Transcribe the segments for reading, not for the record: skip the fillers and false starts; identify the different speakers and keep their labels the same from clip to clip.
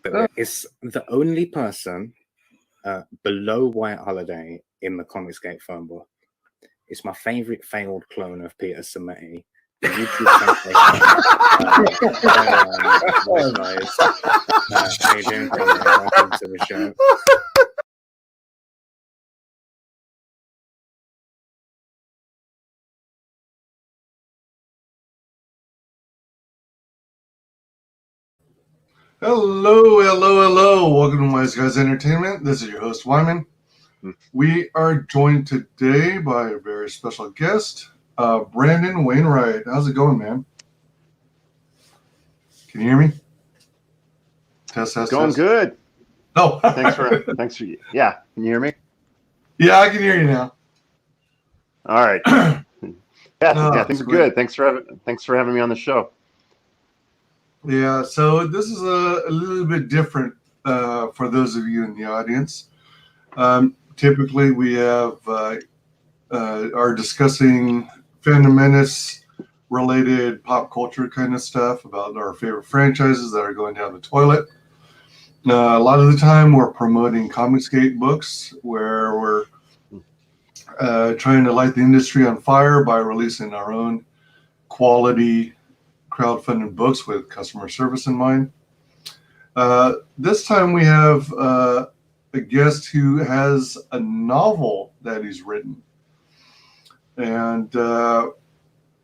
Speaker 1: It's the only person below White Holiday in the Comicsgate phone book. It's my favorite failed clone of Peter Sameti. The YouTube WyzGyz. How you doing, Conrad? Welcome to the show.
Speaker 2: Hello, hello, hello. Welcome to WyzGyz Entertainment. This is your host, Wyman. We are joined today by a very special guest, Brandon Wainwright. How's it going, man? Can you hear me? Test.
Speaker 3: Going good.
Speaker 2: Oh,
Speaker 3: thanks for yeah. Can you hear me?
Speaker 2: Yeah, I can hear you now.
Speaker 3: All right. Yeah, things are good. Thanks for having me on the show.
Speaker 2: Yeah, so this is a little bit different for those of you in the audience. Typically, we have are discussing Phantom Menace related pop culture kind of stuff about our favorite franchises that are going down the toilet. A lot of the time, we're promoting Comicsgate books, where we're trying to light the industry on fire by releasing our own quality crowdfunded books with customer service in mind. This time we have a guest who has a novel that he's written, and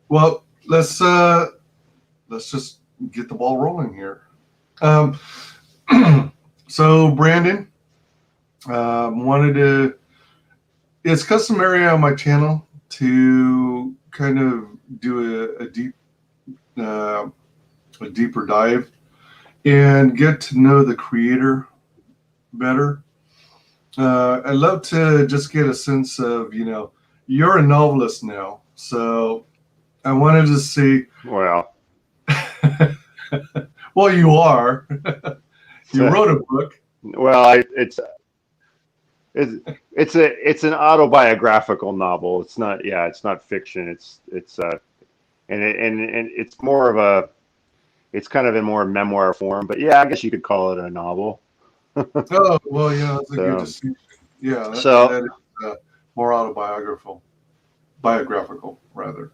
Speaker 2: well, let's just get the ball rolling here. So Brandon wanted to. It's customary on my channel to kind of do a deeper dive and get to know the creator better. I'd love to just get a sense of, you're a novelist now, so I wanted to see.
Speaker 3: Well,
Speaker 2: well, you are. You wrote a book.
Speaker 3: Well, it's an autobiographical novel. It's not. Yeah, it's not fiction. It's and it's more of a. It's kind of in more memoir form, but yeah, I guess you could call it a novel.
Speaker 2: Oh well, yeah, that's a good distinction. Yeah, that is more autobiographical, rather.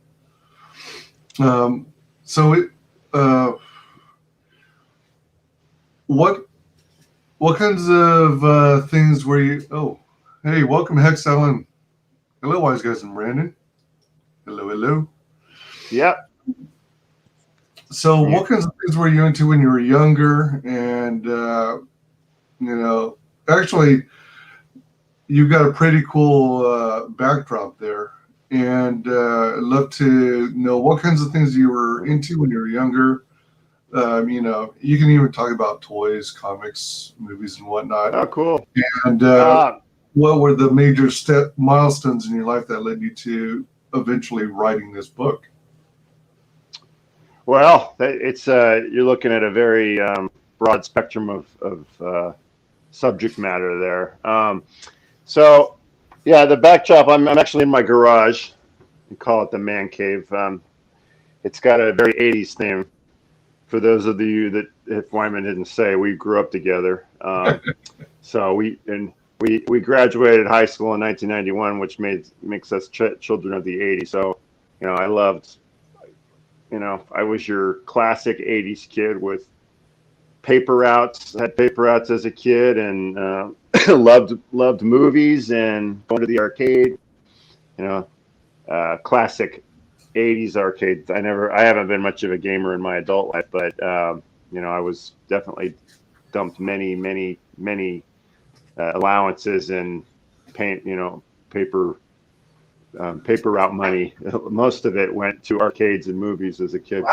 Speaker 2: What kinds of things were you? Oh, hey, welcome, Hex Ellen. Hello, WyzGyz and Brandon. Hello.
Speaker 3: Yeah.
Speaker 2: So, what kinds of things were you into when you were younger? And actually, you've got a pretty cool backdrop there. And I'd love to know what kinds of things you were into when you were younger. You can even talk about toys, comics, movies, and whatnot.
Speaker 3: Oh, cool.
Speaker 2: And what were the major milestones in your life that led you to eventually writing this book?
Speaker 3: Well, it's you're looking at a very broad spectrum of subject matter there. So, yeah, the backdrop. I'm actually in my garage. We call it the man cave. It's got a very 80s theme. For those of you that, if Wyman didn't say, we grew up together. So we graduated high school in 1991, which makes us children of the 80s. So, I loved. I was your classic 80s kid with paper routes. I had paper routes as a kid, and loved movies and going to the arcade. Classic 80s arcade. I haven't been much of a gamer in my adult life, but I was definitely dumped many allowances and paper route money. Most of it went to arcades and movies as a kid.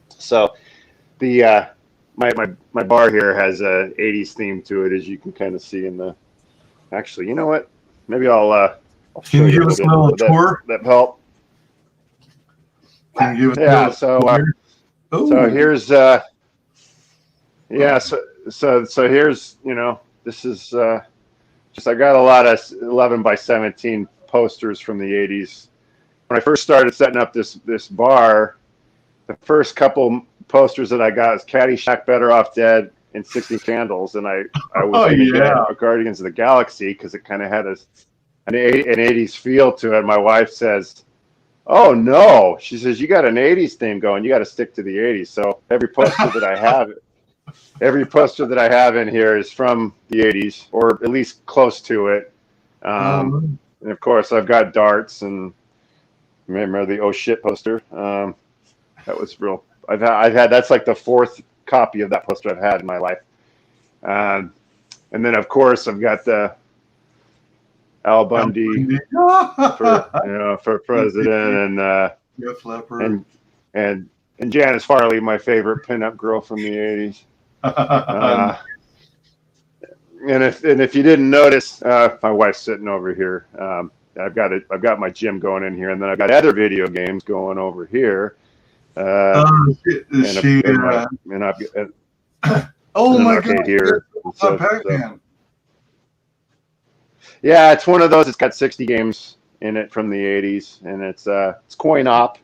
Speaker 3: So the my bar here has a 80s theme to it, as you can kind of see in the. Actually, you know what? Maybe I'll show
Speaker 2: you give us a little tour.
Speaker 3: That help.
Speaker 2: Can you give us
Speaker 3: yeah. So here's So here's this is just I got a lot of 11 by 17 posters from the 80s. When I first started setting up this bar, the first couple posters that I got was Caddyshack, Better Off Dead, in 16 Candles, and I was
Speaker 2: Oh,
Speaker 3: going to
Speaker 2: yeah.
Speaker 3: get a Guardians of the Galaxy because it kind of had an 80s feel to it. My wife says, "Oh no," she says, "you got an 80s theme going. You got to stick to the 80s." So every poster that I have in here is from the 80s, or at least close to it. And of course, I've got darts, and remember the "oh shit" poster. That was real. I've had that's like the 4th copy of that poster I've had in my life. And then of course I've got the Al Bundy for president, and Janice Farley, my favorite pinup girl from the 80s. And if you didn't notice, my wife's sitting over here. I've got my gym going in here, and then I've got other video games going over here.
Speaker 2: Oh my God!
Speaker 3: Here.
Speaker 2: Pac-Man.
Speaker 3: Yeah, it's one of those. It's got 60 games in it from the 80s, and it's coin op.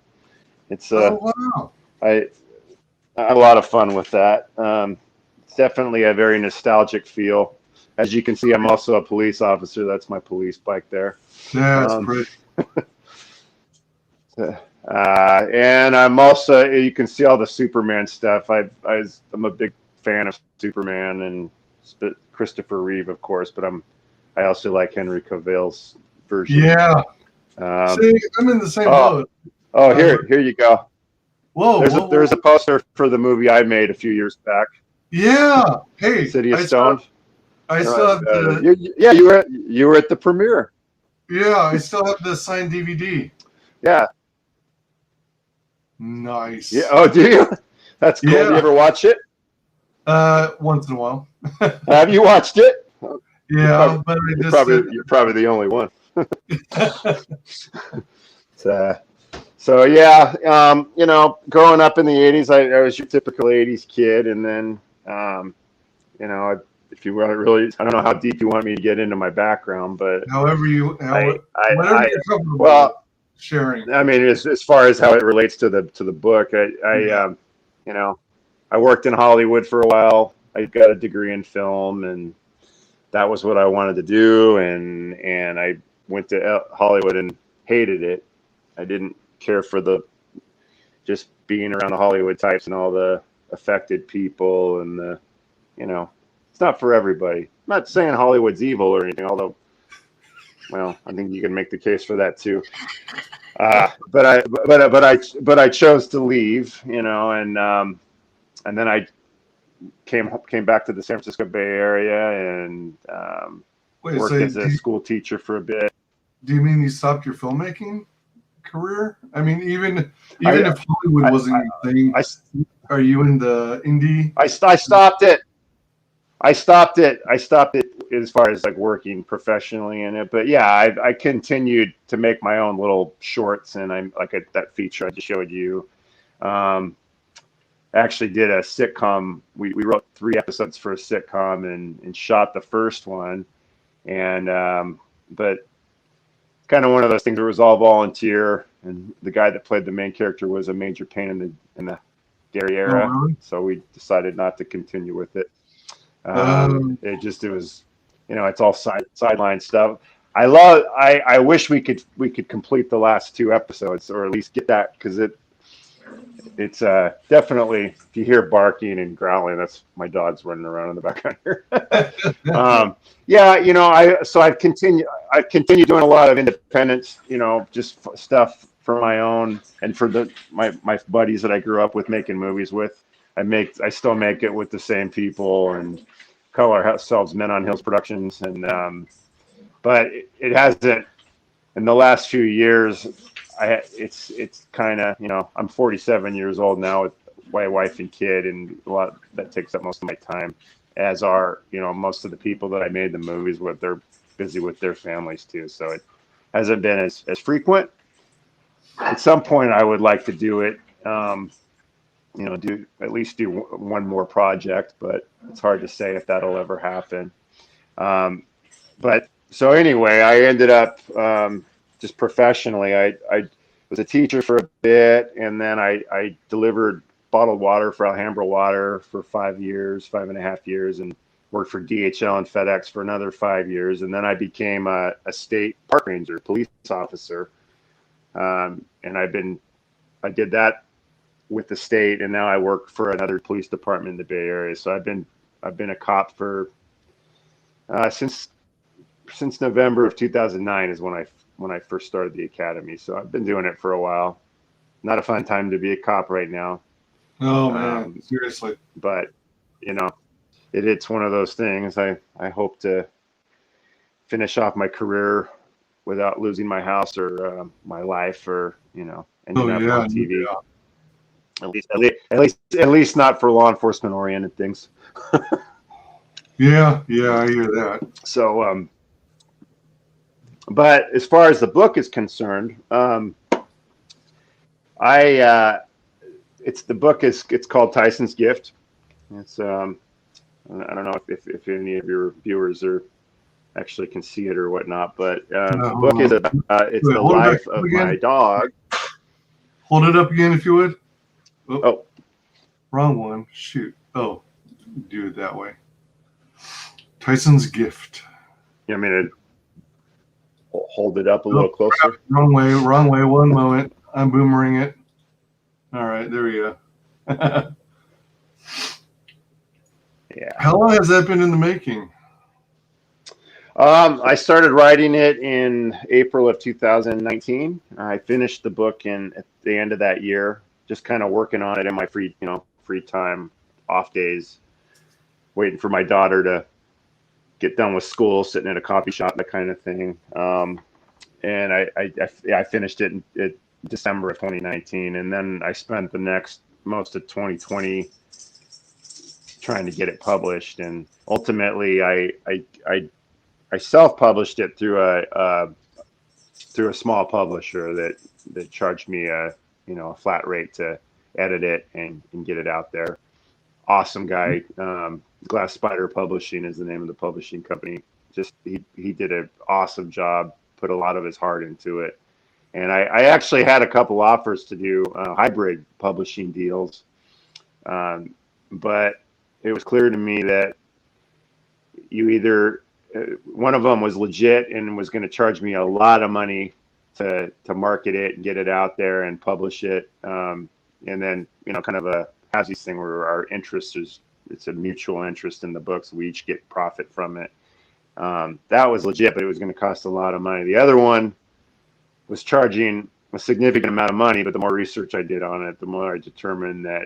Speaker 3: It's
Speaker 2: wow!
Speaker 3: I had a lot of fun with that. It's definitely a very nostalgic feel. As you can see, I'm also a police officer. That's my police bike there.
Speaker 2: Yeah, it's pretty.
Speaker 3: And I'm also, you can see all the Superman stuff. I'm a big fan of Superman and Christopher Reeve, of course, but I also like Henry Cavill's version.
Speaker 2: Yeah. See, I'm in the same boat.
Speaker 3: Oh, here you go.
Speaker 2: Whoa,
Speaker 3: there's a poster for the movie I made a few years back.
Speaker 2: Yeah. Hey,
Speaker 3: City of Stone.
Speaker 2: I still have
Speaker 3: you were at the premiere.
Speaker 2: Yeah, I still have the signed DVD.
Speaker 3: Yeah.
Speaker 2: Nice.
Speaker 3: Yeah. Oh, do you? That's cool.
Speaker 2: Yeah.
Speaker 3: Do you ever watch it?
Speaker 2: Once in a while.
Speaker 3: Have you watched it?
Speaker 2: Yeah, but
Speaker 3: you're probably the only one. So yeah, growing up in the 80s, I was your typical 80s kid, and then if you want to really, I don't know how deep you want me to get into my background, but
Speaker 2: whatever you're comfortable sharing.
Speaker 3: I mean, as far as how it relates to the book, I worked in Hollywood for a while. I got a degree in film, and that was what I wanted to do. And I went to Hollywood and hated it. I didn't care for just being around the Hollywood types and all the affected people, and it's not for everybody. I'm not saying Hollywood's evil or anything, although, well, I think you can make the case for that too. But I chose to leave, and then I came back to the San Francisco Bay Area and worked as a school teacher for a bit.
Speaker 2: Do you mean you stopped your filmmaking career? I mean, even if Hollywood wasn't your thing, are you in the indie?
Speaker 3: I stopped it. I stopped it as far as like working professionally in it. But yeah, I continued to make my own little shorts, and I'm like that feature I just showed you. Actually did a sitcom. We wrote 3 episodes for a sitcom and shot the first one. And but kind of one of those things that was all volunteer, and the guy that played the main character was a major pain in the Gary era.
Speaker 2: Oh, really?
Speaker 3: So we decided not to continue with it. It was, it's all sideline stuff. I wish we could complete the last 2 episodes, or at least get that, because it's definitely, if you hear barking and growling, that's my dog's running around in the background here. I've continued doing a lot of independent, just stuff for my own and for my buddies that I grew up with making movies with. I still make it with the same people and call ourselves Men on Hills Productions. And but it hasn't, in the last few years, it's kind of, I'm 47 years old now with my wife and kid, and a lot that takes up most of my time, as are, most of the people that I made the movies with. They're busy with their families too, so it hasn't been as frequent. At some point I would like to do it, do at least do one more project, but it's hard to say if that'll ever happen. But so anyway, I ended up just professionally, I was a teacher for a bit, and then I delivered bottled water for Alhambra Water for 5 years, 5.5 years, and worked for DHL and FedEx for another 5 years. And then I became a state park ranger, police officer. And I did that with the state, and now I work for another police department in the Bay Area. So I've been a cop for since November of 2009 is when I first started the academy. So I've been doing it for a while. Not a fun time to be a cop right now.
Speaker 2: Oh man, seriously.
Speaker 3: But it's one of those things. I hope to finish off my career without losing my house or my life, or ending up on TV. Yeah. At least not for law enforcement oriented things.
Speaker 2: Yeah, I hear that.
Speaker 3: So, but as far as the book is concerned, it's called Tyson's Gift. It's I don't know if any of your viewers actually can see it or whatnot, but the book is it's the life of my dog.
Speaker 2: Hold it up again if you would.
Speaker 3: Oh,
Speaker 2: wrong one. Shoot. Oh, do it that way. Tyson's Gift.
Speaker 3: You want me to hold it up a little closer?
Speaker 2: Wrong way. One moment. I'm boomering it. All right, there we go.
Speaker 3: Yeah.
Speaker 2: How long has that been in the making?
Speaker 3: I started writing it in April of 2019. I finished the book at the end of that year, just kind of working on it in my free time, off days, waiting for my daughter to get done with school, sitting in a coffee shop, that kind of thing. And I finished it in December of 2019, and then I spent the next most of 2020 trying to get it published, and ultimately I self-published it through a small publisher that charged me a flat rate to edit it and get it out there. Awesome guy. Glass Spider Publishing is the name of the publishing company. Just he did an awesome job, put a lot of his heart into it. And I actually had a couple offers to do hybrid publishing deals, but it was clear to me that you either one of them was legit and was going to charge me a lot of money to market it and get it out there and publish it, and then kind of a Hazzy's thing where our interest it's a mutual interest in the books. We each get profit from it. That was legit, but it was going to cost a lot of money. The other one was charging a significant amount of money, but the more research I did on it, the more I determined that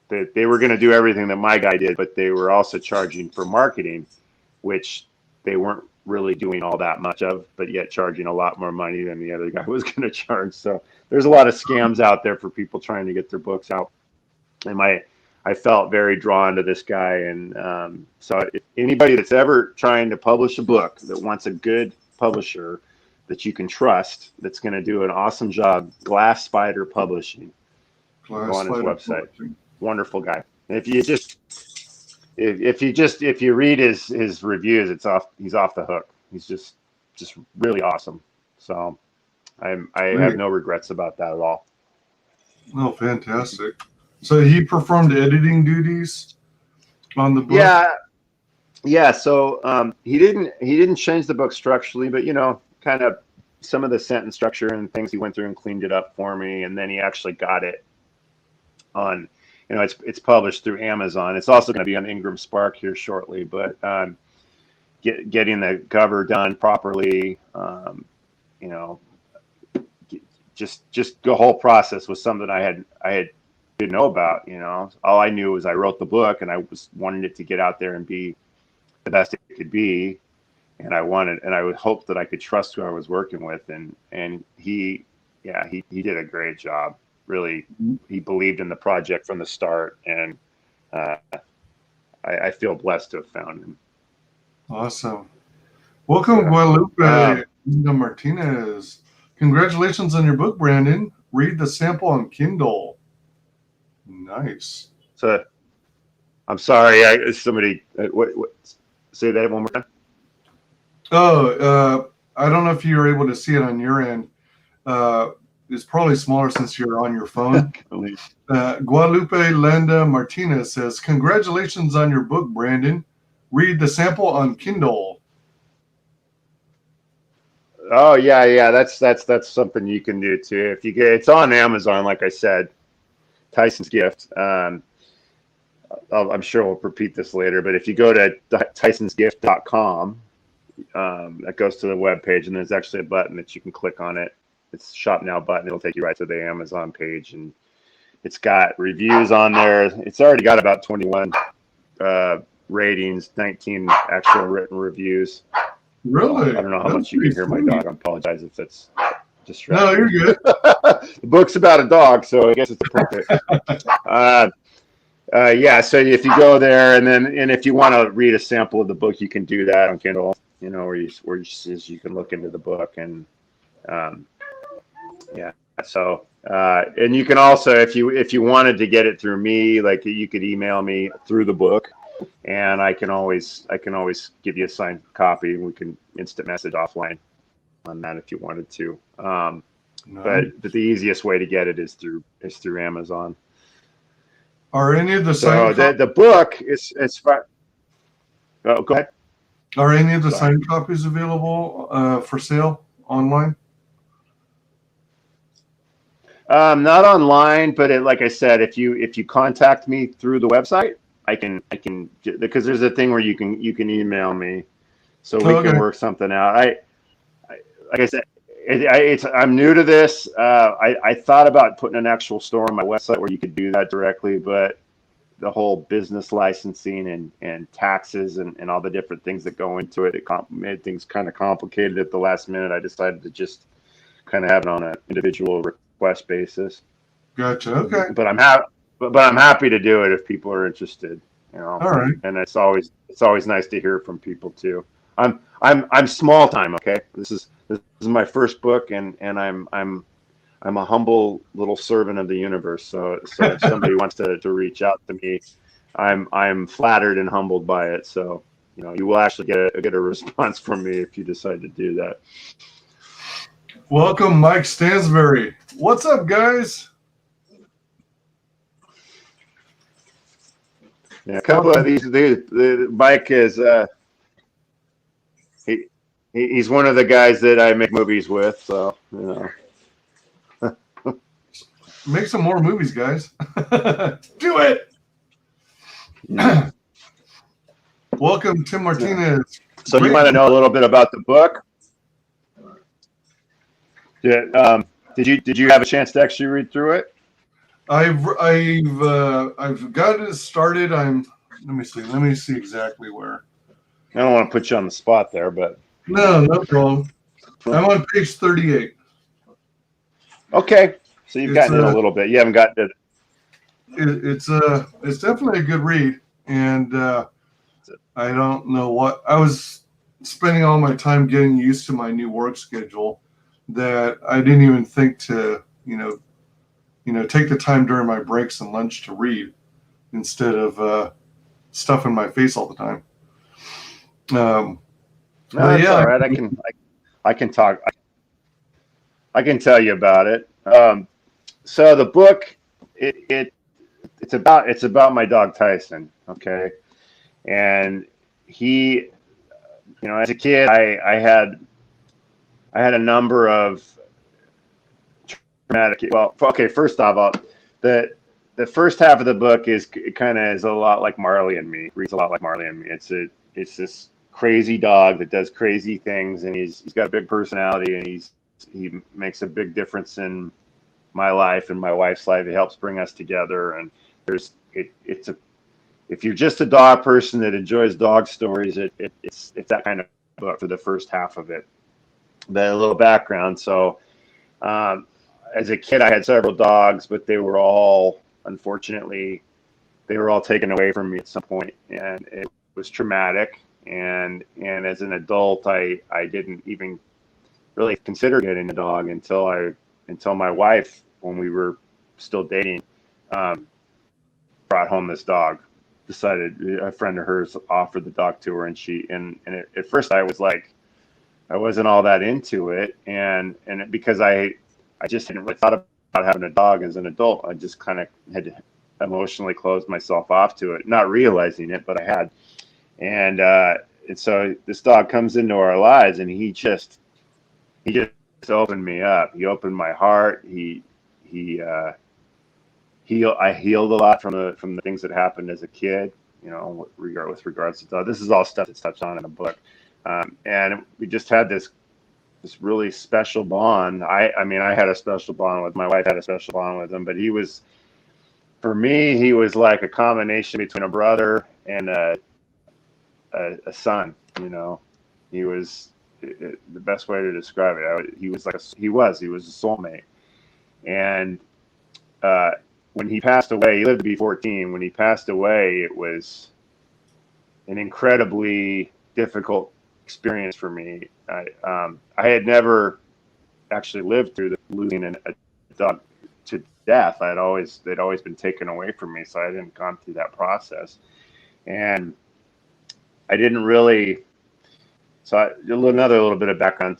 Speaker 3: that they were going to do everything that my guy did, but they were also charging for marketing, which they weren't really doing all that much of, but yet charging a lot more money than the other guy was going to charge. So there's a lot of scams out there for people trying to get their books out. And I felt very drawn to this guy. And so if anybody that's ever trying to publish a book that wants a good publisher that you can trust, that's going to do an awesome job, Glass Spider Publishing. Go on his website. Wonderful guy. If you read his reviews, he's off the hook. He's just really awesome. So I have no regrets about that at all.
Speaker 2: Oh, fantastic. So he performed editing duties on the book?
Speaker 3: Yeah. So he didn't change the book structurally, but kind of some of the sentence structure and things he went through and cleaned it up for me, and then he actually got it on. It's published through Amazon. It's also going to be on Ingram Spark here shortly, but getting the cover done properly, just the whole process was something I didn't know about. All I knew was I wrote the book and I was wanting it to get out there and be the best it could be, and I would hope that I could trust who I was working with, and he did a great job. Really, he believed in the project from the start, and I feel blessed to have found him.
Speaker 2: Awesome. Welcome, Guadalupe Martinez. Congratulations on your book, Brandon. Read the sample on Kindle. Nice.
Speaker 3: So, I'm sorry. Somebody, what? Say that one more time.
Speaker 2: Oh, I don't know if you were able to see it on your end. is probably smaller since you're on your phone. Guadalupe Landa Martinez says, "Congratulations on your book, Brandon. Read the sample on Kindle."
Speaker 3: Oh yeah. That's something you can do too. If you get, it's on Amazon, like I said. Tyson's Gift. I'm sure we'll repeat this later, but if you go to tysonsgift.com, that goes to the web page, and there's actually a button that you can click on it. It's Shop Now button. It'll take you right to the Amazon page, and it's got reviews on there. It's already got about 21 ratings, 19 actual written reviews.
Speaker 2: Really?
Speaker 3: I don't know how much you can hear my dog. I apologize if that's distracting.
Speaker 2: No, you're good.
Speaker 3: The book's about a dog, so I guess it's appropriate. Yeah, so if you go there, and if you want to read a sample of the book, you can do that on Kindle. Where you can look into the book, and yeah. So and you can also, if you wanted to get it through me, like you could email me through the book, and I can always give you a signed copy, and we can instant message offline on that if you wanted to. But the easiest way to get it is through Amazon.
Speaker 2: Are any of the signed
Speaker 3: the book is fine. Oh, go ahead.
Speaker 2: Are any of the signed copies available for sale online?
Speaker 3: Not online, but like I said, if you contact me through the website, I can because there's a thing where you can email me, so we can work something out. Like I said, I'm new to this. I thought about putting an actual store on my website where you could do that directly, but the whole business licensing and taxes and all the different things that go into it, made things kind of complicated at the last minute. I decided to just kind of have it on an individual request basis.
Speaker 2: Gotcha. Okay.
Speaker 3: But I'm happy to do it if people are interested. All
Speaker 2: right.
Speaker 3: And it's always nice to hear from people too. I'm small time. Okay. This is my first book, and I'm a humble little servant of the universe. So if somebody wants to reach out to me, I'm flattered and humbled by it. So you will actually get a response from me if you decide to do that.
Speaker 2: Welcome, Mike Stansberry. What's up, guys?
Speaker 3: Yeah, a couple of these. Mike is he's one of the guys that I make movies with. So
Speaker 2: Make some more movies, guys. Do it. Welcome, Tim Martinez.
Speaker 3: So you want to know a little bit about the book? Yeah. Did you have a chance to actually read through it?
Speaker 2: I've got it started. Let me see exactly where.
Speaker 3: I don't want to put you on the spot there, but
Speaker 2: no problem. I'm on page 38.
Speaker 3: Okay. So you've gotten in a little bit. You haven't gotten it.
Speaker 2: It's definitely a good read, and I don't know what I was spending all my time getting used to my new work schedule that I didn't even think to take the time during my breaks and lunch to read instead of stuffing my face all the time.
Speaker 3: No, that's all right. I can talk. I can tell you about it. So the book, it's about my dog Tyson. Okay, and he, as a kid, I had a number of traumatic. Well, okay, first off, the first half of the book is a lot like Marley and Me. Reads a lot like Marley and Me. It's this crazy dog that does crazy things, and he's got a big personality, and he makes a big difference in my life and my wife's life. It helps bring us together, and if you're just a dog person that enjoys dog stories, it's that kind of book for the first half of it. But a little background. So as a kid, I had several dogs, but they were all, unfortunately, taken away from me at some point, and it was traumatic. And as an adult, I didn't even really consider getting a dog until my wife, when we were still dating, brought home this dog. Decided a friend of hers offered the dog to her, and at first I was like, I wasn't all that into it, and because I just hadn't really thought about having a dog as an adult. I just kind of had emotionally closed myself off to it, not realizing it, but I had. And so this dog comes into our lives, and he just opened me up. He opened my heart. I healed a lot from the things that happened as a kid, with regards to dog. This is all stuff that's touched on in the book. And we just had this really special bond. I mean, I had a special bond with my wife, had a special bond with him, but for me, he was like a combination between a brother and a son. He was the best way to describe it. He was a soulmate. And when he passed away, he lived to be 14. When he passed away, it was an incredibly difficult experience for me. I had never actually lived through losing a dog to death. They'd always been taken away from me, so I hadn't gone through that process. And I didn't really. So another little bit of background.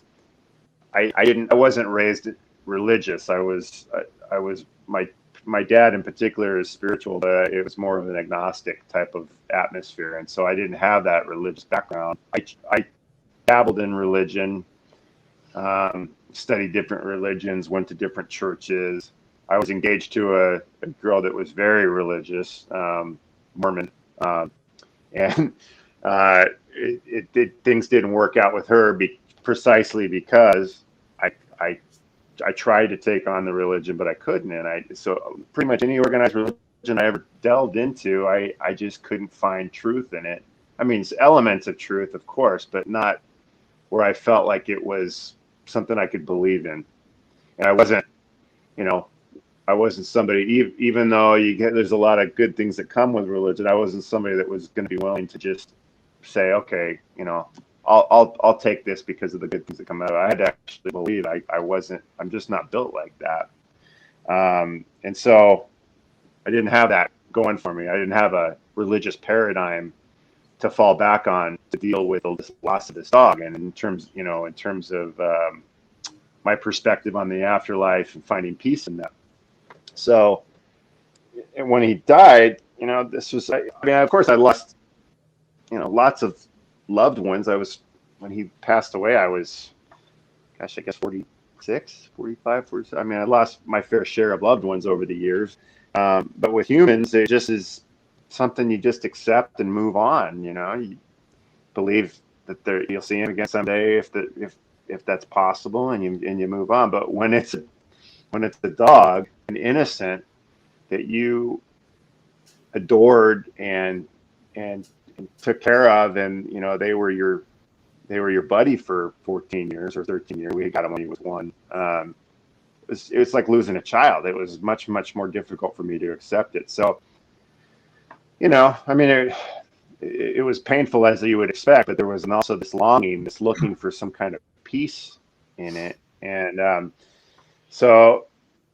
Speaker 3: I wasn't raised religious. My dad in particular is spiritual, but it was more of an agnostic type of atmosphere, and so I didn't have that religious background. I dabbled in religion, studied different religions, went to different churches. I was engaged to a girl that was very religious, Mormon, and things didn't work out with her precisely because I tried to take on the religion, but I couldn't. And so pretty much any organized religion I ever delved into, I just couldn't find truth in it. I mean, it's elements of truth, of course, but not where I felt like it was something I could believe in. And I wasn't somebody, even though there's a lot of good things that come with religion, I wasn't somebody that was going to be willing to just say, okay, I'll take this because of the good things that come out of it. I had to actually believe I'm just not built like that. And so I didn't have that going for me. I didn't have a religious paradigm to fall back on to deal with the loss of this dog. And in terms of my perspective on the afterlife and finding peace in that. So and when he died, this was, of course I lost, lots of loved ones. When he passed away, I was, I guess 46, 45, 46. I mean, I lost my fair share of loved ones over the years. But with humans, it just is something you just accept and move on. You believe that you'll see him again someday if that's possible, and you move on. But when it's a dog, an innocent that you adored and took care of, and they were your buddy for 14 years or 13 years. We got him when he was 1. It was like losing a child. It was much, much more difficult for me to accept it. So, I mean, it was painful as you would expect, but there was also this longing, this looking for some kind of peace in it. And so,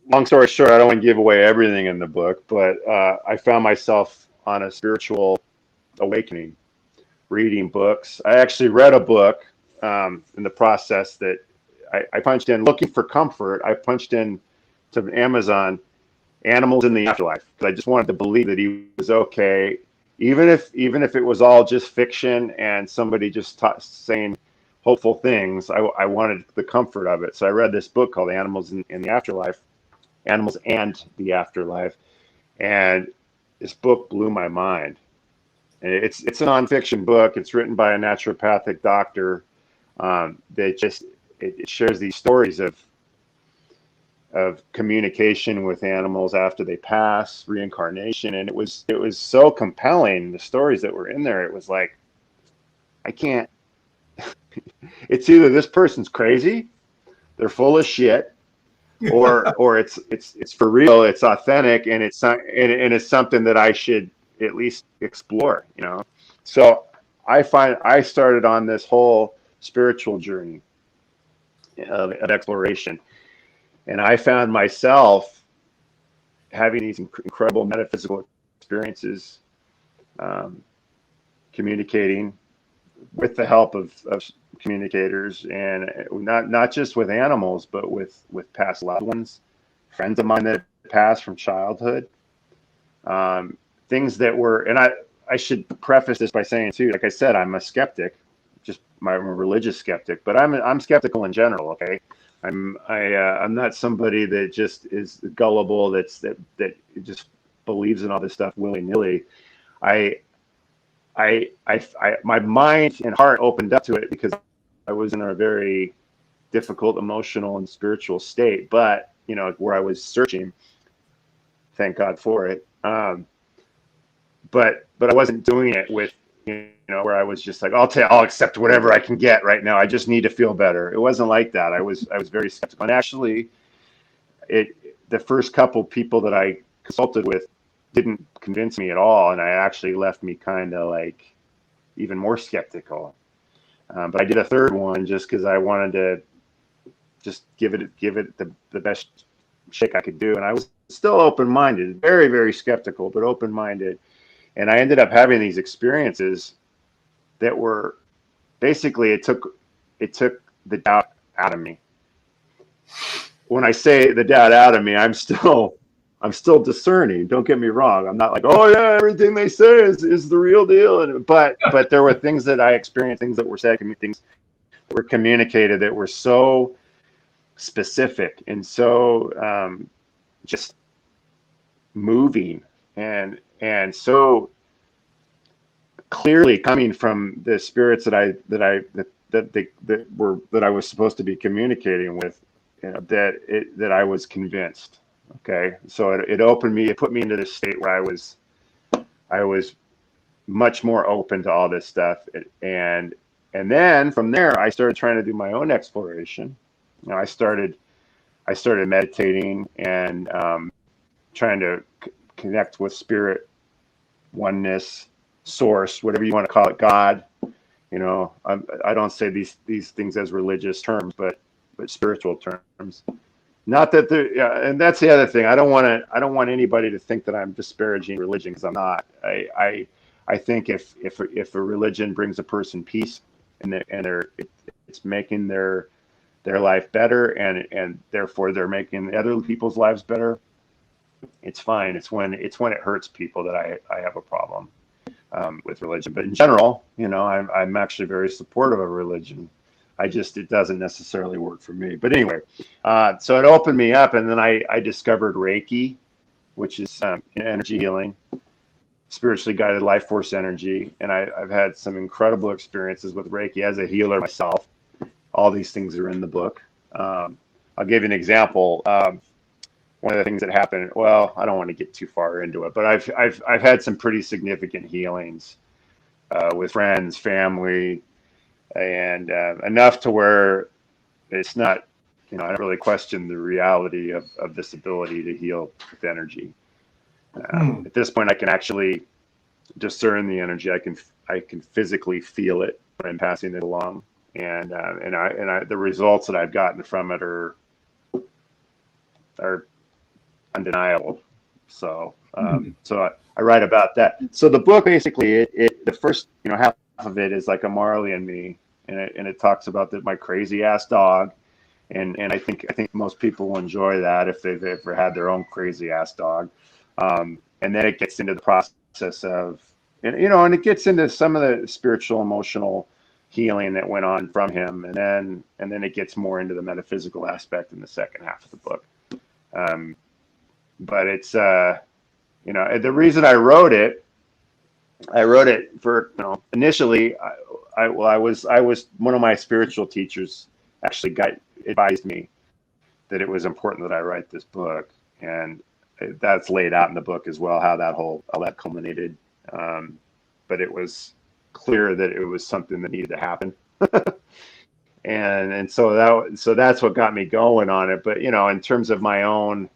Speaker 3: long story short, I don't want to give away everything in the book, but I found myself on a spiritual awakening, reading books. I actually read a book in the process that I punched in looking for comfort. I punched in to Amazon, Animals in the Afterlife, because I just wanted to believe that he was okay, even if it was all just fiction and somebody just saying hopeful things. I wanted the comfort of it. So I read this book called Animals in the Afterlife, Animals and the Afterlife, and this book blew my mind. And it's a nonfiction book. It's written by a naturopathic doctor that it shares these stories of communication with animals after they pass, reincarnation, and it was so compelling. The stories that were in there, it was like, I can't. It's either this person's crazy, they're full of shit, or it's for real, it's authentic, and it's something that I should at least explore. So I started on this whole spiritual journey of exploration, and I found myself having these incredible metaphysical experiences, communicating with the help of communicators, and not just with animals, but with past loved ones, friends of mine that passed from childhood, things that were, and I should preface this by saying too, like I said, I'm a skeptic, I'm a religious skeptic, but I'm skeptical in general. Okay, I'm not somebody that just is gullible, that just believes in all this stuff willy-nilly. My mind and heart opened up to it because I was in a very difficult emotional and spiritual state, but where I was searching, thank God for it. But I wasn't doing it with, where I was just like, I'll accept whatever I can get right now. I just need to feel better. It wasn't like that. I was very skeptical. And actually, the first couple people that I consulted with didn't convince me at all, and I actually left me kind of like even more skeptical. But I did a third one just because I wanted to just give it the best shake I could do, and I was still open-minded, very, very skeptical, but open-minded. And I ended up having these experiences that were basically, it took the doubt out of me. When I say the doubt out of me, I'm still discerning. Don't get me wrong. I'm not like, oh yeah, everything they say is the real deal. But there were things that I experienced, things that were said, things that were communicated that were so specific and so just moving and so clearly coming from the spirits that I was supposed to be communicating with, that I was convinced. Okay, so it put me into this state where I was much more open to all this stuff, and then from there I started trying to do my own exploration. I started meditating and trying to connect with spirit, oneness, source, whatever you want to call it, God. I don't say these things as religious terms, but spiritual terms. Not that and that's the other thing. I don't want anybody to think that I'm disparaging religion, because I'm not. I think if a religion brings a person peace and it's making their life better, and therefore they're making other people's lives better, it's fine. It's when it hurts people that I have a problem with religion. But in general, I'm actually very supportive of religion. It doesn't necessarily work for me. But anyway, so it opened me up, and then I discovered Reiki, which is energy healing, spiritually guided life force energy. And I've had some incredible experiences with Reiki as a healer myself. All these things are in the book. I'll give you an example. One of the things that happened, well, I don't want to get too far into it, but I've had some pretty significant healings with friends, family, and enough to where it's not, I don't really question the reality of this ability to heal with energy. At this point, I can actually discern the energy. I can physically feel it when I'm passing it along, and the results that I've gotten from it are undeniable. So so I write about that. So the book basically, the first half of it is like a Marley and me, and it talks about my crazy ass dog, and I think most people will enjoy that if they've ever had their own crazy ass dog, and then it gets into the process of and it gets into some of the spiritual, emotional healing that went on from him, and then it gets more into the metaphysical aspect in the second half of the book. But it's the reason I wrote it for initially I was one of my spiritual teachers actually advised me that it was important that I write this book, and that's laid out in the book as well, how that culminated. But it was clear that it was something that needed to happen. and so that's what got me going on it. But in terms of my own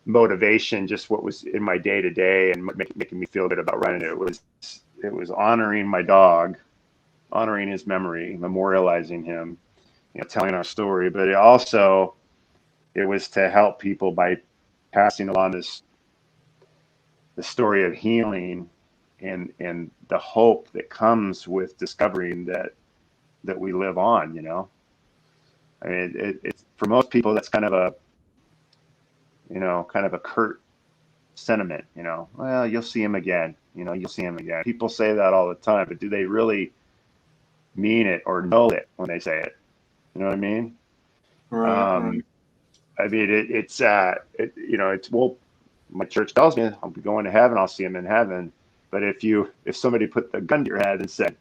Speaker 3: motivation, just what was in my day to day and making me feel good about writing it was honoring my dog, honoring his memory, memorializing him, telling our story. But it was to help people by passing along the story of healing and the hope that comes with discovering that we live on, you know. I mean, it's for most people, that's kind of a curt sentiment, you know. Well, you'll see him again, you know, you'll see him again. People say that all the time, but do they really mean it or know it when they say it? You know what I mean?
Speaker 2: Right.
Speaker 3: I mean, it's you know, it's, well, my church tells me I'll be going to heaven, I'll see him in heaven. But if somebody put the gun to your head and said,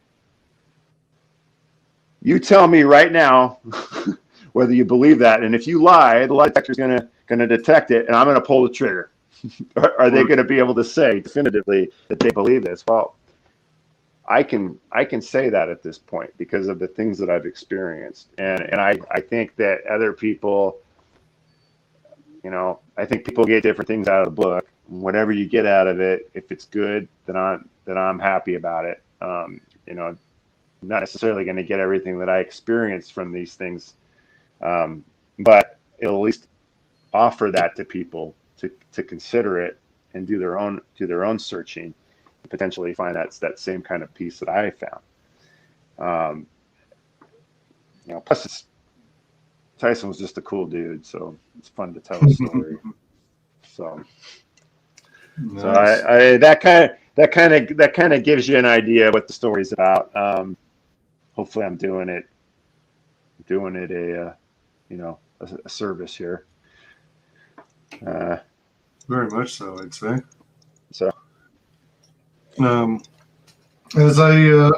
Speaker 3: you tell me right now whether you believe that, and if you lie, the lie detector is gonna detect it, and I'm gonna pull the trigger. Are they going to be able to say definitively that they believe this? Well, I can say that at this point because of the things that I've experienced, and I think that other people, you know, I think people get different things out of the book. Whatever you get out of it, if it's good, then I'm happy about it. You know, I'm not necessarily going to get everything that I experienced from these things, but it'll at least offer that to people to consider it and do their own searching, and potentially find that same kind of peace that I found. You know, plus Tyson was just a cool dude, so it's fun to tell a story. So
Speaker 2: Nice.
Speaker 3: I that kind of gives you an idea what the story's about. Hopefully I'm doing it a you know, a service here.
Speaker 2: Very much so, I'd say.
Speaker 3: So
Speaker 2: as I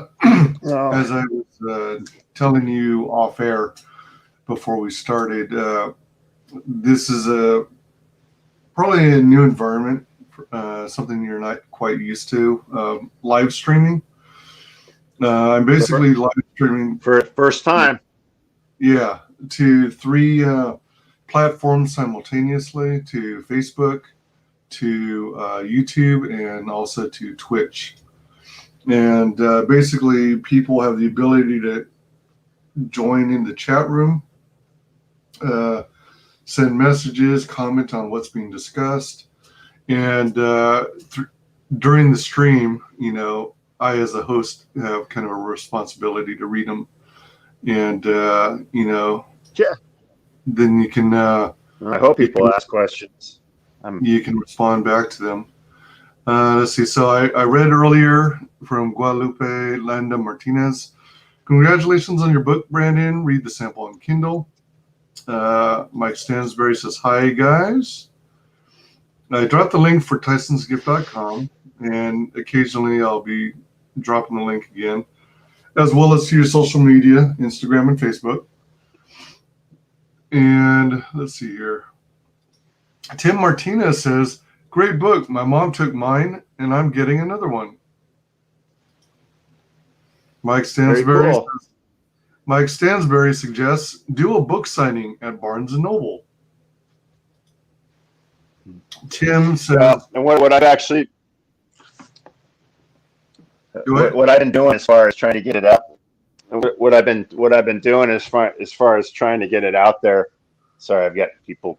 Speaker 3: well,
Speaker 2: as I was telling you off air before we started, this is probably a new environment, something you're not quite used to. Live streaming. I'm basically live streaming
Speaker 3: for the first time.
Speaker 2: Yeah, to 3 platforms simultaneously, to Facebook, to YouTube, and also to Twitch. And basically, people have the ability to join in the chat room, send messages, comment on what's being discussed. And during the stream, you know, I, as a host, have kind of a responsibility to read them. And, you know,
Speaker 3: Yeah.
Speaker 2: then you can...
Speaker 3: I hope people ask questions.
Speaker 2: You can respond back to them. Let's see. So I read earlier from Guadalupe Landa Martinez. Congratulations on your book, Brandon. Read the sample on Kindle. Mike Stansberry says, hi, guys. I dropped the link for TysonsGift.com, and occasionally I'll be dropping the link again, as well as to your social media, Instagram and Facebook. And let's see here. Tim Martinez says, great book. My mom took mine, and I'm getting another one. Mike Stansberry,
Speaker 3: cool.
Speaker 2: Mike Stansberry suggests do a book signing at Barnes & Noble. Tim says,
Speaker 3: and what I've actually what I've been doing as far as trying to get it out, what I've been doing as far as trying to get it out there. Sorry, I've got people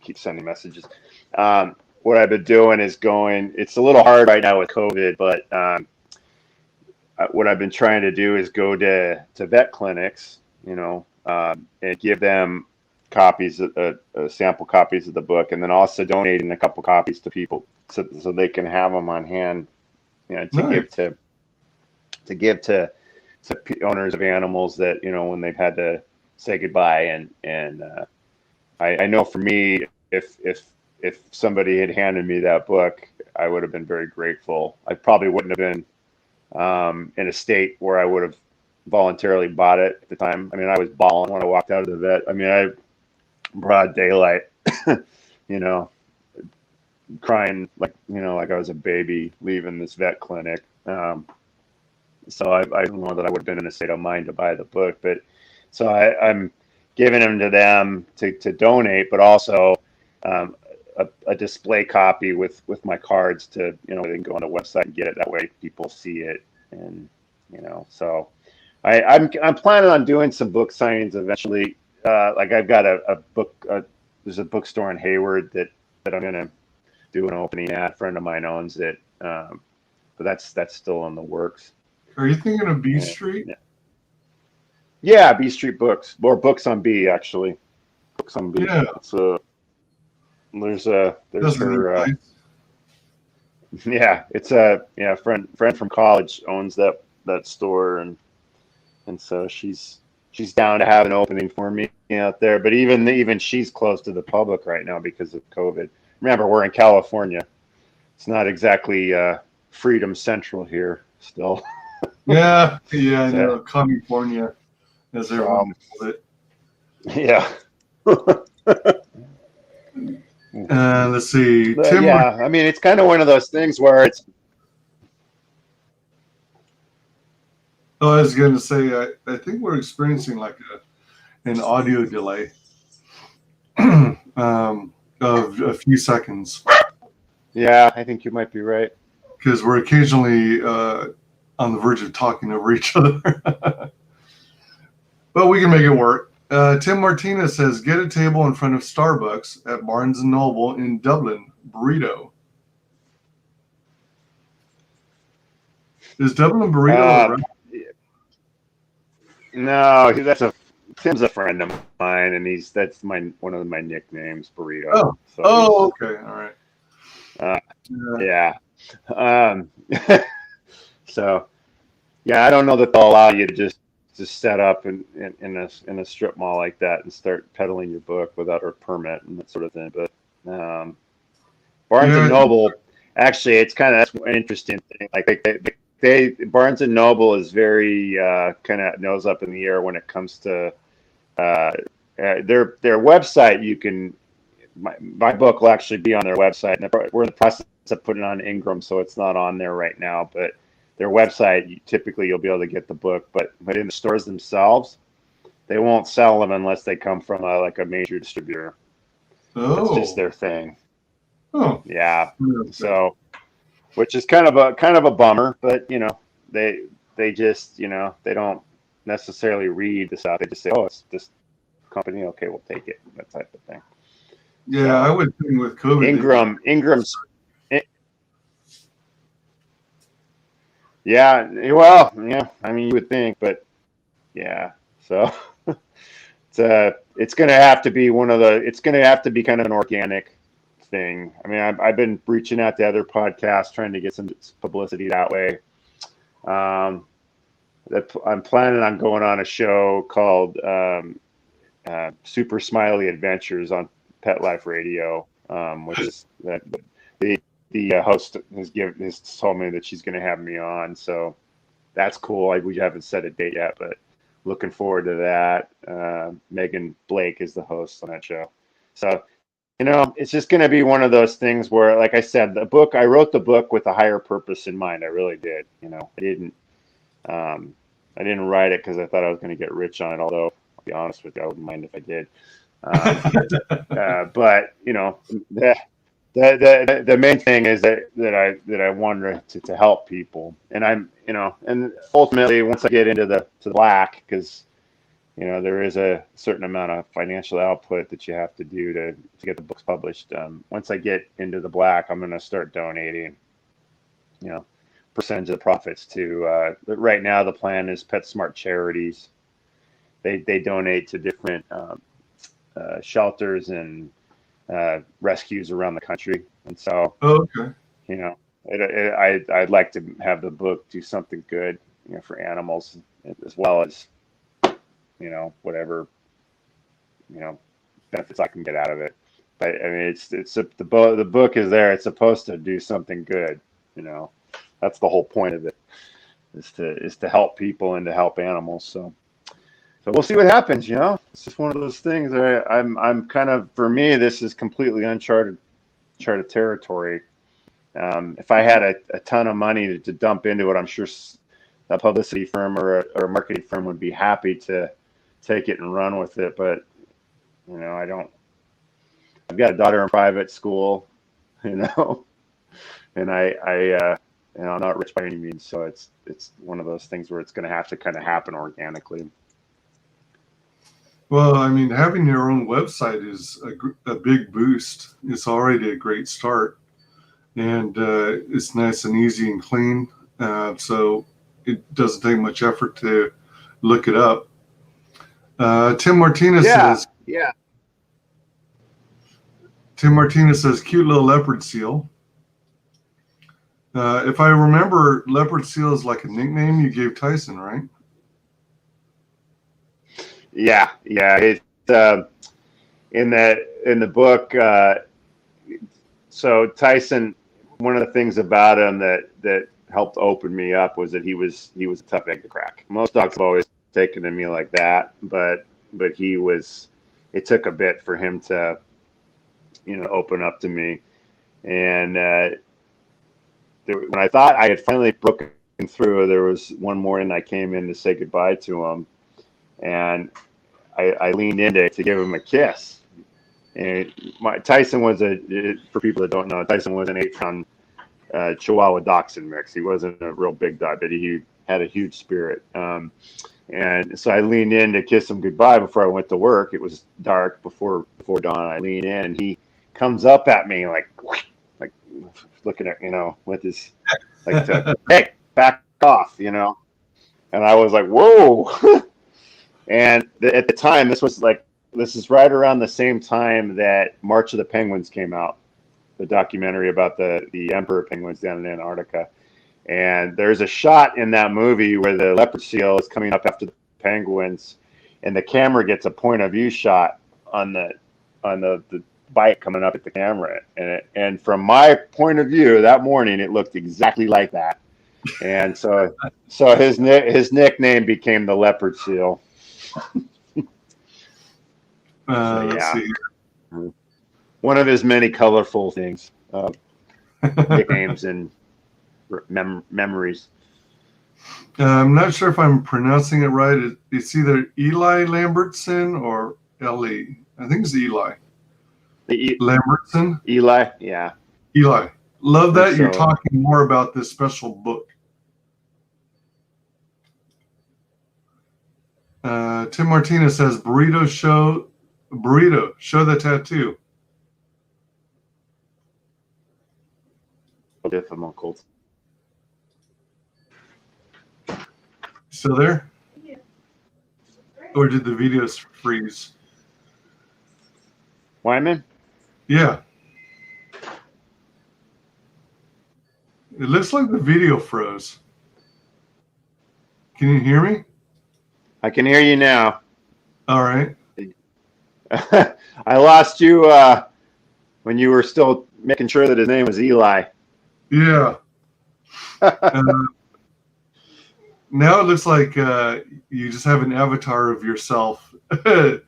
Speaker 3: keep sending messages. What I've been doing is going. It's a little hard right now with COVID, but what I've been trying to do is go to vet clinics, you know, and give them copies, sample copies of the book, and then also donating a couple copies to people so they can have them on hand, you know, to give to owners of animals that, you know, when they've had to say goodbye. And I know for me, if somebody had handed me that book, I would have been very grateful. I probably wouldn't have been in a state where I would have voluntarily bought it at the time. I mean, I was bawling when I walked out of the vet. I mean, broad daylight, you know, crying like I was a baby leaving this vet clinic. So I don't know that I would have been in a state of mind to buy the book, but so I'm giving them to them to donate, but also a display copy with my cards to, you know, they can go on the website and get it. That way people see it. And, you know, so I'm planning on doing some book signings eventually. Like I've got a book, there's a bookstore in Hayward that I'm going to do an opening at. A friend of mine owns it. but that's still in the works.
Speaker 2: Are you thinking of B Street?
Speaker 3: Yeah, B Street Books, or Books on B, actually. Books on B.
Speaker 2: Yeah.
Speaker 3: There's
Speaker 2: That's really
Speaker 3: her.
Speaker 2: nice.
Speaker 3: Yeah, it's a friend from college owns that store, and so she's down to have an opening for me out there. But even she's closed to the public right now because of COVID. Remember, we're in California. It's not exactly Freedom Central here still.
Speaker 2: Yeah, I know. California, as everyone called it.
Speaker 3: Yeah.
Speaker 2: Let's see.
Speaker 3: But yeah, I mean, it's kind of one of those things where it's.
Speaker 2: Oh, I was going to say, I think we're experiencing like an audio delay of a few seconds.
Speaker 3: Yeah, I think you might be right.
Speaker 2: Because we're occasionally on the verge of talking over each other. But we can make it work. Tim Martinez says, get a table in front of Starbucks at Barnes & Noble in Dublin. Burrito. Is Dublin Burrito
Speaker 3: No, Tim's a friend of mine, and that's one of my nicknames, Burrito.
Speaker 2: Okay, all right.
Speaker 3: Yeah. So, yeah, I don't know that they'll allow you to just set up in a strip mall like that and start peddling your book without a permit and that sort of thing. But Barnes and Noble, actually, it's that's an interesting thing. Like Barnes and Noble is very kind of nose up in the air when it comes to their website. You can my book will actually be on their website, and we're in the process of putting it on Ingram, so it's not on there right now. But their website, typically you'll be able to get the book, but in the stores themselves, they won't sell them unless they come from a major distributor. That's just their thing.
Speaker 2: Oh,
Speaker 3: yeah. So, which is kind of a bummer, but they just they don't necessarily read the stuff. They just say, oh, it's this company, okay, we'll take it, that type of thing.
Speaker 2: Yeah, so, I would think with COVID,
Speaker 3: Ingram's. Yeah, well, yeah. I mean, you would think, but yeah. So it's going to have to be it's going to have to be kind of an organic thing. I mean, I've been reaching out to other podcasts trying to get some publicity that way. I'm planning on going on a show called Super Smiley Adventures on Pet Life Radio, which is the host has told me that she's going to have me on, so that's cool. We haven't set a date yet, but looking forward to that. Megan Blake is the host on that show, so it's just going to be one of those things where, like I said, I wrote the book with a higher purpose in mind. I really did. I didn't write it because I thought I was going to get rich on it. Although, I'll be honest with you, I wouldn't mind if I did. But the main thing is that I wanted to help people, and and ultimately once I get into the black, because there is a certain amount of financial output that you have to do to get the books published. Once I get into the black, I'm going to start donating, percentage of the profits to. Right now, the plan is PetSmart charities. They donate to different shelters and rescues around the country, and so I'd like to have the book do something good, for animals, as well as whatever benefits I can get out of it. But I mean, the book is there. It's supposed to do something good. That's the whole point of it, is to help people and to help animals. So we'll see what happens. It's just one of those things. I'm kind of, for me, this is completely uncharted territory. If I had a ton of money to dump into it, I'm sure a publicity firm or a marketing firm would be happy to take it and run with it. But I don't. I've got a daughter in private school, and I'm not rich by any means. So it's one of those things where it's going to have to kind of happen organically.
Speaker 2: Well, I mean, having your own website is a big boost. It's already a great start. and it's nice and easy and clean. So it doesn't take much effort to look it up. Tim Martinez says, cute little leopard seal. If I remember, leopard seal is like a nickname you gave Tyson, right?
Speaker 3: Yeah. It's in the book. So Tyson, one of the things about him that helped open me up was that he was a tough egg to crack. Most dogs have always taken to me like that, but he was. It took a bit for him to, open up to me, and when I thought I had finally broken through, there was one morning I came in to say goodbye to him, and I leaned in to give him a kiss. And Tyson was for people that don't know, Tyson was an 8-pound Chihuahua Dachshund mix. He wasn't a real big dog, but he had a huge spirit. And so I leaned in to kiss him goodbye before I went to work. It was dark before dawn. I lean in, and he comes up at me like looking at, with his hey, back off, and I was like, whoa. And at the time, this is right around the same time that March of the Penguins came out, the documentary about the emperor penguins down in Antarctica. And there's a shot in that movie where the leopard seal is coming up after the penguins, and the camera gets a point of view shot on the bite coming up at the camera. And from my point of view, that morning it looked exactly like that. And so his nickname became the leopard seal.
Speaker 2: Let's see.
Speaker 3: One of his many colorful things, nicknames and memories.
Speaker 2: I'm not sure if I'm pronouncing it right. It's either Eli Lambertson or Ellie. I think it's Eli. Lambertson?
Speaker 3: Eli, yeah.
Speaker 2: Eli. Love that you're talking more about this special book. Tim Martinez says, Burrito, show the tattoo.
Speaker 3: Difficult.
Speaker 2: Still there? Yeah. Or did the videos freeze?
Speaker 3: Wyman?
Speaker 2: Yeah. It looks like the video froze. Can you hear me?
Speaker 3: I can hear you now.
Speaker 2: All right.
Speaker 3: I lost you when you were still making sure that his name was Eli.
Speaker 2: Yeah. Now it looks like you just have an avatar of yourself. You're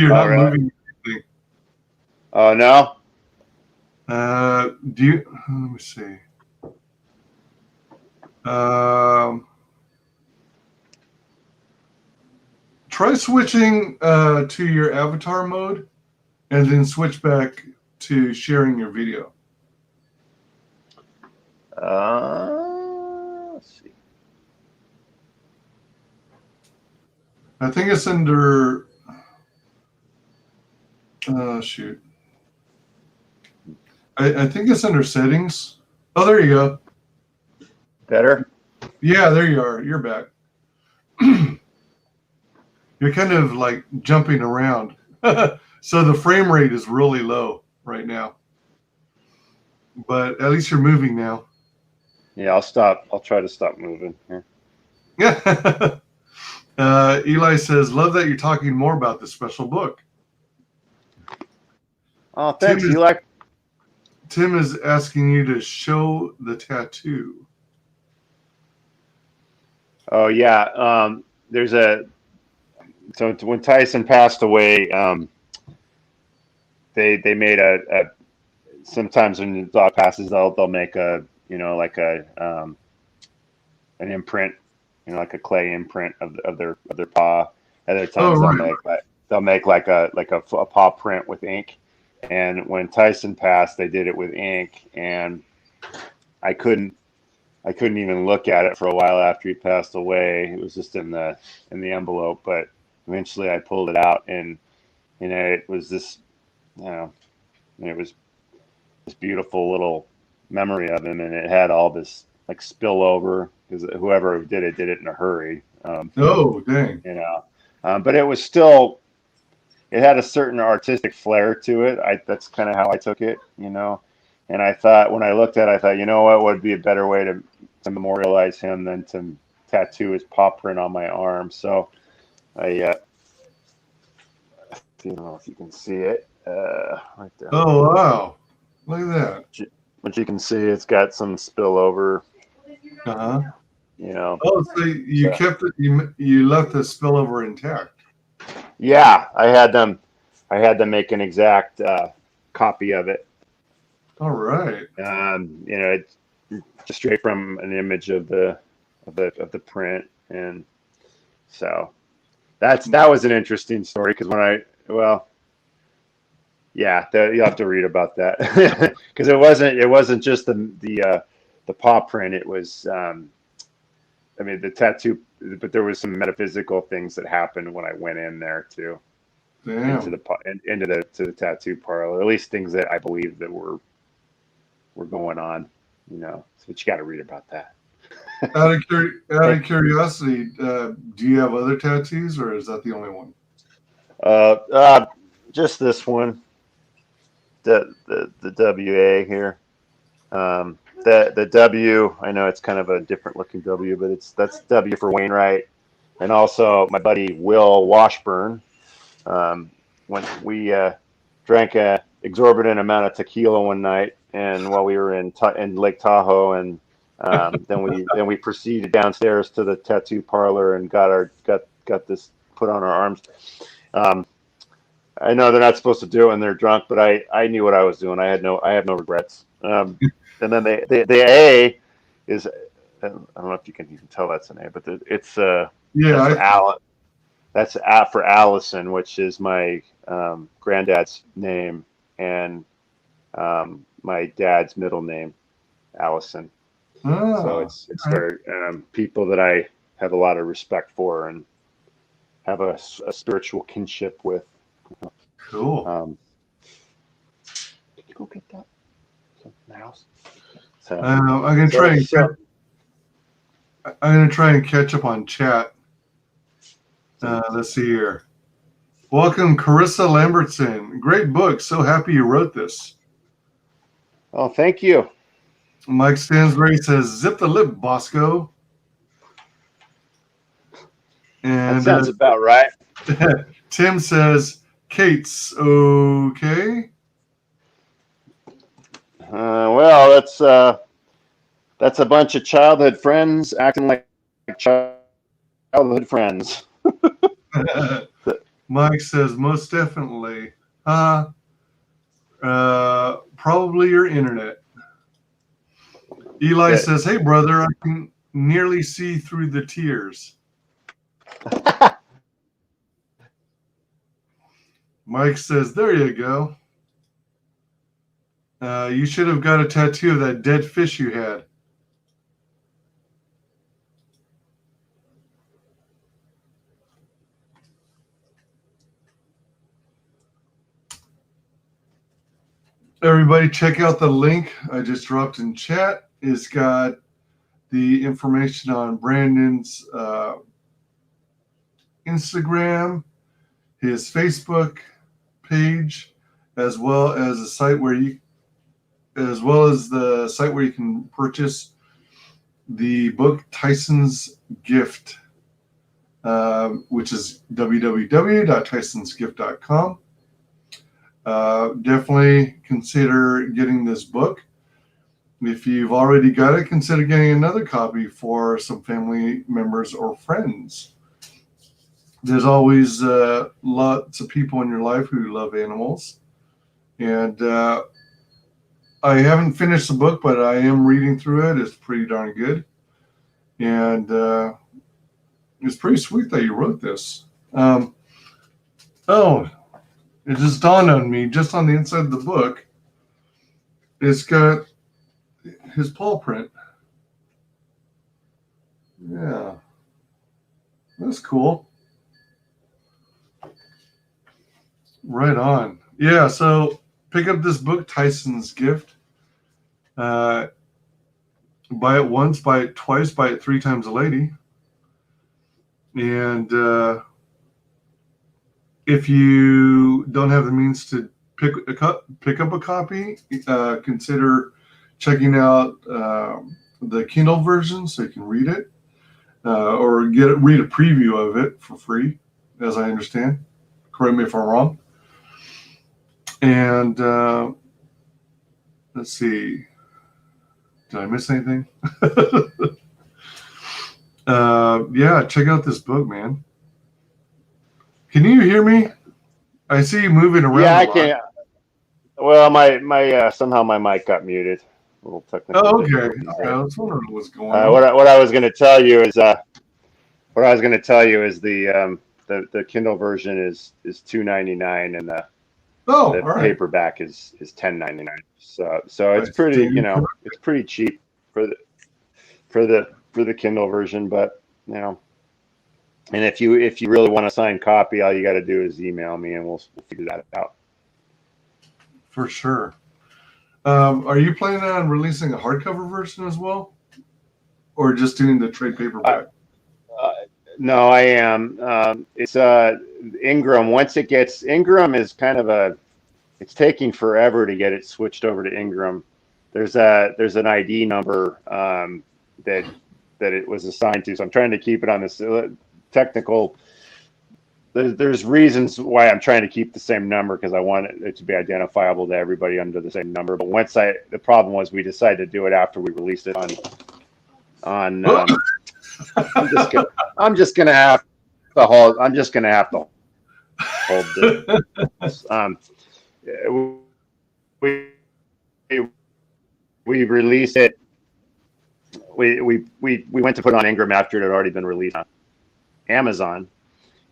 Speaker 2: not moving anything.
Speaker 3: Oh, no?
Speaker 2: Do you? Let me see. Try switching to your avatar mode and then switch back to sharing your video.
Speaker 3: Let's see.
Speaker 2: I think it's under. Shoot. I think it's under settings. Oh, there you go.
Speaker 3: Better?
Speaker 2: Yeah, there you are. You're back. You're kind of like jumping around. So the frame rate is really low right now. But at least you're moving now.
Speaker 3: Yeah, I'll stop. I'll try to stop moving here.
Speaker 2: Yeah. Eli says, love that you're talking more about this special book.
Speaker 3: Oh, thanks, Eli.
Speaker 2: Tim is asking you to show the tattoo.
Speaker 3: Oh, yeah. So when Tyson passed away, they made sometimes when the dog passes, they'll make an imprint, like a clay imprint of their paw. Other times they'll make like a paw print with ink. And when Tyson passed, they did it with ink, and I couldn't even look at it for a while after he passed away. It was just in the envelope, but eventually I pulled it out, and it was this, it was this beautiful little memory of him, and it had all this like spillover because whoever did it in a hurry.
Speaker 2: Oh, dang.
Speaker 3: You know, but it was still, it had a certain artistic flair to it. That's kind of how I took it, you know. And I thought, when I looked at it, I thought, you know what would be a better way to memorialize him than to tattoo his paw print on my arm. So I don't know if you can see it right there.
Speaker 2: Oh, wow. Look at that.
Speaker 3: But you can see it's got some spillover.
Speaker 2: Uh-huh.
Speaker 3: You know.
Speaker 2: Oh, so you kept it, you left the spillover intact.
Speaker 3: Yeah, I had them make an exact copy of it.
Speaker 2: All right.
Speaker 3: You know, it's just straight from an image of the print, and so that was an interesting story because you'll have to read about that because it wasn't just the paw print. It was I mean the tattoo, but there was some metaphysical things that happened when I went in there too.
Speaker 2: Damn.
Speaker 3: To the tattoo parlor, at least things that I believe that were going on, you know. So you got to read about that.
Speaker 2: Out of curiosity, do you have other tattoos, or is that the only one?
Speaker 3: Just this one, the WA here. The W, I know it's kind of a different looking W, but that's W for Wainwright, and also my buddy Will Washburn. When we drank a exorbitant amount of tequila one night, and while we were in Lake Tahoe, and then we proceeded downstairs to the tattoo parlor and got this put on our arms. I know they're not supposed to do it when they're drunk, but I knew what I was doing. I have no regrets. And then the A is, I don't know if you can even tell that's an A, but it's that's for Allison, which is my granddad's name and my dad's middle name, Allison.
Speaker 2: Oh,
Speaker 3: so it's for people that I have a lot of respect for and have a spiritual kinship with.
Speaker 2: cool.
Speaker 3: Can you go get that? The house. So
Speaker 2: I'm gonna try and catch up on chat. Let's see here. Welcome, Carissa Lambertson. Great book. So happy you wrote this.
Speaker 3: Oh, thank you.
Speaker 2: Mike Stansbury says, "Zip the lip, Bosco." And
Speaker 3: that sounds about right.
Speaker 2: Tim says, "Kate's okay."
Speaker 3: Well, that's a bunch of childhood friends acting like childhood friends.
Speaker 2: Mike says, "Most definitely. Probably your internet." Eli says, "Hey, brother, I can nearly see through the tears." Mike says, "There you go. You should have got a tattoo of that dead fish you had." Everybody check out the link I just dropped in chat. It's got the information on Brandon's Instagram, his Facebook page, as well as the site where you can purchase the book Tyson's Gift, which is www.tysonsgift.com. Definitely consider getting this book. If you've already got it, consider getting another copy for some family members or friends. There's always lots of people in your life who love animals. And I haven't finished the book, but I am reading through it. It's pretty darn good. And it's pretty sweet that you wrote this. It just dawned on me, just on the inside of the book, it's got his paw print. Yeah. That's cool. Right on. Yeah, so pick up this book, Tyson's Gift. Buy it once, buy it twice, buy it 3 times a lady. And if you don't have the means to pick up a copy, consider checking out the Kindle version so you can read it, or read a preview of it for free, as I understand. Correct me if I'm wrong. And let's see. Did I miss anything? Yeah, check out this book, man. Can you hear me? I see you moving around.
Speaker 3: Yeah,
Speaker 2: a
Speaker 3: I
Speaker 2: lot.
Speaker 3: can. Well, my somehow my mic got muted. A little technical.
Speaker 2: Oh, okay.
Speaker 3: difficulties there.
Speaker 2: I was wondering what's going on.
Speaker 3: What I was going to tell you is the Kindle version is $2.99 and the
Speaker 2: all right.
Speaker 3: paperback is $10.99. So it's pretty, it's pretty cheap for the Kindle version, but and if you really want a signed copy, all you got to do is email me and we'll figure that out.
Speaker 2: For sure. Are you planning on releasing a hardcover version as well, or just doing the trade paperback?
Speaker 3: No, I am. It's Ingram. Once it gets Ingram is kind of it's taking forever to get it switched over to Ingram. There's an ID number that it was assigned to. So I'm trying to keep it on this technical. There's reasons why I'm trying to keep the same number because I want it to be identifiable to everybody under the same number. But the problem was we decided to do it after we released it on. I'm just gonna have to hold this. We released it. We went to put it on Ingram after it had already been released on Amazon,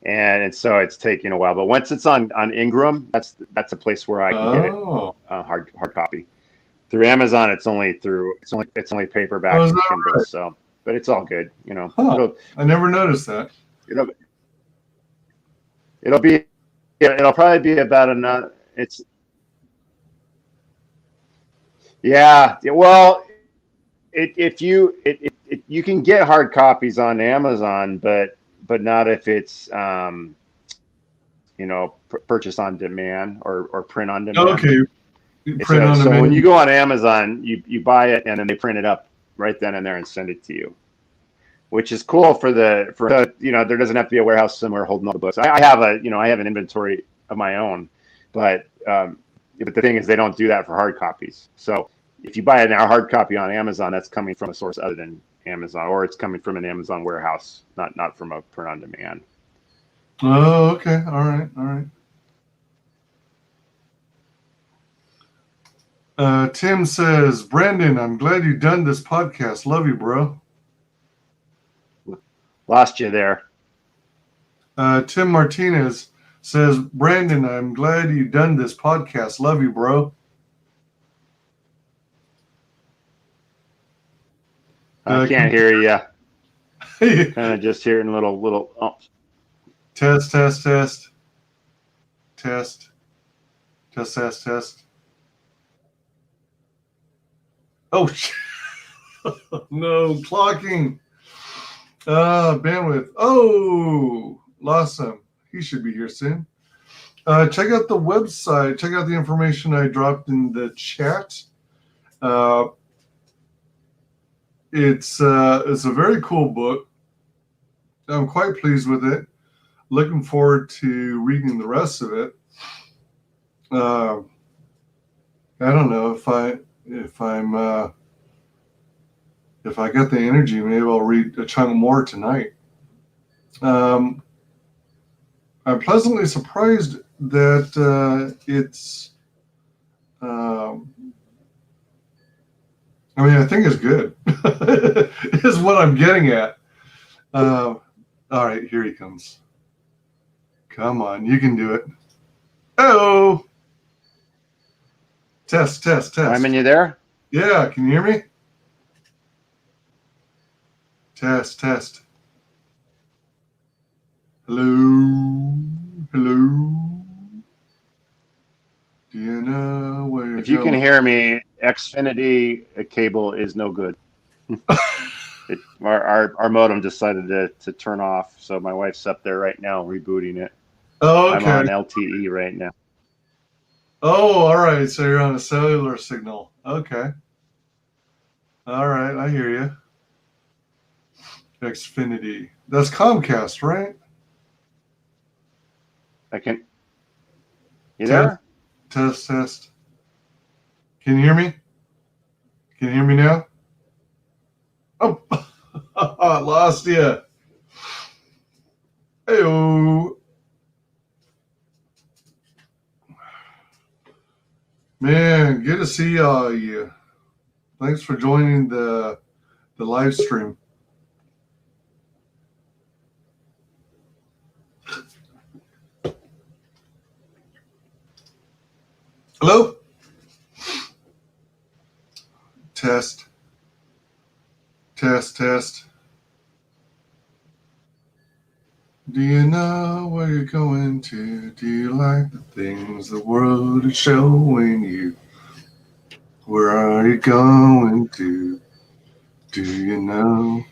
Speaker 3: and so it's taking a while. But once it's on Ingram, that's a place where I can get it hard copy. Through Amazon, it's only paperback and Kindle. Right? So, but it's all good,
Speaker 2: Huh. I never noticed that.
Speaker 3: It'll probably be about another. Well, you can get hard copies on Amazon, but not if it's purchase on demand or print on demand.
Speaker 2: Okay.
Speaker 3: So when you go on Amazon, you buy it and then they print it up right then and there and send it to you, which is cool for there doesn't have to be a warehouse somewhere holding all the books. I have an inventory of my own, but the thing is they don't do that for hard copies. So if you buy a hard copy on Amazon, that's coming from a source other than Amazon, or it's coming from an Amazon warehouse, not from a print on demand.
Speaker 2: Oh, okay. All right. Tim says, Brandon, I'm glad you've done this podcast. Love you, bro.
Speaker 3: Lost you there.
Speaker 2: Tim Martinez says, Brandon, I'm glad you've done this podcast. Love you, bro.
Speaker 3: I can't hear you. Kind of just hearing little. Oh.
Speaker 2: Test. Oh, no, clocking. Bandwidth. Oh, lost him. He should be here soon. Check out the website. Check out the information I dropped in the chat. It's a very cool book. I'm quite pleased with it. Looking forward to reading the rest of it. I don't know if I got the energy, maybe I'll read a chunk more tonight. I'm pleasantly surprised that it's. I think it's good. Is what I'm getting at. All right, here he comes. Come on, you can do it. Oh. Test.
Speaker 3: Simon, you there?
Speaker 2: Yeah, can you hear me? Test. Hello. Do you know where?
Speaker 3: If you can hear me Xfinity cable is no good. Our modem decided to turn off, so my wife's up there right now rebooting it.
Speaker 2: Oh, okay.
Speaker 3: I'm on LTE right now.
Speaker 2: Oh, all right. So you're on a cellular signal. Okay. All right, I hear you. Xfinity. That's Comcast, right?
Speaker 3: I can. You there?
Speaker 2: Test. Can you hear me? Can you hear me now? Oh, I lost you. Hey-o. Man, good to see all of you. Thanks for joining the live stream. Hello? Test. Do you know where you're going to? Do you like the things the world is showing you? Where are you going to? Do you know?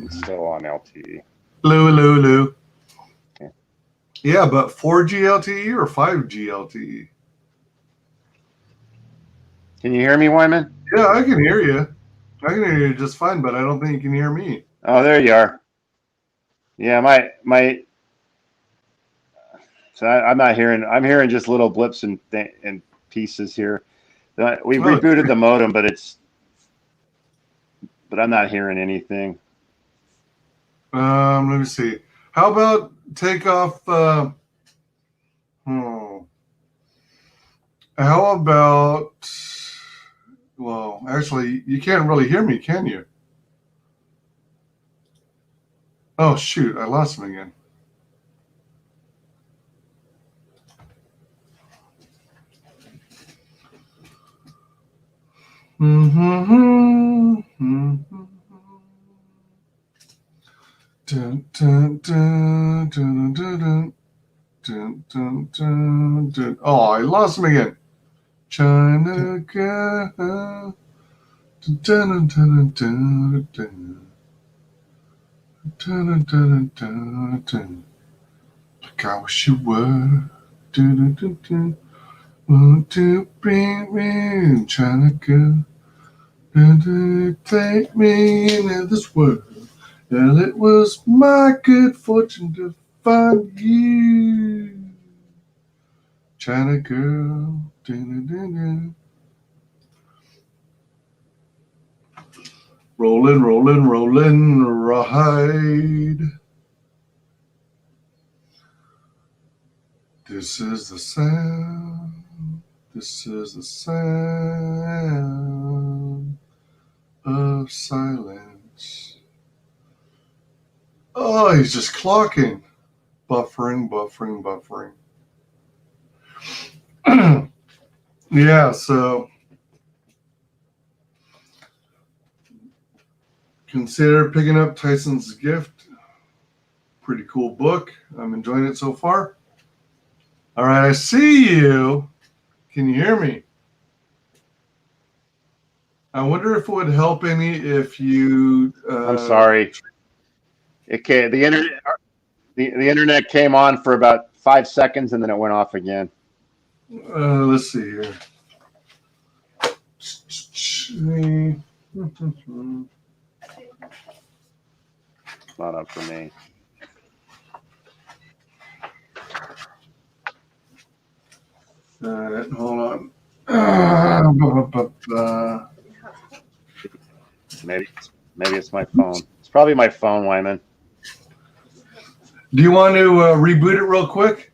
Speaker 3: Still on LTE.
Speaker 2: Lou.
Speaker 3: Okay.
Speaker 2: Yeah, but 4G LTE or 5G LTE?
Speaker 3: Can you hear me, Wyman?
Speaker 2: Yeah, I can hear you. I can hear you just fine, but I don't think you can hear me.
Speaker 3: Oh, there you are. Yeah, my. So I'm not hearing. I'm hearing just little blips and pieces here. We rebooted the modem, but I'm not hearing anything.
Speaker 2: Let me see. How about take off? How about? Well, actually, you can't really hear me, can you? Oh shoot! I lost him again. Dun, dun, dun, dun, dun, dun. Dun, dun, dun, dun. Oh, I lost him again. China girl. Dun, dun, dun, dun, dun. Dun, dun, dun, dun. Like I wish you were. Dun, dun, dun. Want to bring me China girl. Dun, dun, take me into this world. And it was my good fortune to find you. China girl. Dun, dun, dun, dun. Rollin', ride. This is the sound. This is the sound of silence. Oh, he's just clocking. Buffering. Yeah, so consider picking up Tyson's Gift. Pretty cool book. I'm enjoying it so far. All right, I see you. Can you hear me? I wonder if it would help any if you.
Speaker 3: I'm sorry. Okay, the internet came on for about 5 seconds and then it went off again.
Speaker 2: Let's see here.
Speaker 3: Not up for me.
Speaker 2: All right, hold on.
Speaker 3: Maybe it's my phone. It's probably my phone, Wyman.
Speaker 2: Do you want to reboot it real quick?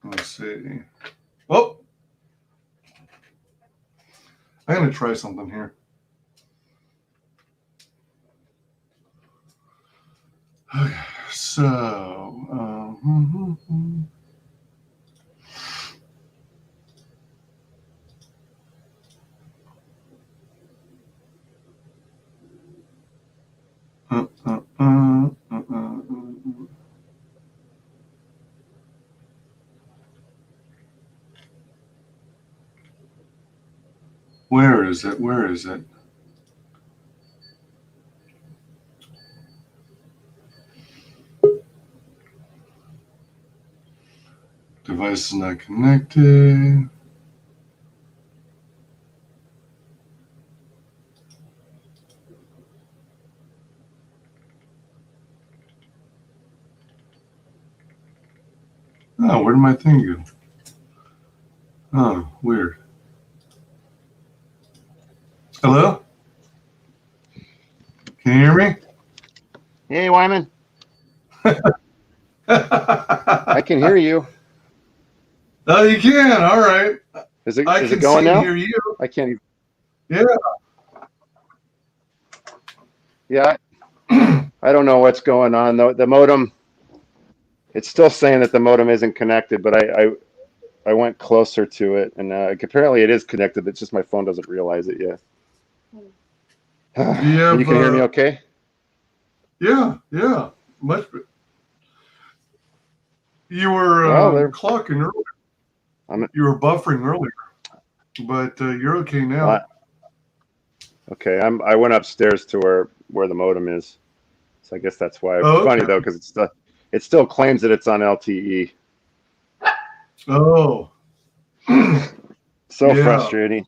Speaker 2: Let's see. Oh, I'm going to try something here. Okay, so. Where is it? Where is it? Device is not connected. Oh, where did my thing go? Oh, weird. Hello? Can you hear me?
Speaker 3: Hey, Wyman. I can hear you.
Speaker 2: Oh, you can. All right.
Speaker 3: Is it
Speaker 2: I
Speaker 3: is
Speaker 2: can
Speaker 3: it going
Speaker 2: see and
Speaker 3: now?
Speaker 2: hear you.
Speaker 3: I can't even.
Speaker 2: Yeah.
Speaker 3: Yeah. I don't know what's going on though. The modem. It's still saying that the modem isn't connected, but I went closer to it, and apparently it is connected. It's just my phone doesn't realize it yet.
Speaker 2: Do you have?
Speaker 3: You can hear me okay?
Speaker 2: Yeah. Yeah. Much. You were
Speaker 3: Well,
Speaker 2: clocking earlier. You were buffering earlier, but you're okay now.
Speaker 3: Okay, I went upstairs to where the modem is, so I guess that's why.
Speaker 2: Oh,
Speaker 3: Funny
Speaker 2: okay.
Speaker 3: though, because it still claims that it's on LTE.
Speaker 2: Oh.
Speaker 3: So
Speaker 2: Yeah.
Speaker 3: frustrating.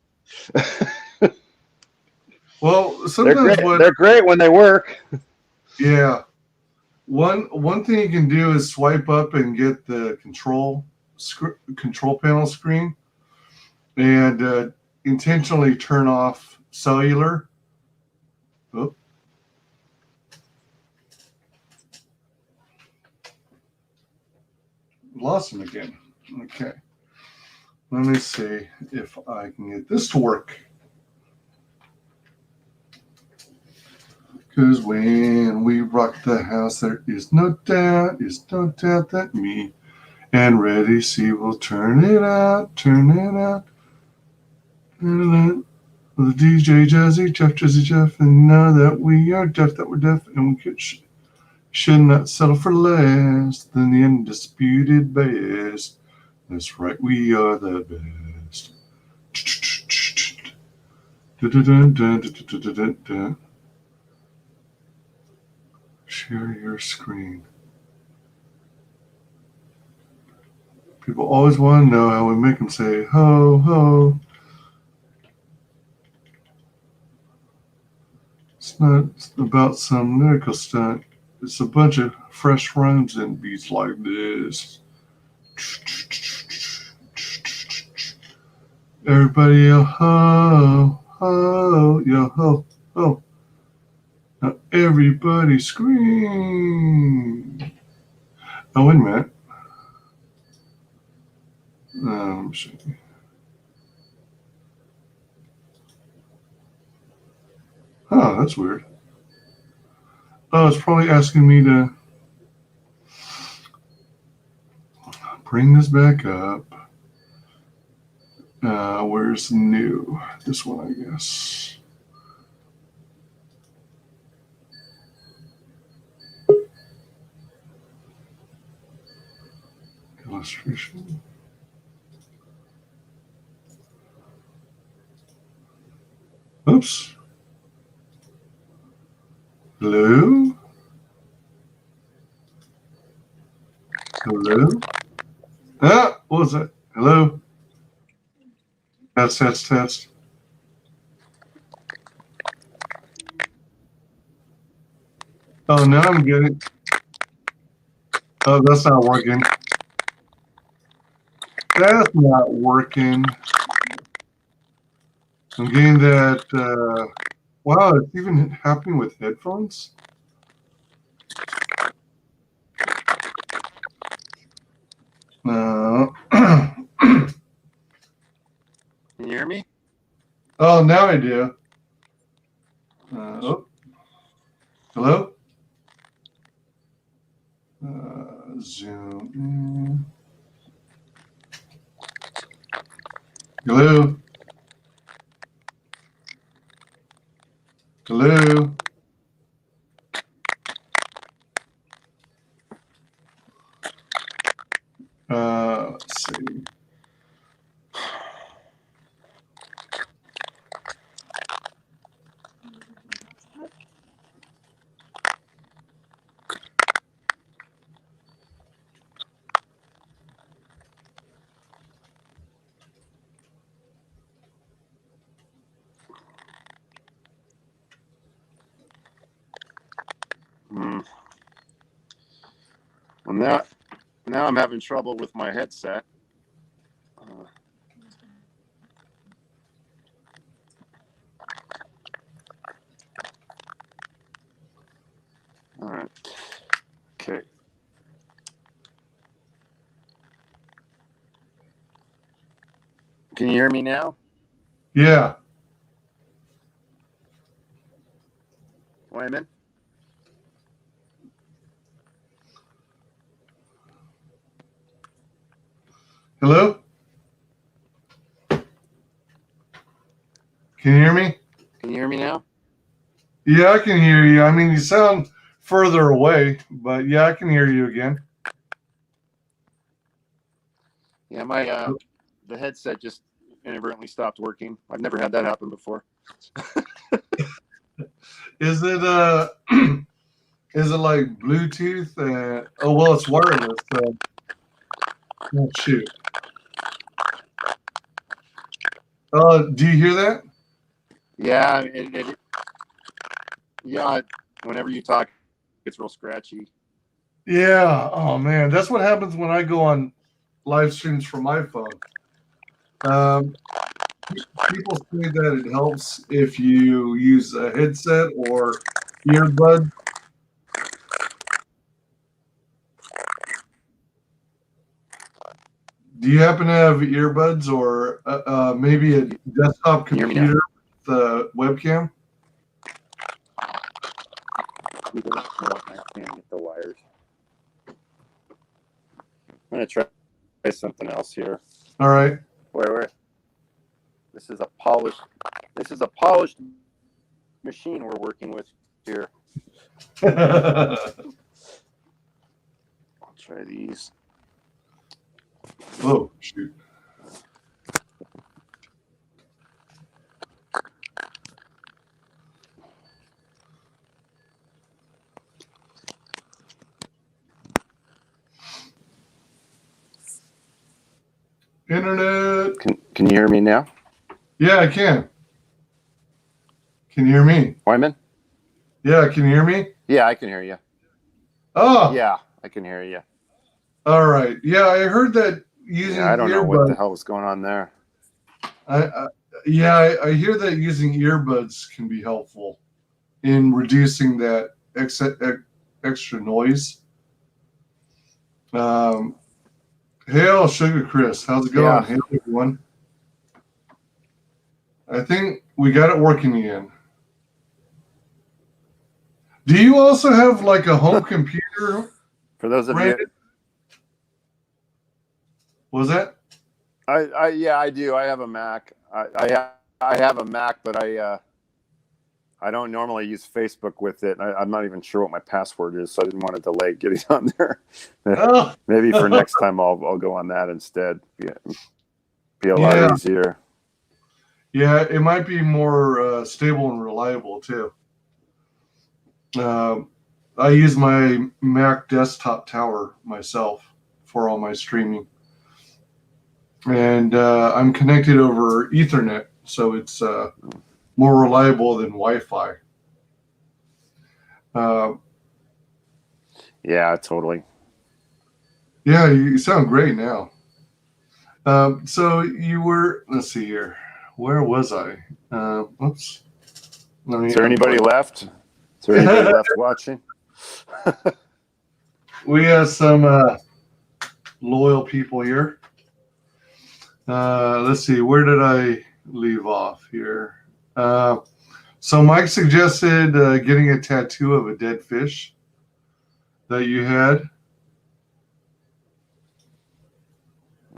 Speaker 2: Well, sometimes
Speaker 3: they're great when they work.
Speaker 2: Yeah. One thing you can do is swipe up and get the control panel screen, and intentionally turn off cellular. Oh. Lost him again. Okay. Let me see if I can get this to work. Because when we rock the house, there is no doubt that me and Ready C will turn it out. The DJ Jazzy Jeff, and now that we are deaf, and we should not settle for less than the undisputed best. That's right, we are the best. Share your screen. People always want to know how we make them say ho ho. It's not about some lyrical stunt. It's a bunch of fresh rhymes and beats like this. Everybody yo ho ho yo ho ho. Now everybody scream. Oh, wait a minute. Let me see. Oh, that's weird. Oh, it's probably asking me to bring this back up. Where's new? This one, I guess. Illustration. Oops. Hello? Hello? Ah, what was that? Hello? Test. Oh, now I'm getting. Oh, that's not working. That's not working. I'm getting that. Wow, it's even happening with headphones.
Speaker 3: Can you hear me?
Speaker 2: Oh, now I do. Oh, hello? Zoom in. Hello? Hello? Let's see.
Speaker 3: Now I'm having trouble with my headset. All right. Okay. Can you hear me now?
Speaker 2: Yeah.
Speaker 3: Wyman?
Speaker 2: Hello? Can you hear me?
Speaker 3: Can you hear me now?
Speaker 2: Yeah, I can hear you. I mean, you sound further away, but yeah, I can hear you again.
Speaker 3: Yeah, my the headset just inadvertently stopped working. I've never had that happen before.
Speaker 2: Is it is it like Bluetooth? Oh well, it's wireless. Oh shoot. Do you hear that?
Speaker 3: Yeah, yeah. Whenever you talk, it's real scratchy.
Speaker 2: Yeah. Oh man, that's what happens when I go on live streams from my phone. People say that it helps if you use a headset or earbud. Do you happen to have earbuds or maybe a desktop
Speaker 3: Can you hear me
Speaker 2: computer with a webcam?
Speaker 3: I can't get the wires. I'm gonna try something else here.
Speaker 2: All right.
Speaker 3: Wait. This is a polished machine we're working with here. I'll try these.
Speaker 2: Oh, shoot. Internet.
Speaker 3: Can you hear me now?
Speaker 2: Yeah, I can. Can you hear me?
Speaker 3: Wyman?
Speaker 2: Yeah, can you hear me?
Speaker 3: Yeah, I can hear you.
Speaker 2: Oh.
Speaker 3: Yeah, I can hear you.
Speaker 2: All right. Yeah, I heard that using
Speaker 3: I don't know what the
Speaker 2: earbuds.
Speaker 3: hell was going on there.
Speaker 2: I hear that using earbuds can be helpful in reducing that extra noise. Hail, Sugar Chris. How's it going?
Speaker 3: Yeah.
Speaker 2: Hail, everyone. I think we got it working again. Do you also have like a home computer?
Speaker 3: For those of
Speaker 2: Brandon?
Speaker 3: you,
Speaker 2: Was that?
Speaker 3: yeah, I do. I have a Mac. I have a Mac, but I don't normally use Facebook with it. I'm not even sure what my password is, so I didn't want to delay getting on there.
Speaker 2: Oh.
Speaker 3: Maybe for next time I'll go on that instead. Be a lot easier.
Speaker 2: Yeah, it might be more stable and reliable too. I use my Mac desktop tower myself for all my streaming. And I'm connected over Ethernet, so it's more reliable than Wi-Fi.
Speaker 3: Yeah, totally.
Speaker 2: Yeah, you sound great now. So you were, let's see here. Where was I? Oops.
Speaker 3: Is there anybody left? Is there anybody left watching?
Speaker 2: We have some loyal people here. Let's see. Where did I leave off here? So Mike suggested getting a tattoo of a dead fish that you had.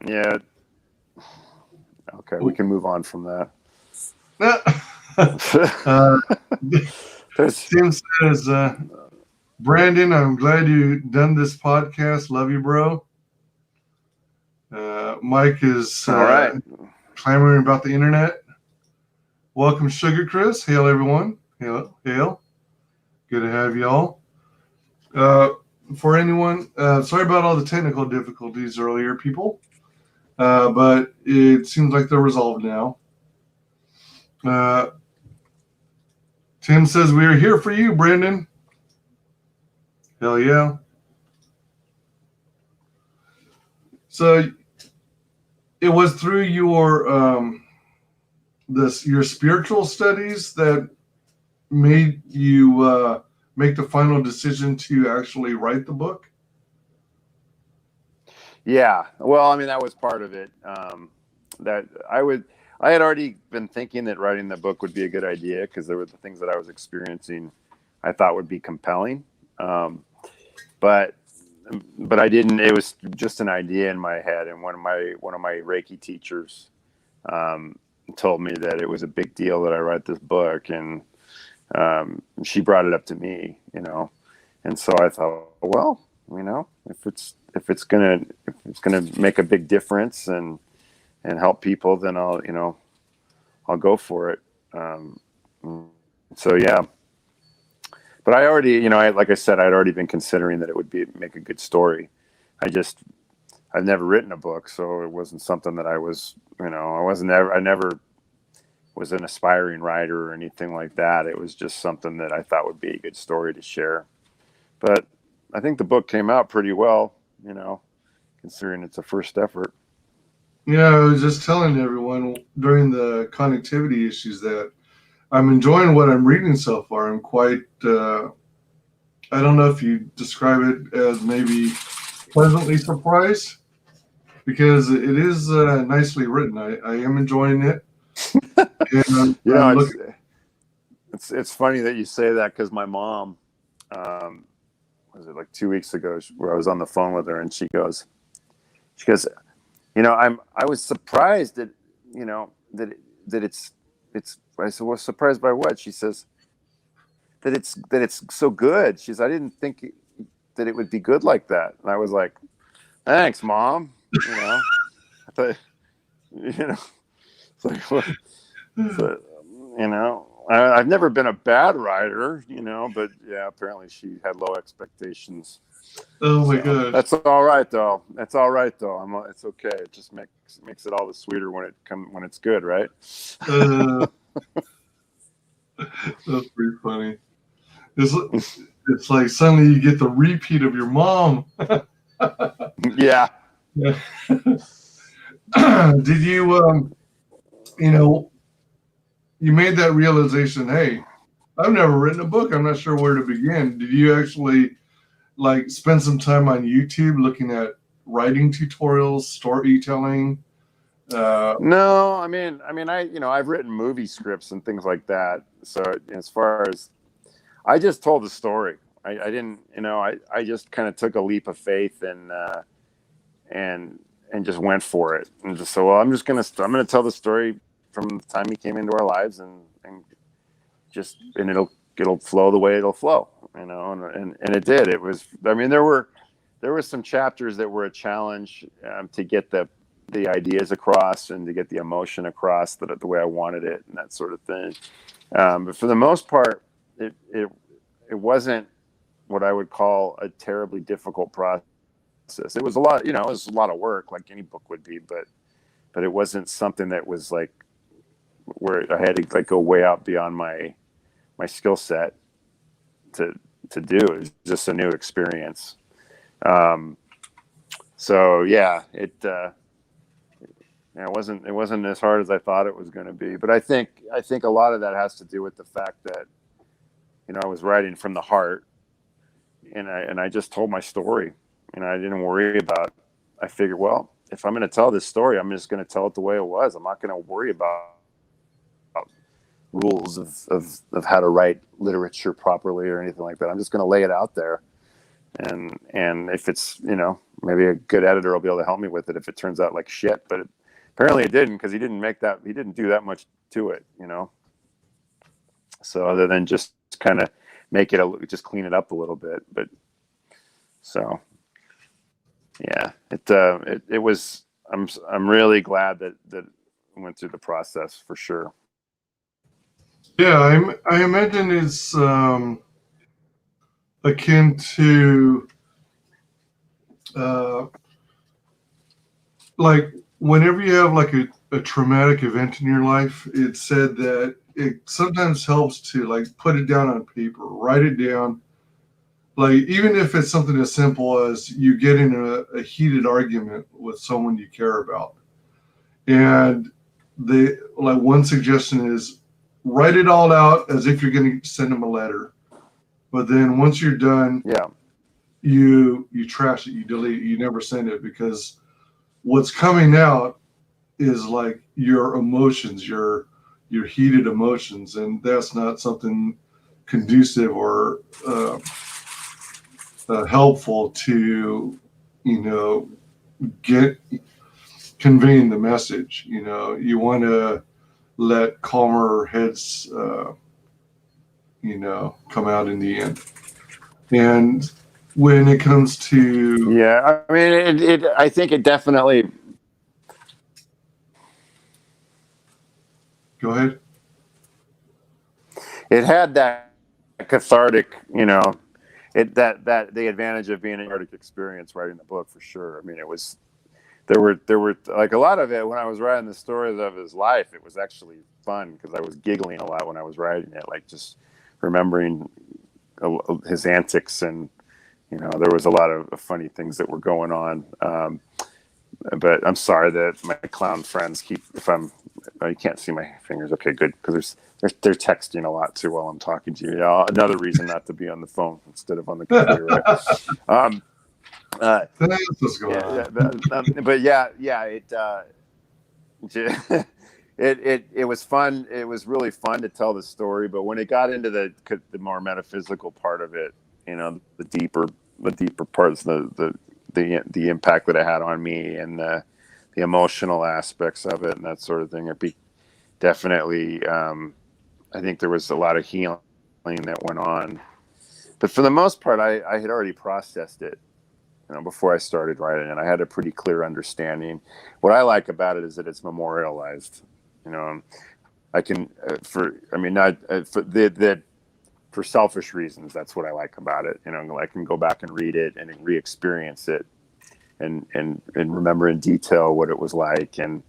Speaker 3: Yeah. Okay, we can move on from that.
Speaker 2: Tim says, Brandon, I'm glad you done this podcast. Love you, bro. Mike is
Speaker 3: all right.
Speaker 2: clamoring about the internet. Welcome, Sugar Chris. Hail, everyone. Hail. Good to have y'all. For anyone, sorry about all the technical difficulties earlier, people. But it seems like they're resolved now. Tim says, we are here for you, Brandon. Hell yeah. So it was through your your spiritual studies that made you make the final decision to actually write the book?
Speaker 3: Yeah, well, I mean, that was part of it. That I had already been thinking that writing the book would be a good idea because there were the things that I was experiencing I thought would be compelling. But I didn't. It was just an idea in my head, and one of my Reiki teachers told me that it was a big deal that I write this book, and she brought it up to me, and so I thought, well, if it's gonna make a big difference and help people, then I'll go for it. So yeah. But I already, like I said, I'd already been considering that it would make a good story. I've never written a book, so it wasn't something that I was, I never was an aspiring writer or anything like that. It was just something that I thought would be a good story to share. But I think the book came out pretty well, considering it's a first effort.
Speaker 2: Yeah, I was just telling everyone during the connectivity issues that I'm enjoying what I'm reading so far. I'm quite, I don't know if you describe it as maybe pleasantly surprised, because it is nicely written. I am enjoying it. And
Speaker 3: it's funny that you say that, because my mom, was it like 2 weeks ago, where I was on the phone with her, and she goes, I was surprised that, that it's, I said, well, surprised by what? She says that it's so good. She says, I didn't think that it would be good like that. And I was like, thanks, Mom. I thought, it's like, well, so, I've never been a bad writer, but yeah, apparently she had low expectations.
Speaker 2: Oh my gosh.
Speaker 3: That's all right though. It's okay. It just makes it all the sweeter when it's good, right?
Speaker 2: That's pretty funny. It's like suddenly you get the repeat of your mom.
Speaker 3: Yeah.
Speaker 2: Did you you made that realization, hey, I've never written a book, I'm not sure where to begin. Did you actually spend some time on YouTube looking at writing tutorials, storytelling?
Speaker 3: No, I mean, I've written movie scripts and things like that. So as far as, I just told the story. I didn't, I just kind of took a leap of faith and just went for it, and just said, well, I'm gonna tell the story from the time he came into our lives, and it'll flow the way it'll flow, and it did. It was, there were some chapters that were a challenge to get the ideas across and to get the emotion across the way I wanted it, and that sort of thing. But for the most part, it wasn't what I would call a terribly difficult process. It was a lot, it was a lot of work, like any book would be, but it wasn't something that was like where I had to go way out beyond my skill set to do. It was just a new experience. So yeah, it wasn't as hard as I thought it was going to be. But I think a lot of that has to do with the fact that, I was writing from the heart, and I just told my story. I didn't worry about. I figured, well, if I'm going to tell this story, I'm just going to tell it the way it was. I'm not going to worry about rules of how to write literature properly or anything like that. I'm just going to lay it out there, and if it's, maybe a good editor will be able to help me with it if it turns out like shit. But apparently it didn't, because he didn't do that much to it, So other than just kind of just clean it up a little bit, but so yeah, it was. I'm really glad that I went through the process, for sure.
Speaker 2: Yeah, I imagine it's akin to whenever you have a traumatic event in your life, it's said that it sometimes helps to put it down on paper, write it down, like even if it's something as simple as you get in a heated argument with someone you care about, and they like one suggestion is write it all out as if you're going to send them a letter, but then once you're done,
Speaker 3: Yeah.
Speaker 2: you trash it, you delete it, you never send it, because what's coming out is like your emotions, your heated emotions, and that's not something conducive or helpful to, you know, get conveying the message. You know, you want to let calmer heads, you know, come out in the end. And when it comes to,
Speaker 3: Yeah, I mean, I think it definitely.
Speaker 2: go ahead.
Speaker 3: It had that cathartic, you know, that the advantage of being a cathartic experience writing the book for sure. I mean, it was there were like a lot of it when I was writing the stories of his life. It was actually fun because I was giggling a lot when I was writing it, like just remembering his antics, and you know, there was a lot of funny things that were going on. But I'm sorry that my clown friends keep. If I'm, oh, you can't see my fingers. Okay, good, because they're texting a lot too while I'm talking to you. You know, another reason not to be on the phone instead of on the computer, right?
Speaker 2: That's what's going on.
Speaker 3: But yeah, it was fun. It was really fun to tell the story. But when it got into the more metaphysical part of it, you know, the deeper parts, the impact that it had on me, and the emotional aspects of it and that sort of thing, definitely. I think there was a lot of healing that went on. But for the most part, I had already processed it, you know, before I started writing, and I had a pretty clear understanding. What I like about it is that it's memorialized. You know, I can for selfish reasons. That's what I like about it. You know, I can go back and read it and re-experience it, and remember in detail what it was like, and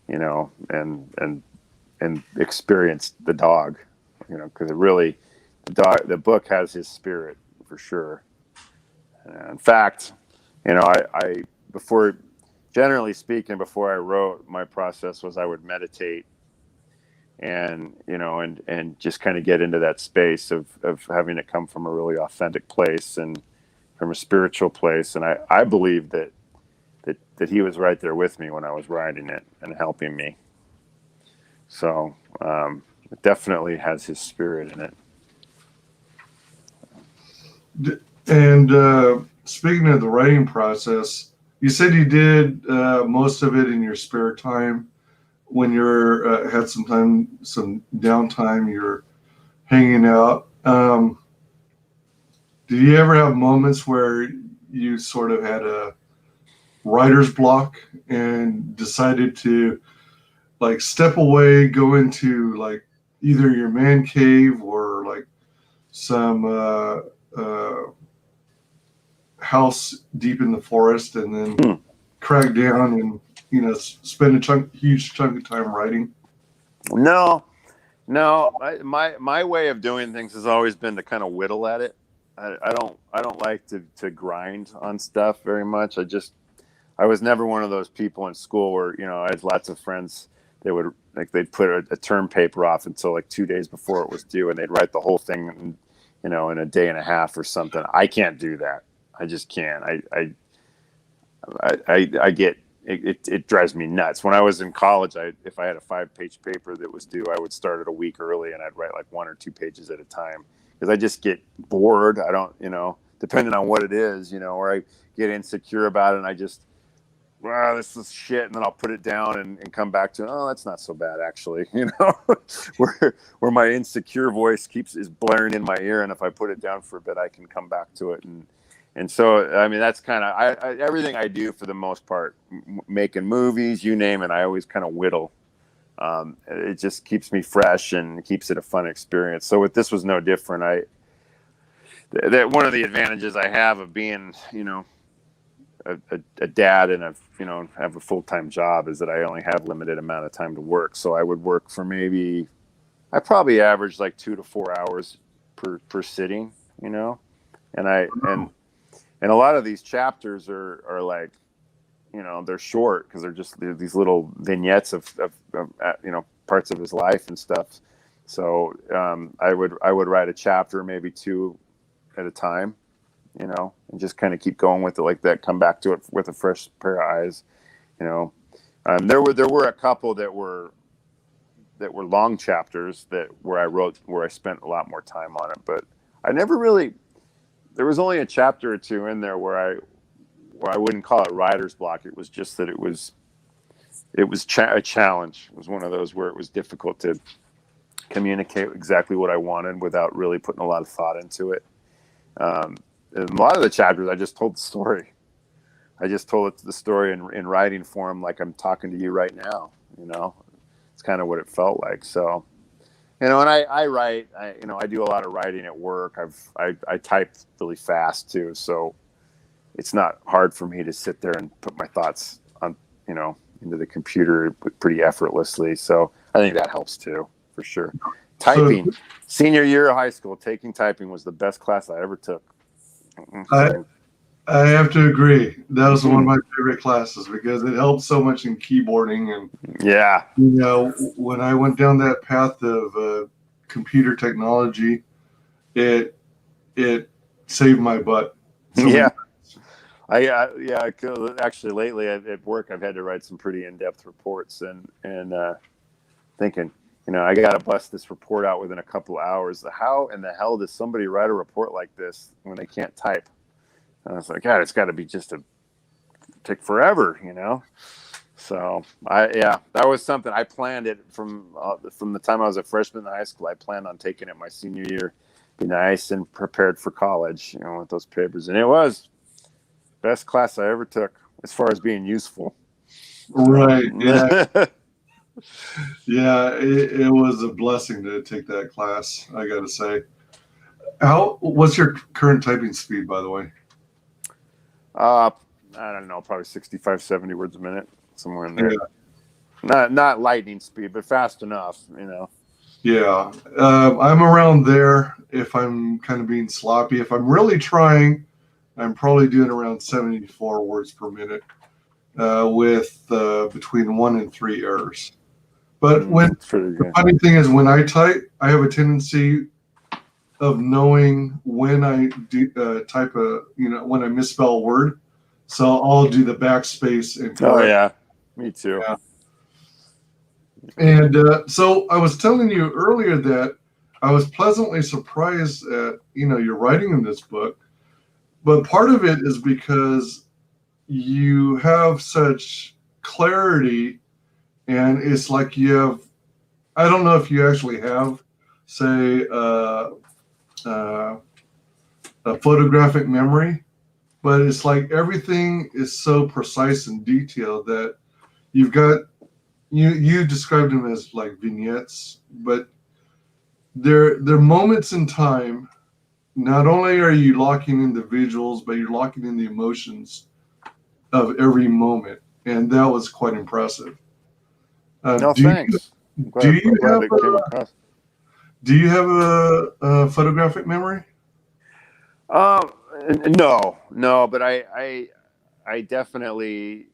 Speaker 3: you know, and experience the dog. You know, because it really, the book has his spirit for sure. In fact, you know, I before, generally speaking, before I wrote, my process was I would meditate, and you know, and just kind of get into that space of having it come from a really authentic place and from a spiritual place. And I believe that he was right there with me when I was writing it and helping me. So it definitely has his spirit in it.
Speaker 2: And speaking of the writing process, you said you did most of it in your spare time when you're had some downtime, you're hanging out. Did you ever have moments where you sort of had a writer's block and decided to like step away, go into like either your man cave or like some house deep in the forest, and then crack down and, you know, spend a huge chunk of time writing?
Speaker 3: No. My way of doing things has always been to kind of whittle at it. I don't like to grind on stuff very much. I was never one of those people in school where, you know, I had lots of friends. They'd put a term paper off until like 2 days before it was due, and they'd write the whole thing in, you know, in a day and a half or something. I can't do that. I just can't. I get it drives me nuts. When I was in college, if I had a 5-page paper that was due, I would start it a week early, and I'd write like 1 or 2 pages at a time, because I just get bored. I don't, you know, depending on what it is, you know, or I get insecure about it, and I just, wow, this is shit, and then I'll put it down and come back to, oh, that's not so bad actually, you know, where my insecure voice is blaring in my ear, and if I put it down for a bit, I can come back to it. And so, I mean, that's kind of everything I do for the most part, making movies, you name it, I always kind of whittle. It just keeps me fresh and keeps it a fun experience. So with this was no different. That one of the advantages I have of being, you know, a dad and have a full-time job is that I only have limited amount of time to work. So I would work for I probably averaged like 2 to 4 hours per sitting, you know. and and a lot of these chapters are like, you know, they're short because they're these little vignettes of you know, parts of his life and stuff. So I would write a chapter, maybe 2 at a time, you know, and just kind of keep going with it like that. Come back to it with a fresh pair of eyes, you know. There were a couple that were long chapters where I spent a lot more time on it, but I never really. There was only a chapter or 2 in there where I wouldn't call it writer's block. It was just that it was a challenge. It was one of those where it was difficult to communicate exactly what I wanted without really putting a lot of thought into it. And a lot of the chapters, I just told the story. I just told the story in writing form, like I'm talking to you right now. You know, it's kind of what it felt like. So, you know, and I write. You know, I do a lot of writing at work. I type really fast too, so it's not hard for me to sit there and put my thoughts on, you know, into the computer pretty effortlessly. So I think that helps too, for sure. Typing, senior year of high school, taking typing was the best class I ever took.
Speaker 2: I have to agree. That was one of my favorite classes because it helped so much in keyboarding. And
Speaker 3: yeah,
Speaker 2: you know, when I went down that path of computer technology, it saved my butt.
Speaker 3: Yeah. Actually, lately at work, I've had to write some pretty in-depth reports, and thinking, you know, I got to bust this report out within a couple of hours. How in the hell does somebody write a report like this when they can't type? And I was like, God, it's got to be take forever, you know. So that was something I planned it from the time I was a freshman in high school. I planned on taking it my senior year, be nice and prepared for college, you know, with those papers, and it was best class I ever took as far as being useful.
Speaker 2: Right. Yeah. Yeah. It was a blessing to take that class, I got to say. What's your current typing speed, by the way?
Speaker 3: I don't know, probably 65, 70 words a minute, somewhere in there. Yeah. Not lightning speed, but fast enough, you know.
Speaker 2: Yeah. I'm around there if I'm kind of being sloppy. If I'm really trying, I'm probably doing around 74 words per minute with between 1 and 3 errors. But the funny thing is, when I type, I have a tendency of knowing when I type when I misspell a word. So I'll do the backspace and correct.
Speaker 3: Oh yeah, me too.
Speaker 2: Yeah. And so I was telling you earlier that I was pleasantly surprised at, you know, your writing in this book. But part of it is because you have such clarity, and it's like you have, I don't know if you actually have, say, a photographic memory, but it's like everything is so precise and detailed that you've got, you described them as like vignettes, but they're moments in time. Not only are you locking in the visuals, but you're locking in the emotions of every moment, and that was quite impressive.
Speaker 3: No, thanks.
Speaker 2: Do you have a photographic memory?
Speaker 3: No, but I definitely,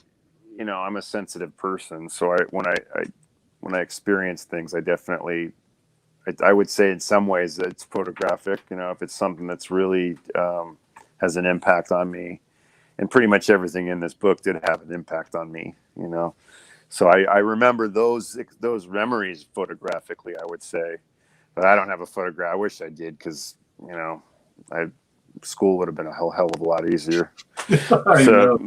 Speaker 3: you know, I'm a sensitive person, so when I experience things, I definitely, I would say in some ways that it's photographic. You know, if it's something that's really has an impact on me, and pretty much everything in this book did have an impact on me. You know, so I remember those memories photographically, I would say, but I don't have a photograph. I wish I did, because, you know, school would have been a hell of a lot easier. So,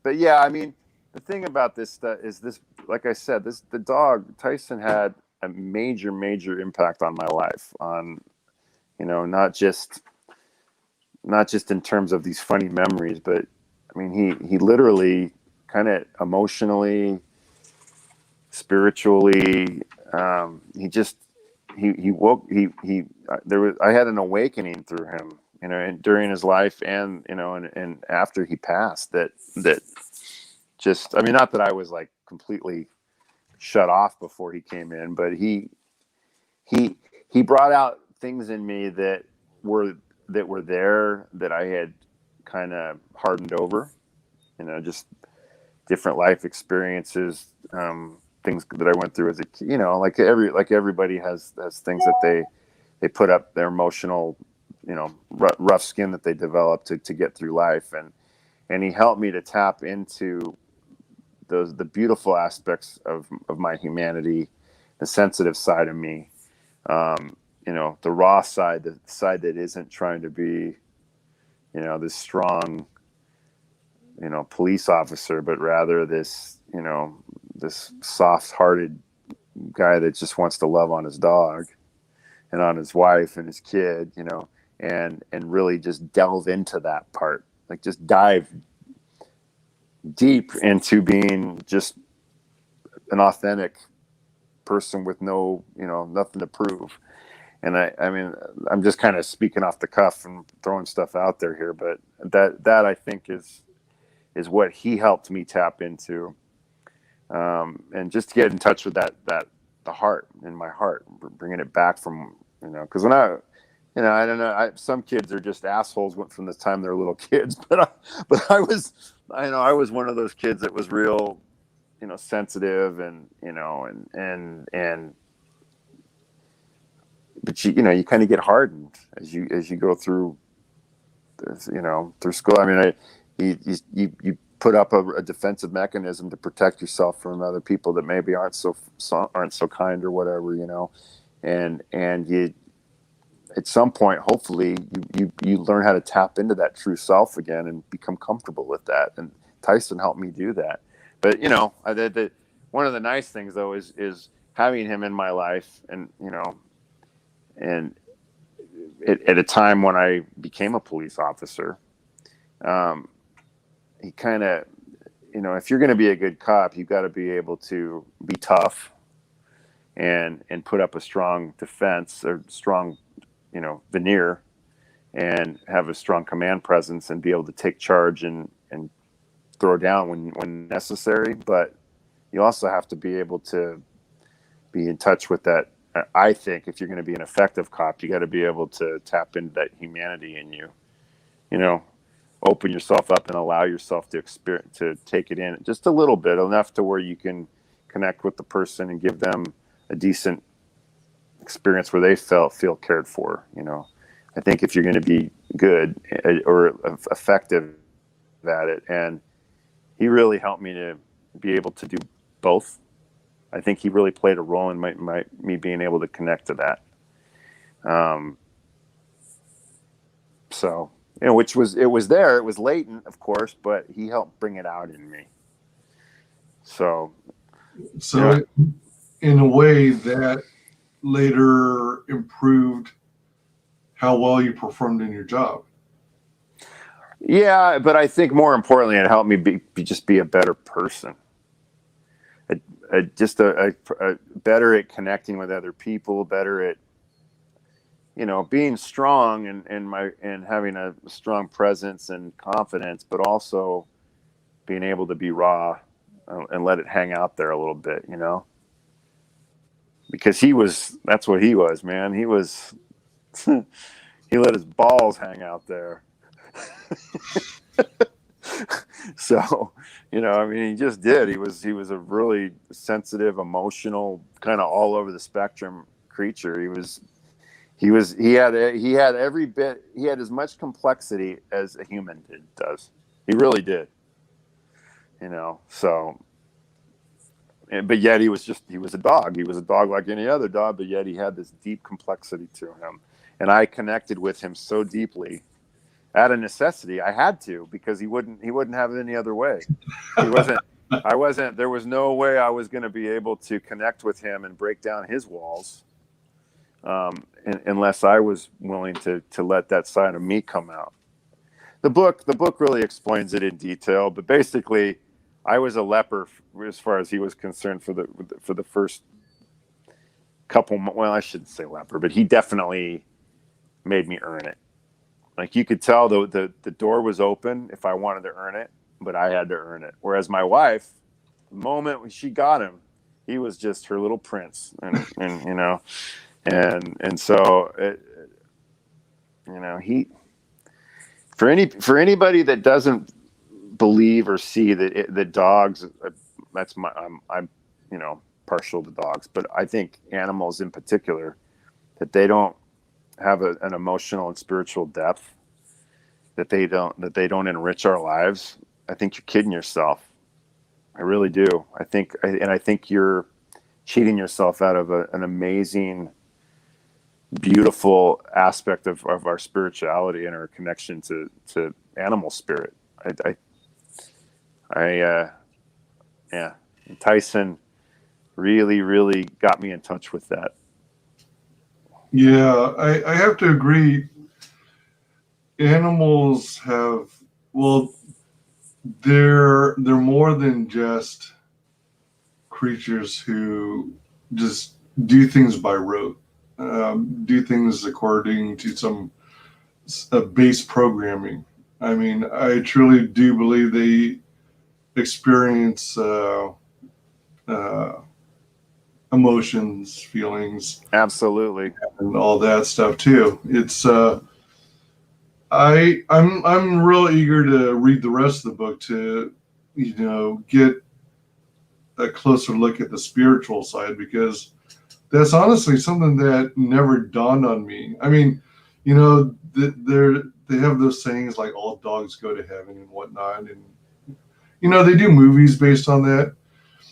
Speaker 3: but yeah, I mean, the thing about this stuff is this, like I said, the dog Tyson had a major impact on my life, on, you know, not just in terms of these funny memories, but I mean, he literally kind of emotionally, spiritually, I had an awakening through him, you know, and during his life, and, you know, and after he passed, that just, I mean, not that I was like completely shut off before he came in, but he brought out things in me that were there that I had kind of hardened over, just different life experiences, things that I went through as a kid, like everybody has things that they put up their emotional, rough skin that they develop to get through life. And he helped me to tap into the beautiful aspects of my humanity, the sensitive side of me, the raw side, the side that isn't trying to be, this strong, police officer, but rather this, this soft-hearted guy that just wants to love on his dog and on his wife and his kid, and really just delve into that part, like just dive deep into being just an authentic person with no, nothing to prove. And I mean, I'm just kind of speaking off the cuff and throwing stuff out there here, but that I think is what he helped me tap into, and just to get in touch with the heart in my heart, bringing it back from, because when I don't know, some kids are just assholes from the time they're little kids, but I was one of those kids that was real, sensitive and but you kind of get hardened as you go through this, through school. I mean, you put up a defensive mechanism to protect yourself from other people that maybe aren't so kind or whatever, and you, at some point, hopefully you learn how to tap into that true self again and become comfortable with that. And Tyson helped me do that. But, one of the nice things though is having him in my life, and, and at a time when I became a police officer, he kind of, if you're going to be a good cop, you've got to be able to be tough and put up a strong defense or strong, veneer, and have a strong command presence and be able to take charge and throw down when necessary. But you also have to be able to be in touch with that. I think if you're going to be an effective cop, you got to be able to tap into that humanity in you, open yourself up and allow yourself to experience, to take it in just a little bit, enough to where you can connect with the person and give them a decent experience where they feel cared for. I think if you're going to be good or effective at it, and he really helped me to be able to do both. I think he really played a role in me being able to connect to that. So, which was, it was there, it was latent, of course, but he helped bring it out in me. So yeah.
Speaker 2: In a way that later improved how well you performed in your job.
Speaker 3: Yeah, but I think more importantly, it helped me just be a better person. Just a better at connecting with other people, better at, being strong and having a strong presence and confidence, but also being able to be raw and let it hang out there a little bit, because that's what he was, man. He was, he let his balls hang out there. So, he just did. He was a really sensitive, emotional, kind of all over the spectrum creature. He had every bit. He had as much complexity as a human does. He really did. So, but yet he was a dog. He was a dog like any other dog, but yet he had this deep complexity to him. And I connected with him so deeply. Out of necessity, I had to, because he wouldn't have it any other way. There was no way I was going to be able to connect with him and break down his walls, unless I was willing to let that side of me come out. The book really explains it in detail, but basically I was a leper as far as he was concerned for the first couple, well, I shouldn't say leper, but he definitely made me earn it. Like, you could tell the door was open if I wanted to earn it, but I had to earn it. Whereas my wife, the moment when she got him, he was just her little prince, and so You know, for anybody that doesn't believe or see that the dogs, I'm you know, partial to dogs, but I think animals in particular, that they don't have an emotional and spiritual depth, that they don't enrich our lives. I think you're kidding yourself. I really do. I think you're cheating yourself out of an amazing, beautiful aspect of our spirituality and our connection to animal spirit. Yeah, Tyson really got me in touch with that.
Speaker 2: Yeah, I have to agree. Animals have, well, they're more than just creatures who just do things by rote, do things according to some base programming. I mean, I truly do believe they experience emotions, feelings,
Speaker 3: Absolutely.
Speaker 2: and all that stuff too. It's I'm real eager to read the rest of the book to, you know, get a closer look at the spiritual side, because that's honestly something that never dawned on me. I mean, you know, they have those sayings like all dogs go to heaven and whatnot, and you know they do movies based on that.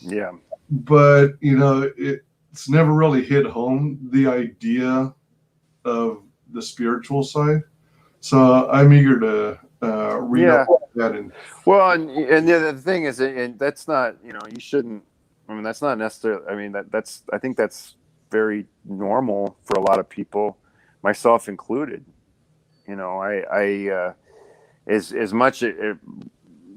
Speaker 3: Yeah.
Speaker 2: But you know, it's never really hit home the idea of the spiritual side. So I'm eager to read up on that. And
Speaker 3: well, and the other thing is, and that's not, you know, you shouldn't. I mean, that's not necessarily. I mean, that's. I think that's very normal for a lot of people, myself included. You know, I as much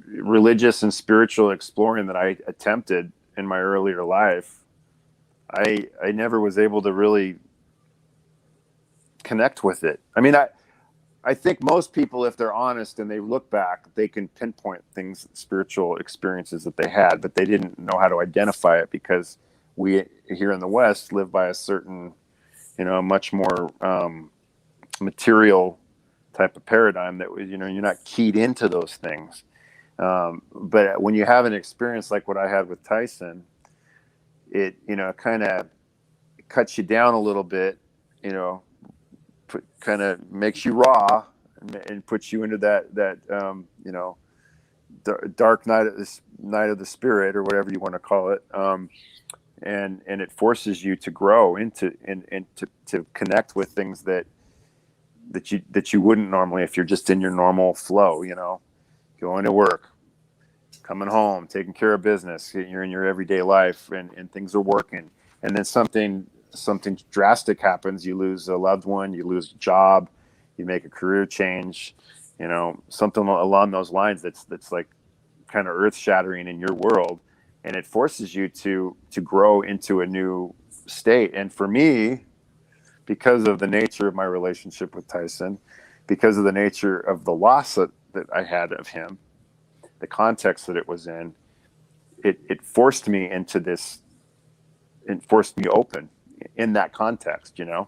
Speaker 3: religious and spiritual exploring that I attempted in my earlier life, I never was able to really connect with it. I mean, I think most people, if they're honest and they look back, they can pinpoint things, spiritual experiences that they had, but they didn't know how to identify it because we here in the West live by a certain, you know, much more material type of paradigm that, you know, you're not keyed into those things. But when you have an experience like what I had with Tyson, it, you know, kind of cuts you down a little bit, you know, kind of makes you raw and puts you into that you know, dark night of the spirit, or whatever you want to call it, and it forces you to grow into and to connect with things that you wouldn't normally if you're just in your normal flow, you know, going to work, coming home, taking care of business, you're in your everyday life, and things are working, and then something drastic happens. You lose a loved one, you lose a job, you make a career change, you know, something along those lines that's like kind of earth shattering in your world, and it forces you to grow into a new state. And for me, because of the nature of my relationship with Tyson, because of the nature of the loss that I had of him, the context that it was in, it forced me into this, it forced me open in that context, you know.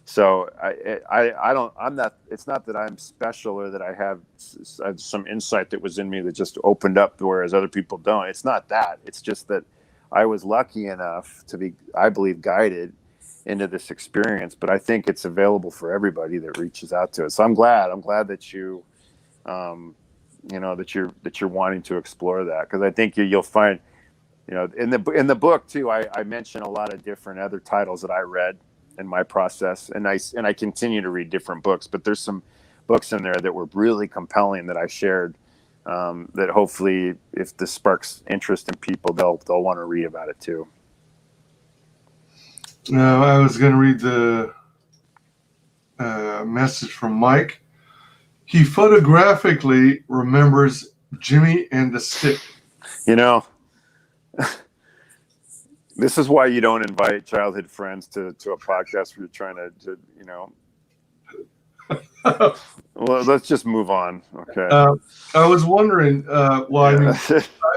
Speaker 3: So I'm not, it's not that I'm special or that I have some insight that was in me that just opened up, whereas other people don't. It's not that. It's just that I was lucky enough to be, I believe, guided into this experience. But I think it's available for everybody that reaches out to it. So I'm glad that you, you know, that you're wanting to explore that, because I think you'll find, you know, in the book too, I mention a lot of different other titles that I read in my process, and I continue to read different books, but there's some books in there that were really compelling that I shared, that hopefully, if this sparks interest in people, they'll want to read about it too.
Speaker 2: I was going to read the message from Mike. He photographically remembers Jimmy and the Stick.
Speaker 3: You know, this is why you don't invite childhood friends to a podcast where you're trying to you know. Well, let's just move on. Okay.
Speaker 2: I was wondering. Well, I mean,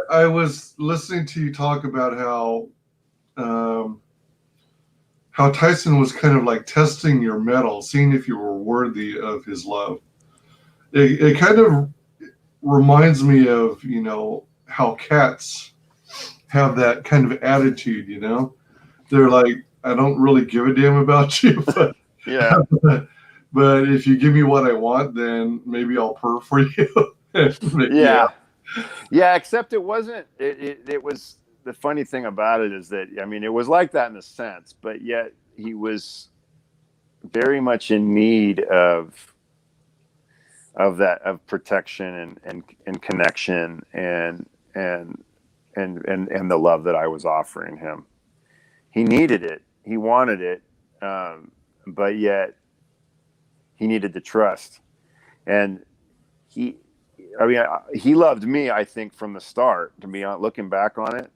Speaker 2: I was listening to you talk about how how Tyson was kind of like testing your mettle, seeing if you were worthy of his love. It kind of reminds me of, you know, how cats have that kind of attitude, you know? They're like, I don't really give a damn about you, but
Speaker 3: Yeah.
Speaker 2: but if you give me what I want, then maybe I'll purr for you.
Speaker 3: Yeah. Yeah, except it wasn't, it was, the funny thing about it is that, I mean, it was like that in a sense, but yet he was very much in need of that, of protection and connection and the love that I was offering him. He needed it. He wanted it. But yet he needed the trust. And he loved me, I think, from the start. To be honest, looking back on it,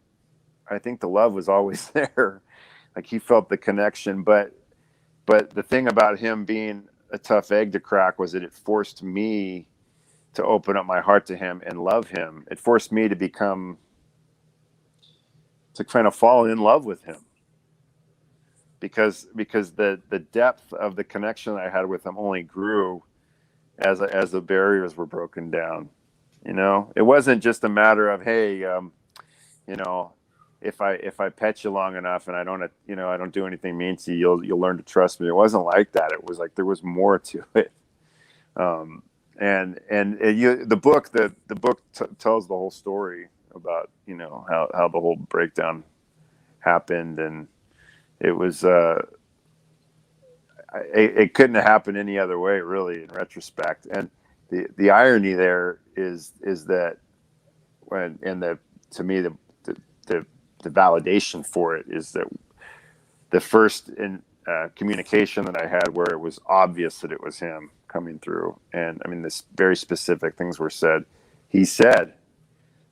Speaker 3: I think the love was always there. Like, he felt the connection, but the thing about him being a tough egg to crack was that it forced me to open up my heart to him and love him. It forced me to kind of fall in love with him, because the depth of the connection I had with him only grew as the barriers were broken down. You know, it wasn't just a matter of, hey, you know, if I pet you long enough and I don't do anything mean to you, you'll learn to trust me. It wasn't like that. It was like there was more to it. The book tells the whole story about, you know, how the whole breakdown happened, and it was it couldn't have happened any other way, really, in retrospect. And the irony there is that to me the validation for it is that the first communication that I had, where it was obvious that it was him coming through, and I mean, this very specific things were said. He said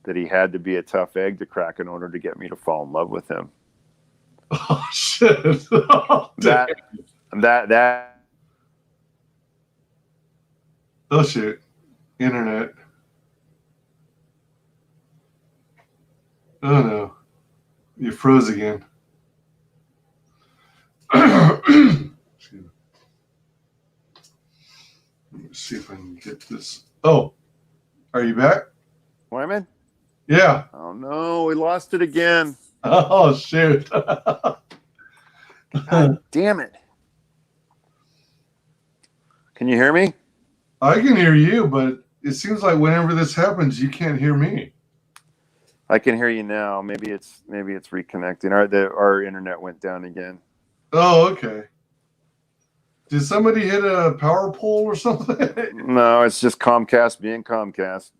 Speaker 3: that he had to be a tough egg to crack in order to get me to fall in love with him.
Speaker 2: Oh shit! Oh,
Speaker 3: that.
Speaker 2: Oh shit! Internet. Oh no! You froze again. Let me see if I can get this. Oh, are you back?
Speaker 3: Wyman?
Speaker 2: Yeah.
Speaker 3: Oh no, we lost it again.
Speaker 2: Oh shoot!
Speaker 3: God damn it! Can you hear me?
Speaker 2: I can hear you, but it seems like whenever this happens, you can't hear me.
Speaker 3: I can hear you now. Maybe it's reconnecting. Our internet went down again.
Speaker 2: Oh, okay. Did somebody hit a power pole or something?
Speaker 3: No, it's just Comcast being Comcast.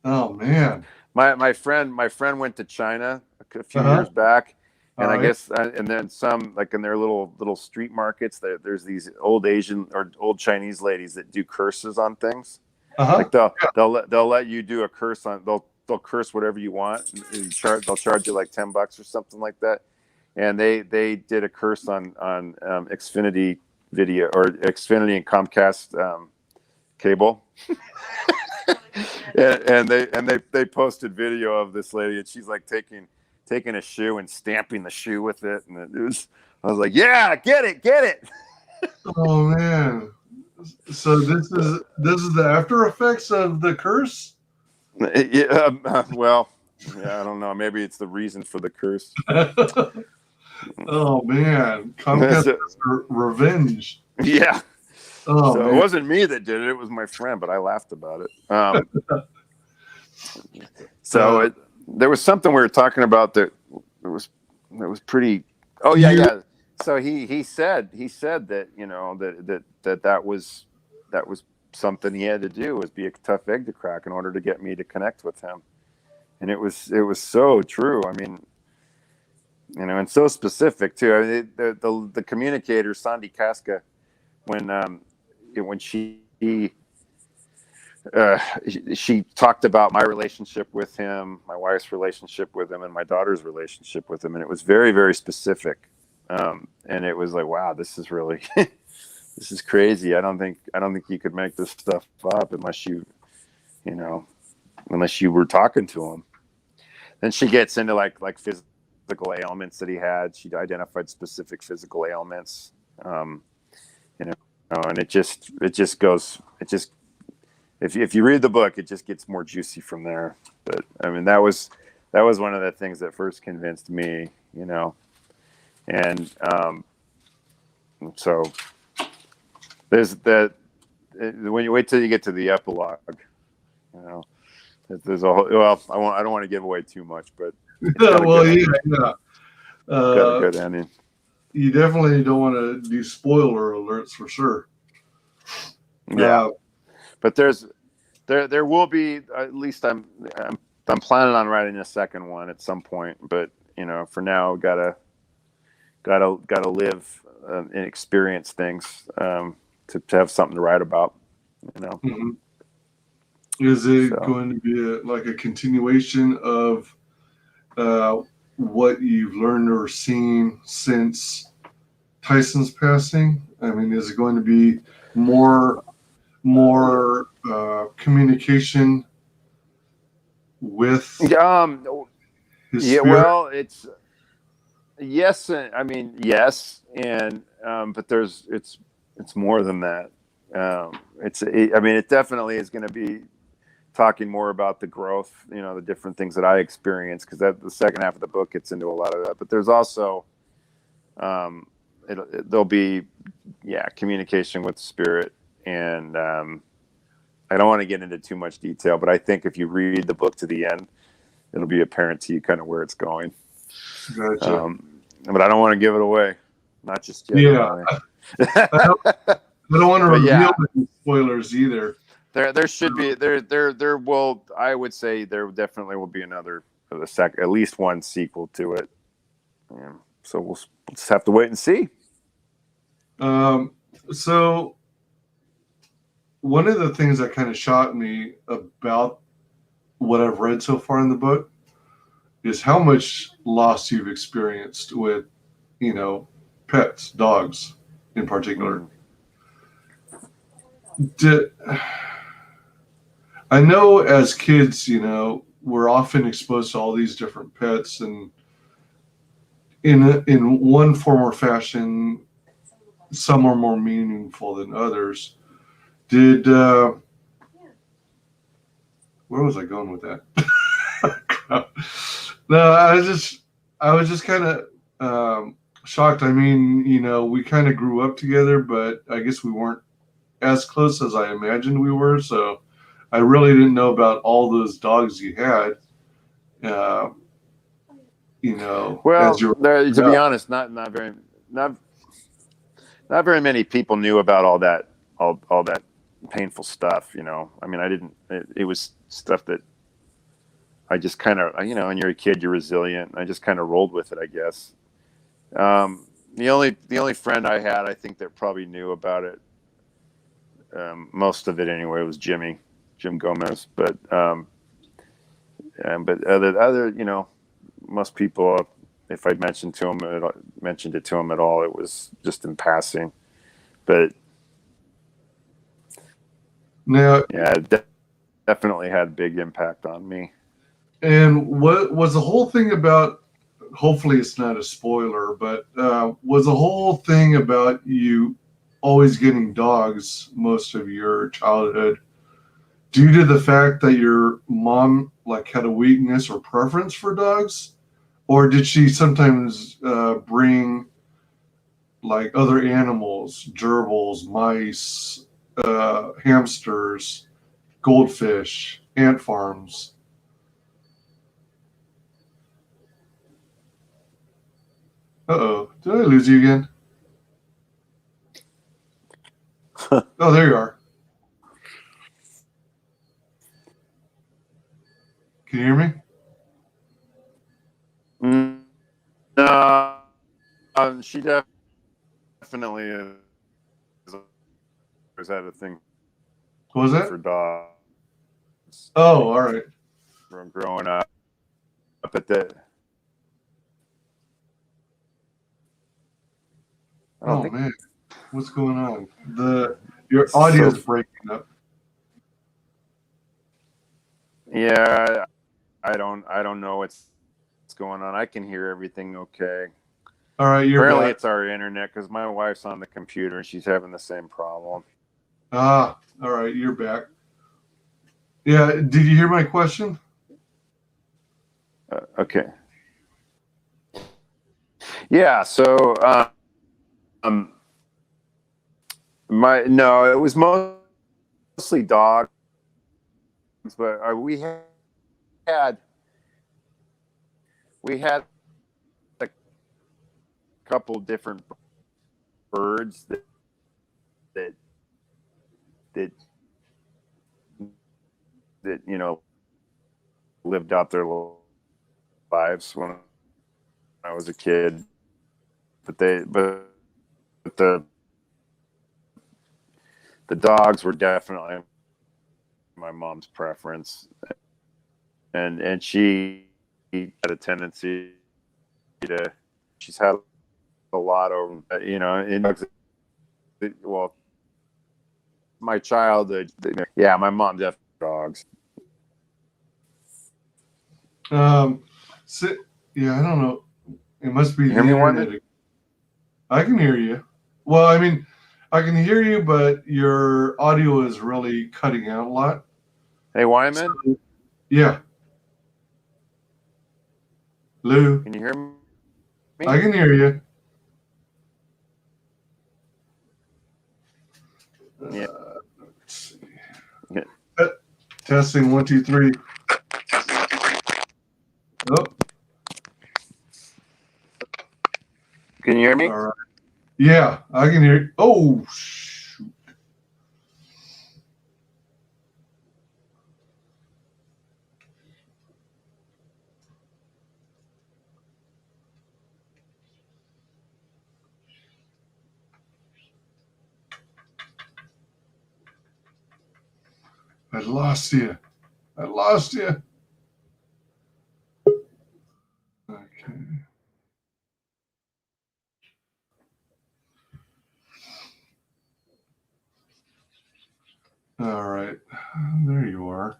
Speaker 2: Oh man.
Speaker 3: My friend went to China a few years back, and I guess and then some, like in their little street markets, there's these old Asian or old Chinese ladies that do curses on things. Like they'll let you do a curse on, they'll curse whatever you want, and they'll charge you like $10 or something like that. And they did a curse on Xfinity video, or Xfinity and Comcast cable. and they posted video of this lady, and she's like taking a shoe and stamping the shoe with it, and I was like, yeah, get it.
Speaker 2: Oh man. So this is the after effects of the curse?
Speaker 3: Yeah, well, yeah, I don't know. Maybe it's the reason for the curse.
Speaker 2: Oh man, Comcast revenge.
Speaker 3: Yeah.
Speaker 2: Oh,
Speaker 3: so
Speaker 2: man.
Speaker 3: It wasn't me that did it; it was my friend. But I laughed about it. There was something we were talking about that was pretty. Oh yeah. So he said that, you know, that was something he had to do, was be a tough egg to crack in order to get me to connect with him, and it was so true. I mean, you know, and so specific too. I mean, the communicator Sandy Casca, when she talked about my relationship with him, my wife's relationship with him, and my daughter's relationship with him, and it was very, very specific. And it was like, wow, this is really this is crazy. I don't think you could make this stuff up unless you were talking to him. Then she gets into like physical physical ailments that he had. She identified specific physical ailments, you know, and it just goes, if you read the book, it just gets more juicy from there. But I mean, that was one of the things that first convinced me, you know, and so there's that. When you wait till you get to the epilogue, you know, there's a whole, well, I don't want to give away too much, but
Speaker 2: well, yeah.
Speaker 3: Got a good ending.
Speaker 2: You definitely don't want to do spoiler alerts for sure.
Speaker 3: Yeah, but there will be, at least I'm planning on writing a second one at some point. But you know, for now, gotta live and experience things to have something to write about. You know.
Speaker 2: Mm-hmm. Is it going to be like a continuation of what you've learned or seen since Tyson's passing? I mean, is it going to be more communication with his spirit?
Speaker 3: Well, it's yes. I mean, yes, and but it's more than that. I mean, it definitely is going to be talking more about the growth, you know, the different things that I experienced, because the second half of the book gets into a lot of that. But there's also there'll be communication with spirit, and I don't want to get into too much detail, but I think if you read the book to the end, it'll be apparent to you kind of where it's going.
Speaker 2: Gotcha.
Speaker 3: But I don't want to give it away, not just yet.
Speaker 2: Yeah. I don't want to reveal any spoilers either.
Speaker 3: There should be there will, I would say there definitely will be another at least one sequel to it. So we'll just have to wait and see.
Speaker 2: So one of the things that kind of shocked me about what I've read so far in the book is how much loss you've experienced with, you know, pets, dogs in particular. I know as kids, you know, we're often exposed to all these different pets, and in one form or fashion, some are more meaningful than others. Where was I going with that? No, I was just kind of shocked. I mean, you know, we kind of grew up together, but I guess we weren't as close as I imagined we were. So I really didn't know about all those dogs you had. You know,
Speaker 3: well, to be honest, not very many people knew about all that painful stuff. You know, I mean, I didn't. It was stuff that I just kind of, you know, when you're a kid, you're resilient. I just kind of rolled with it, I guess. The only friend I had, I think, that probably knew about it, most of it anyway, was Jim Gomez. But other, you know, most people, if I mentioned it to him at all, it was just in passing. But
Speaker 2: now,
Speaker 3: yeah, it definitely had a big impact on me.
Speaker 2: And what was the whole thing about? Hopefully, it's not a spoiler, but was the whole thing about you always getting dogs most of your childhood due to the fact that your mom like had a weakness or preference for dogs, or did she sometimes bring like other animals, gerbils, mice, hamsters, goldfish, ant farms? Uh-oh, did I lose you again? Oh, there you are. Can you hear me?
Speaker 3: No, she definitely is. Always had a thing
Speaker 2: What was that?
Speaker 3: for dogs.
Speaker 2: Oh, all right.
Speaker 3: From growing up at the.
Speaker 2: Oh man, what's going on? Your audio is breaking up.
Speaker 3: Yeah, I don't know. It's going on. I can hear everything okay.
Speaker 2: All right, you're
Speaker 3: Apparently
Speaker 2: back.
Speaker 3: it's our internet because my wife's on the computer and she's having the same problem.
Speaker 2: Ah, all right, you're back. Yeah, did you hear my question?
Speaker 3: Okay. Yeah, so no, it was mostly dogs, but had a couple different birds that you know lived out their lives when I was a kid, but the dogs were definitely my mom's preference, and she had a tendency to, she's had a lot of, you know, in, well, my childhood, yeah, my mom definitely dogs.
Speaker 2: So, yeah, I don't know. It must be
Speaker 3: You
Speaker 2: the
Speaker 3: hear me,
Speaker 2: internet.
Speaker 3: Wyman?
Speaker 2: I can hear you. Well, I mean, I can hear you, but your audio is really cutting out a lot.
Speaker 3: Hey, Wyman,
Speaker 2: So, yeah. Lou,
Speaker 3: can you hear me?
Speaker 2: I can hear you.
Speaker 3: Yeah.
Speaker 2: Let's see.
Speaker 3: Yeah.
Speaker 2: Testing 1, 2, 3. Oh,
Speaker 3: Can you hear me?
Speaker 2: all right. Yeah, I can hear you. Oh, shoot. I lost you. I lost you. Okay. All right. There you are.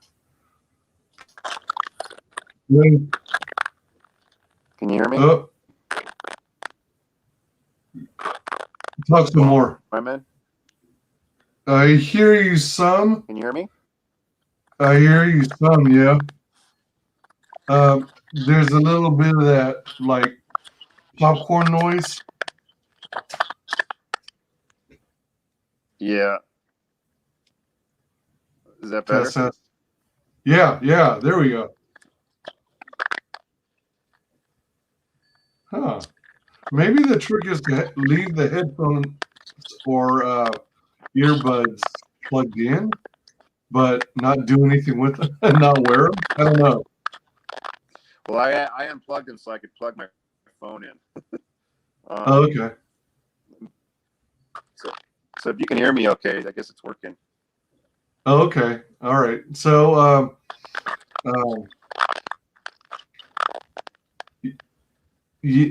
Speaker 2: Then,
Speaker 3: Can you hear me?
Speaker 2: oh, talk some more.
Speaker 3: Wyman,
Speaker 2: I hear you some.
Speaker 3: can you hear me?
Speaker 2: I hear you some, yeah. There's a little bit of that, like, popcorn noise.
Speaker 3: Yeah. Is that better?
Speaker 2: Test. Yeah, yeah, there we go. Huh. Maybe the trick is to leave the headphones or earbuds plugged in, but not do anything with them and not wear them. I don't know.
Speaker 3: Well, I unplugged them so I could plug my phone in.
Speaker 2: Oh, okay.
Speaker 3: So if you can hear me okay, I guess it's working.
Speaker 2: Oh, okay. All right. So,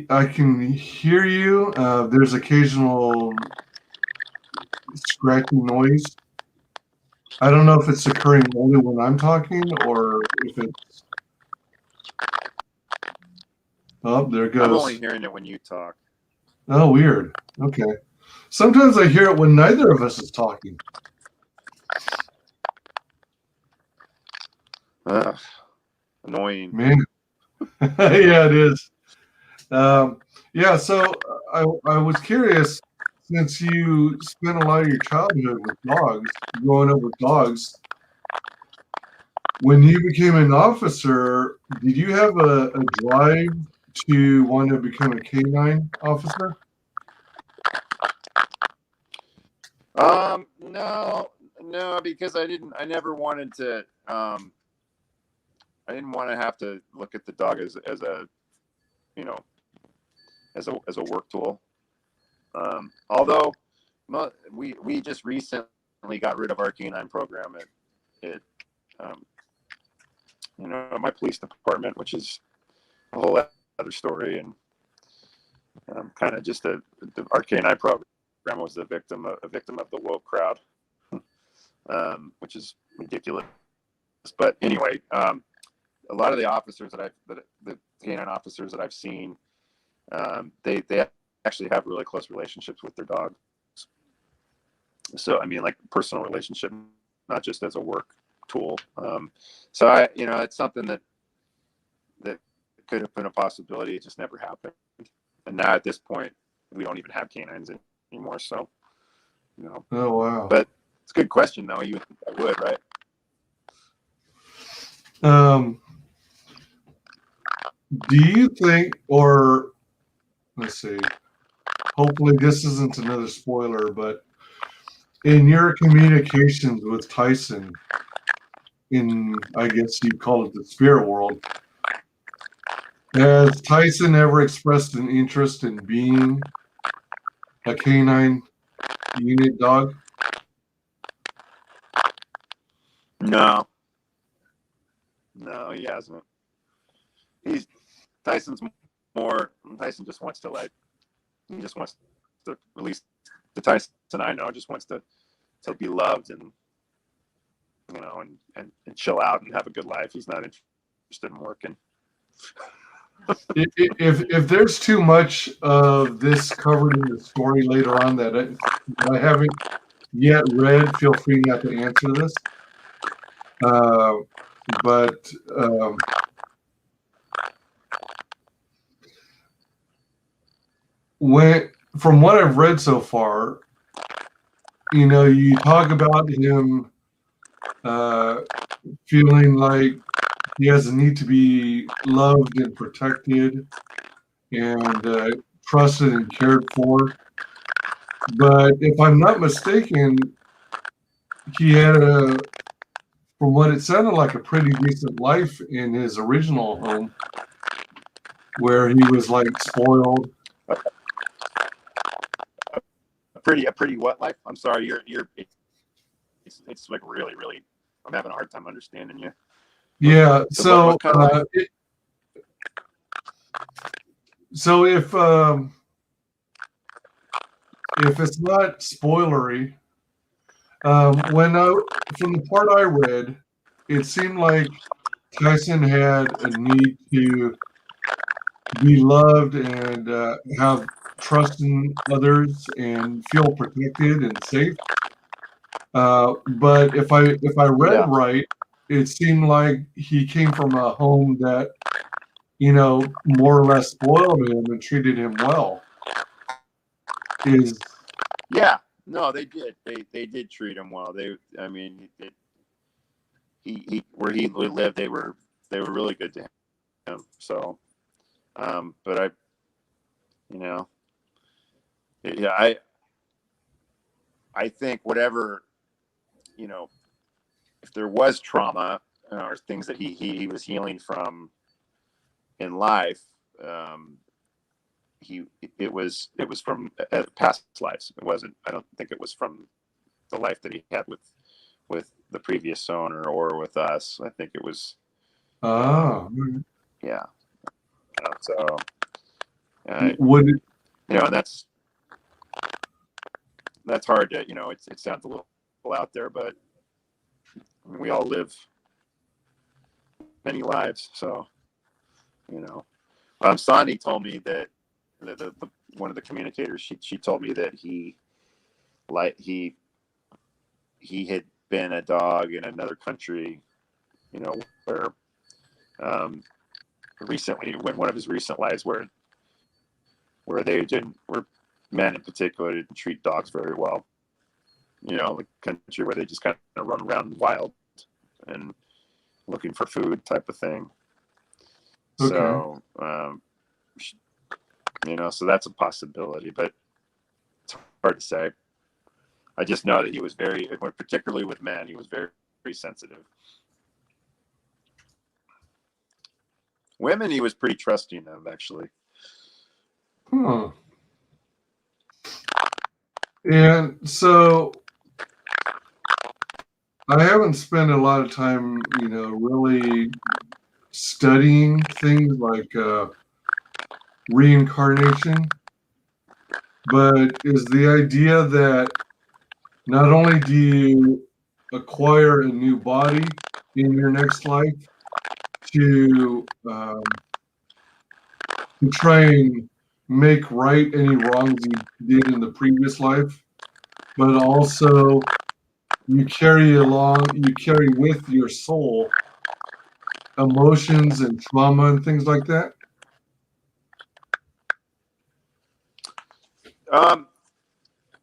Speaker 2: I can hear you. There's occasional scratching noise. I don't know if it's occurring only when I'm talking or if it's. Oh, there it
Speaker 3: I'm
Speaker 2: goes.
Speaker 3: only hearing it when you talk.
Speaker 2: Oh, weird. Okay. Sometimes I hear it when neither of us is talking.
Speaker 3: Ugh, annoying.
Speaker 2: Man. Yeah, it is. Yeah, so I was curious, since you spent a lot of your childhood with dogs, growing up with dogs, when you became an officer, did you have a drive to want to become a canine officer?
Speaker 3: No, because I never wanted to, I didn't want to have to look at the dog as a, you know, as a work tool. Although we just recently got rid of our canine program at you know, my police department, which is a whole other story, and kind of just our canine program was a victim of the woke crowd, which is ridiculous. But anyway,
Speaker 4: a lot of the officers the canine officers that I've seen, they actually have really close relationships with their dogs. So I mean, like personal relationship, not just as a work tool. So it's something that could have been a possibility. It just never happened. And now at this point, we don't even have canines anymore. So,
Speaker 2: Oh wow!
Speaker 4: But it's a good question, though. I would, right?
Speaker 2: Do you think, or let's see, hopefully this isn't another spoiler, but in your communications with Tyson, I guess you'd call it the spirit world, has Tyson ever expressed an interest in being a canine unit dog?
Speaker 4: No, he hasn't. Tyson just wants to release the Tyson I know just wants to be loved and and chill out and have a good life. He's not interested in working.
Speaker 2: If there's too much of this covered in the story later on that I haven't yet read, feel free not to answer this. But from what I've read so far, you talk about him feeling like he has a need to be loved and protected and trusted and cared for. But if I'm not mistaken, he had from what it sounded like, a pretty decent life in his original home, where he was like spoiled.
Speaker 4: A pretty what life? I'm sorry, it's like really, really. I'm having a hard time understanding you.
Speaker 2: Yeah. So
Speaker 4: what kind of
Speaker 2: so if it's not spoilery, from the part I read, it seemed like Tyson had a need to be loved and have trust in others and feel protected and safe. But if I read right, it seemed like he came from a home that more or less spoiled him and treated him well.
Speaker 4: No, they did. They did treat him well. He where he lived, they were really good to him. So, but I think whatever, if there was trauma or things that he was healing from in life, it was from past lives. It wasn't. I don't think it was from the life that he had with the previous owner or with us. I think it was. Yeah. So.
Speaker 2: Would it?
Speaker 4: And that's hard to it sounds a little out there, but we all live many lives. So Sonny told me that the one of the communicators, she told me that he had been a dog in another country, where recently, when one of his recent lives where men in particular didn't treat dogs very well, the country where they just kind of run around wild and looking for food type of thing. Okay. So so that's a possibility, but it's hard to say. I just know that he was particularly with men, he was very, very sensitive. Women, he was pretty trusting of, actually.
Speaker 2: And so I haven't spent a lot of time, really studying things like reincarnation, but is the idea that not only do you acquire a new body in your next life, to try and make right any wrongs you did in the previous life, but also you carry with your soul emotions and trauma and things like that.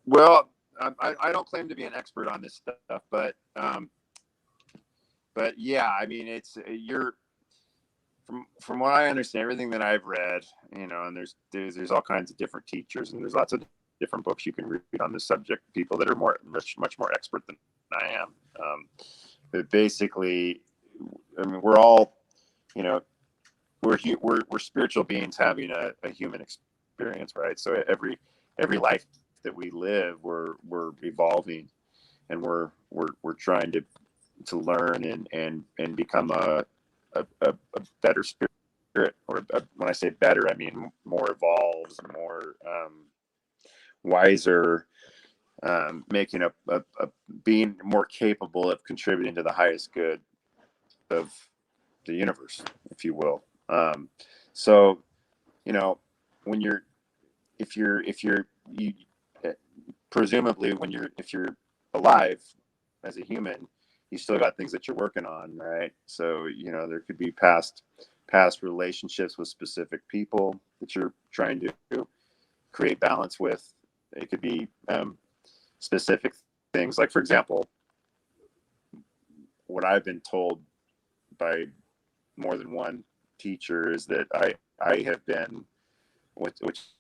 Speaker 4: Well, I don't claim to be an expert on this stuff, but yeah, I mean, it's you're from what I understand, everything that I've read, you know, and there's all kinds of different teachers, and there's lots of different books you can read on this subject. People that are much more expert than I am. But basically, I mean, we're all, you know, we're spiritual beings having a human experience, right? So every life that we live, we're evolving, and we're trying to learn and become a better spirit, or when I say better, I mean more evolved, more wiser, making a being more capable of contributing to the highest good of the universe, if you will. So, you know, when if you're you presumably if you're alive as a human, you still got things that you're working on, right? So, you know, there could be past relationships with specific people that you're trying to create balance with. It could be specific things, like, for example, what I've been told by more than one teacher is that I have been what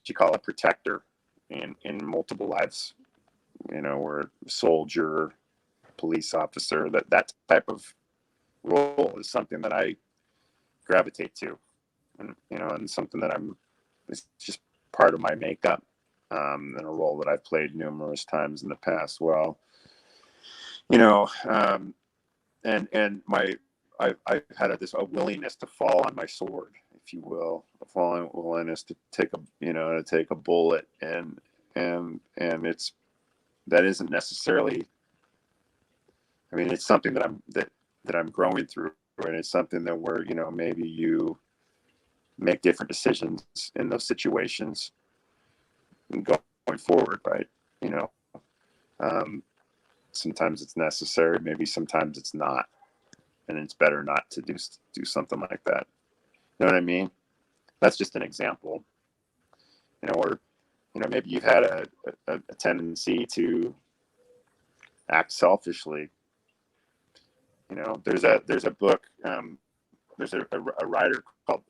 Speaker 4: you call a protector in multiple lives. You know, or a soldier, police officer, that type of role is something that I gravitate to, and, you know, and something that it's just part of my makeup, and a role that I've played numerous times in the past. Well, you know, and I've had a willingness to fall on my sword, if you will, a willingness to take a bullet, and it's that isn't necessarily. I mean, it's something that I'm growing through, and it's something that where, you know, maybe you make different decisions in those situations and going forward, right? You know, sometimes it's necessary, maybe sometimes it's not, and it's better not to do something like that. You know what I mean? That's just an example. You know, or, you know, maybe you've had a tendency to act selfishly. You know, there's a book, there's a writer called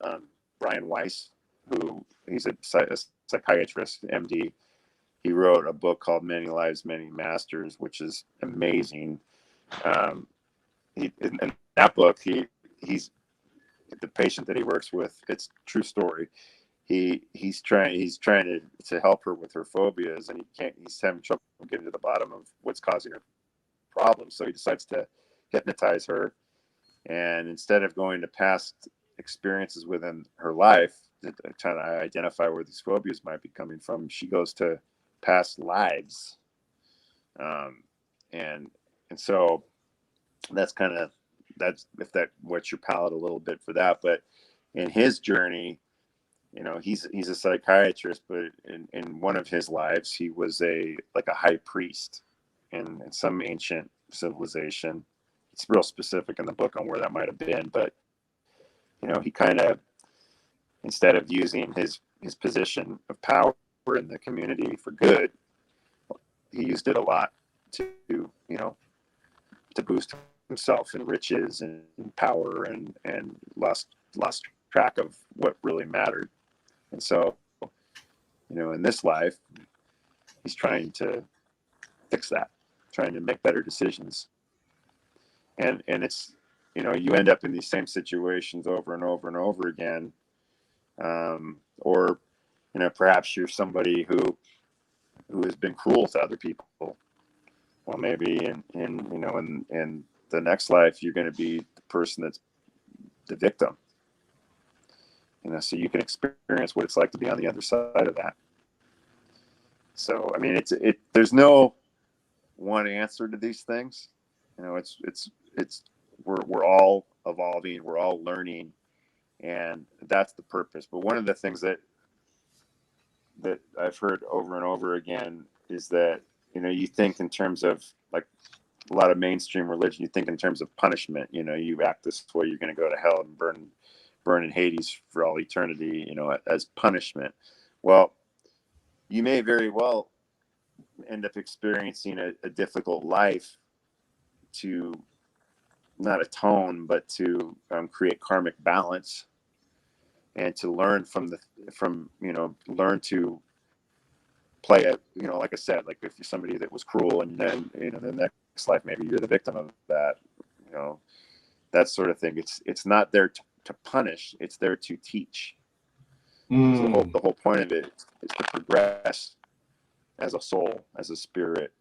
Speaker 4: Brian Weiss, who he's a psychiatrist, MD. He wrote a book called Many Lives, Many Masters, which is amazing. In that book, he's the patient that he works with. It's a true story. He's trying to help her with her phobias, and he's having trouble getting to the bottom of what's causing her problems. So he decides to hypnotize her, and instead of going to past experiences within her life trying to identify where these phobias might be coming from, she goes to past lives, and so that's if that whets your palate a little bit for that. But in his journey, you know, he's a psychiatrist, but in one of his lives, he was a high priest in some ancient civilization. It's real specific in the book on where that might have been, but, you know, he kind of, instead of using his position of power in the community for good, he used it a lot to, you know, to boost himself in riches and power, and lost track of what really mattered. And so, you know, in this life, he's trying to fix that, trying to make better decisions. And it's, you know, you end up in these same situations over and over and over again. Or, you know, perhaps you're somebody who has been cruel to other people. Well, maybe in the next life, you're going to be the person that's the victim. You know, so you can experience what it's like to be on the other side of that. So, I mean, there's no one answer to these things. You know, we're all evolving, we're all learning, and that's the purpose. But one of the things that I've heard over and over again is that, you know, you think in terms of like a lot of mainstream religion, you think in terms of punishment. You know, you act this way, you're going to go to hell and burn in Hades for all eternity, you know, as punishment. Well, you may very well end up experiencing a difficult life to not atone, but to create karmic balance, and to learn learn to play it, you know, like I said, like if you're somebody that was cruel, and then, you know, the next life, maybe you're the victim of that, you know, that sort of thing. It's not there to punish, it's there to teach. So the whole point of it is to progress as a soul, as a spirit,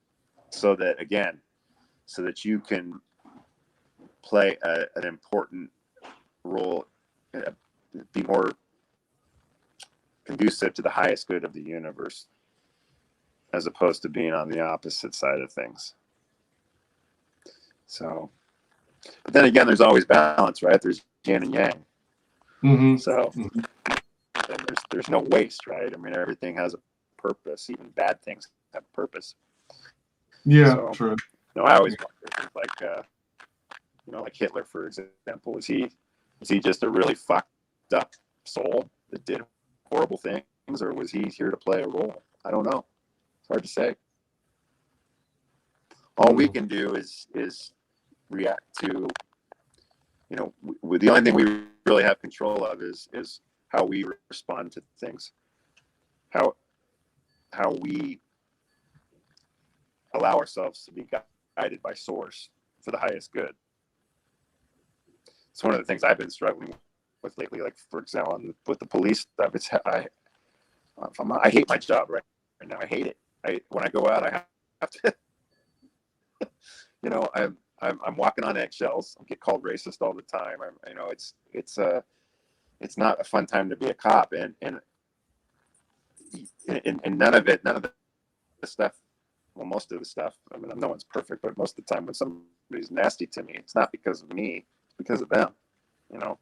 Speaker 4: so that you can play an important role, be more conducive to the highest good of the universe, as opposed to being on the opposite side of things. So, but then again, there's always balance, right? There's yin and yang.
Speaker 2: Mm-hmm.
Speaker 4: So there's no waste, right? I mean, everything has a purpose. Even bad things have purpose.
Speaker 2: Yeah,
Speaker 4: so,
Speaker 2: true.
Speaker 4: You know, I always wonder, like, you know, like Hitler, for example, was he just a really fucked up soul that did horrible things, or was he here to play a role? I don't know. It's hard to say. All we can do is react to, you know, the only thing we really have control of is how we respond to things, how we allow ourselves to be guided by source for the highest good. It's one of the things I've been struggling with lately. Like, for example, with the police stuff, I hate my job right now. I hate it. When I go out, I have to, you know, I'm walking on eggshells. I get called racist all the time. You know, it's not a fun time to be a cop, and none of the stuff. Well, most of the stuff. I mean, no one's perfect, but most of the time when somebody's nasty to me, it's not because of me. It's because of them. You know,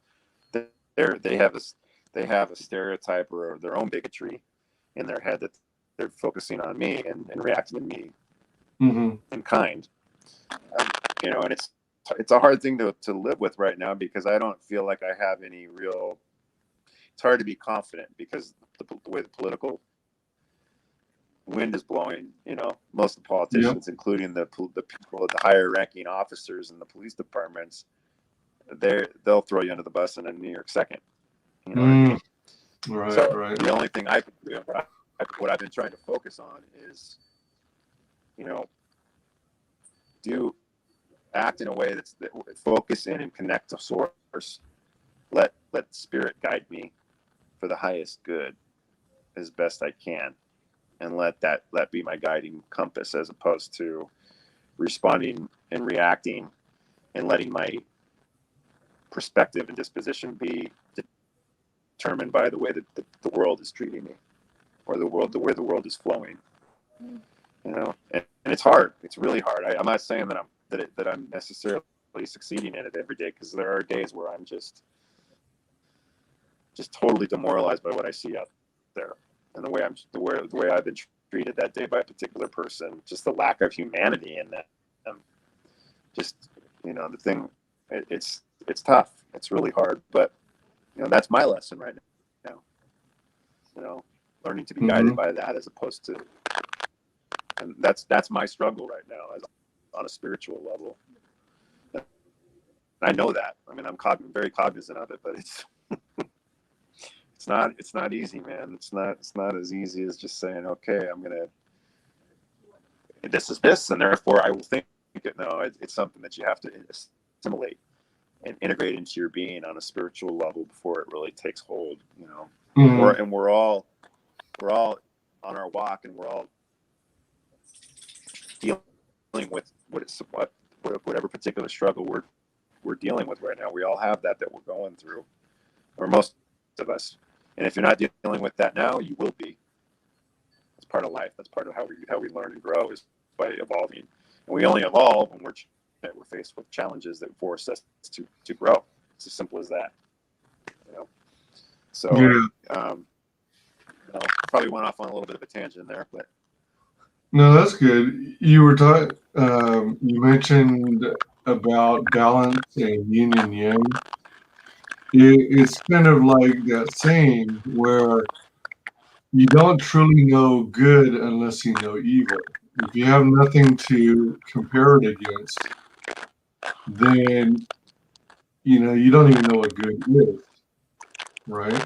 Speaker 4: they have a stereotype or their own bigotry in their head that they're focusing on me and reacting to me in kind. You know, and it's a hard thing to live with right now, because I don't feel like I have any real. It's hard to be confident because the way the political wind is blowing. You know, most of the politicians, including the people, the higher ranking officers in the police departments, they'll throw you under the bus in a New York second. You know what I mean?
Speaker 2: Right,
Speaker 4: so
Speaker 2: right.
Speaker 4: The only thing I can do, what I've been trying to focus on is, you know, act in a way that focus in and connect to source. Let spirit guide me for the highest good as best I can, and let be my guiding compass, as opposed to responding and reacting and letting my perspective and disposition be determined by the way that the world is treating me, or the way the world is flowing. You know, and it's hard. It's really hard. I'm not saying that I'm necessarily succeeding in it every day, because there are days where I'm just totally demoralized by what I see out there, and the way I've been treated that day by a particular person. Just the lack of humanity in that. Just, you know, the thing. It's tough. It's really hard, but, you know, that's my lesson right now. You know, learning to be guided by that, as opposed to, and that's my struggle right now, on a spiritual level. I know that. I mean, I'm very cognizant of it, but it's not easy, man. It's not as easy as just saying, okay, this is this, and therefore I will think it. No, it's something that you have to assimilate and integrate into your being on a spiritual level before it really takes hold. You know, we're all on our walk, and we're all dealing with whatever particular struggle we're dealing with right now. We all have that we're going through, or most of us. And if you're not dealing with that now, you will be. That's part of life. That's part of how we learn and grow, is by evolving. And we only evolve when we're faced with challenges that force us to grow. as simple as that. You know, so probably went off on a little bit of a tangent there, but
Speaker 2: no, that's good. You were talking. You mentioned about balance and yin and yang. It's kind of like that saying where you don't truly know good unless you know evil. If you have nothing to compare it against, then you don't even know what good is, right?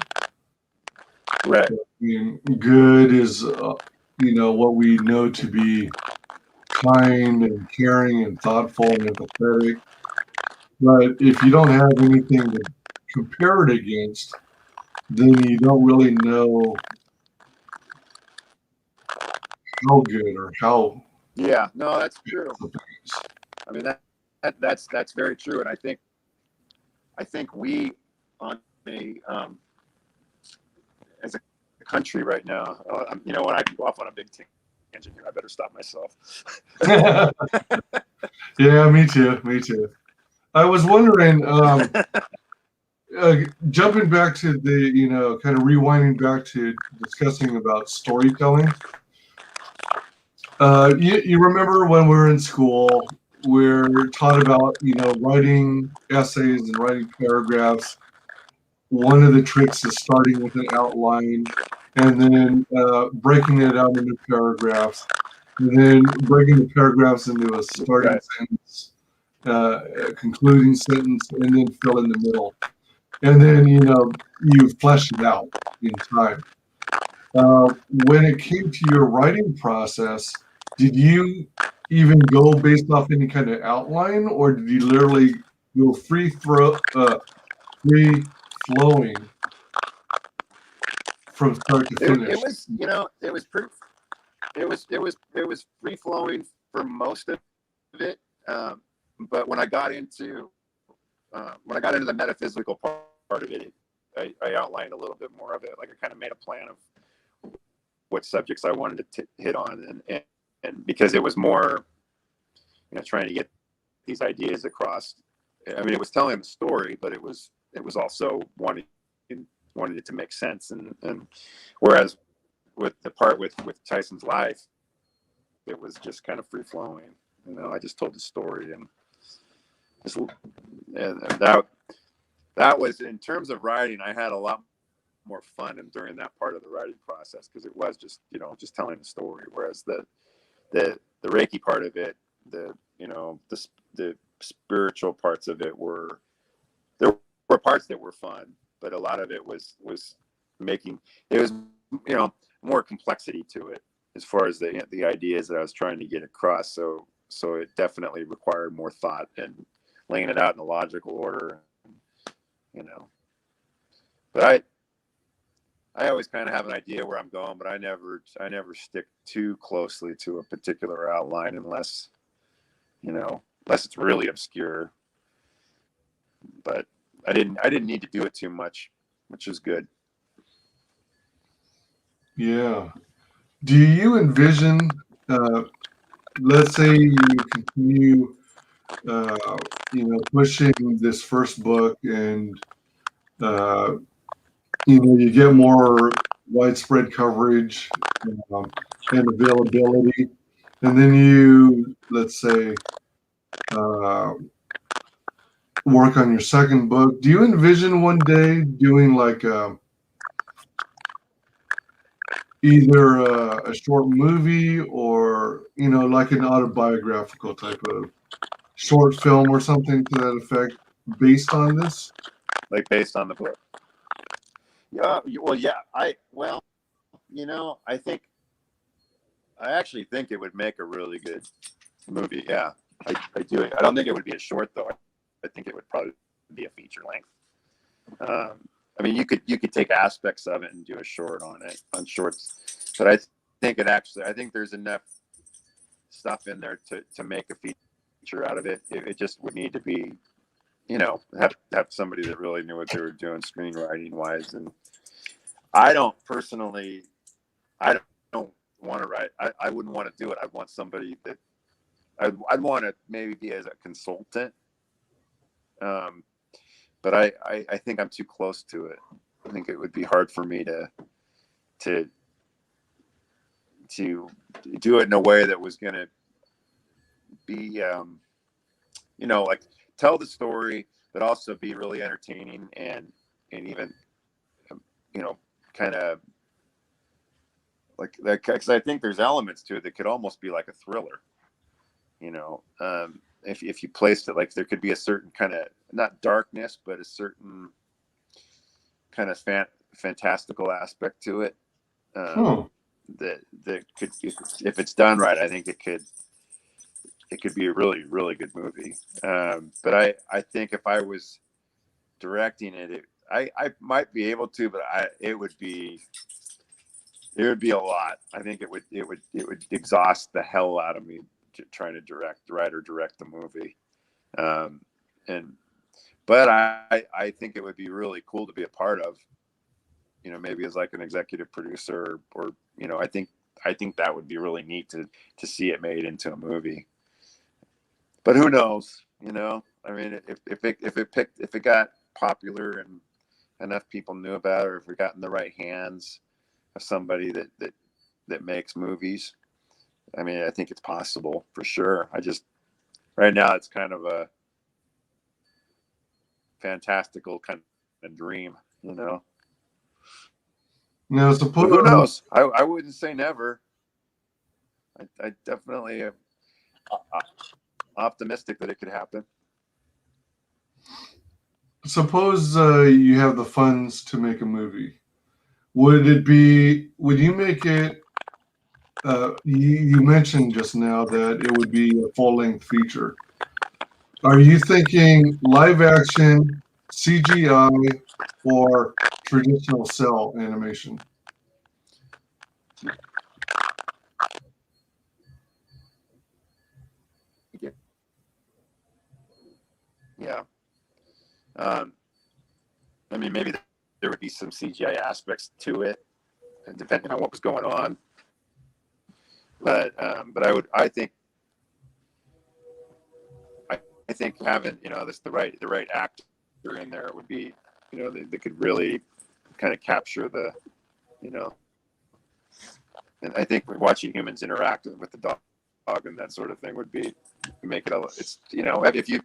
Speaker 4: right.
Speaker 2: I mean, good is what we know to be kind and caring and thoughtful and empathetic. But if you don't have anything to compare it against, then you don't really know how good or how.
Speaker 4: Yeah, no, that's true. I mean that's very true, and I think we on a as a country right now, when I go off on a big tangent here, I better stop myself.
Speaker 2: Yeah, me too. I was wondering, jumping back to the, kind of rewinding back to discussing about storytelling. You remember when we were in school, we're taught about, writing essays and writing paragraphs. One of the tricks is starting with an outline and then breaking it out into paragraphs, and then breaking the paragraphs into a starting
Speaker 4: Right.
Speaker 2: sentence, a concluding sentence, and then fill in the middle. And then, you flesh it out in time. When it came to your writing process, did you even go based off any kind of outline, or did you literally go free flowing from start to finish?
Speaker 4: It was, it was free flowing for most of it, but when I got into the metaphysical part of it, I outlined a little bit more of it. Like I kind of made a plan of what subjects I wanted to hit on, and because it was more, trying to get these ideas across. I mean, it was telling a story, but it was also wanting it to make sense. And whereas with the part with Tyson's life, it was just kind of free flowing. I just told the story, and that was, in terms of writing, I had a lot more fun during that part of the writing process, because it was just just telling the story. Whereas the Reiki part of it, the spiritual parts of it there were parts that were fun, but a lot of it was making it was more complexity to it as far as the ideas that I was trying to get across. So it definitely required more thought and laying it out in a logical order, But I always kind of have an idea where I'm going, but I never stick too closely to a particular outline unless it's really obscure. But I didn't need to do it too much, which is good.
Speaker 2: Yeah. Do you envision, let's say you continue, pushing this first book, and you get more widespread coverage and availability, and then you, let's say, work on your second book. Do you envision one day doing like either a short movie, or like an autobiographical type of short film or something to that effect, based on this?
Speaker 4: Like based on the book? Yeah. Well, yeah. I actually think it would make a really good movie. Yeah, I do. I don't think it would be a short though. I think it would probably be a feature length. I mean, you could take aspects of it and do a short on shorts, but I think there's enough stuff in there to make a feature out of it. It just would need to be, have somebody that really knew what they were doing screenwriting wise. And I don't want to write. I wouldn't want to do it. I want somebody that I'd want to maybe be as a consultant. but I think I'm too close to it. I think it would be hard for me to do it in a way that was going to be, like tell the story, but also be really entertaining and even, kind of like that. Because I think there's elements to it that could almost be like a thriller. If you placed it, like there could be a certain kind of, not darkness, but a certain kind of fantastical aspect to it. That could, if it's done right, I think it could be a really, really good movie. But I think if I was directing it, I might be able to, but it would be a lot. I think it would exhaust the hell out of me trying to write or direct the movie. But I think it would be really cool to be a part of, maybe as like an executive producer or I think that would be really neat to see it made into a movie. But who knows, I mean, if it got popular and enough people knew about it, or if it got in the right hands of somebody that makes movies, I mean, I think it's possible for sure. Right now it's kind of a fantastical kind of dream,
Speaker 2: Now,
Speaker 4: But
Speaker 2: suppose
Speaker 4: who knows? I wouldn't say never. I definitely am optimistic that it could happen.
Speaker 2: Suppose you have the funds to make a movie. Would you make it? You mentioned just now that it would be a full-length feature. Are you thinking live action, CGI, or traditional cell animation?
Speaker 4: Yeah. I mean, maybe there would be some CGI aspects to it, depending on what was going on. But I think having the right actor in there would be, they could really kind of capture the, and I think watching humans interact with the dog and that sort of thing would make it if you,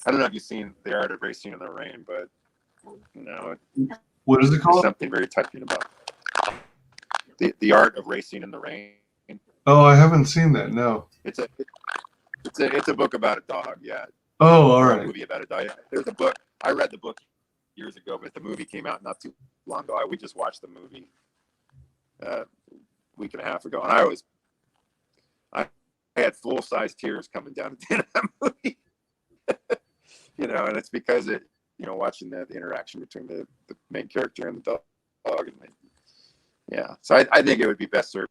Speaker 4: I don't know if you've seen The Art of Racing in the Rain, but
Speaker 2: What is it
Speaker 4: there's
Speaker 2: called?
Speaker 4: something very touching about the Art of Racing in the Rain.
Speaker 2: Oh, I haven't seen that. No.
Speaker 4: It's a book about a dog. Yeah.
Speaker 2: Oh, all
Speaker 4: A
Speaker 2: right.
Speaker 4: movie about a dog. There's a book. I read the book years ago, but the movie came out not too long ago. We just watched the movie a week and a half ago, and I had full-size tears coming down at the end of that movie. And it's because watching the interaction between the main character and the dog, and so I think it would be best served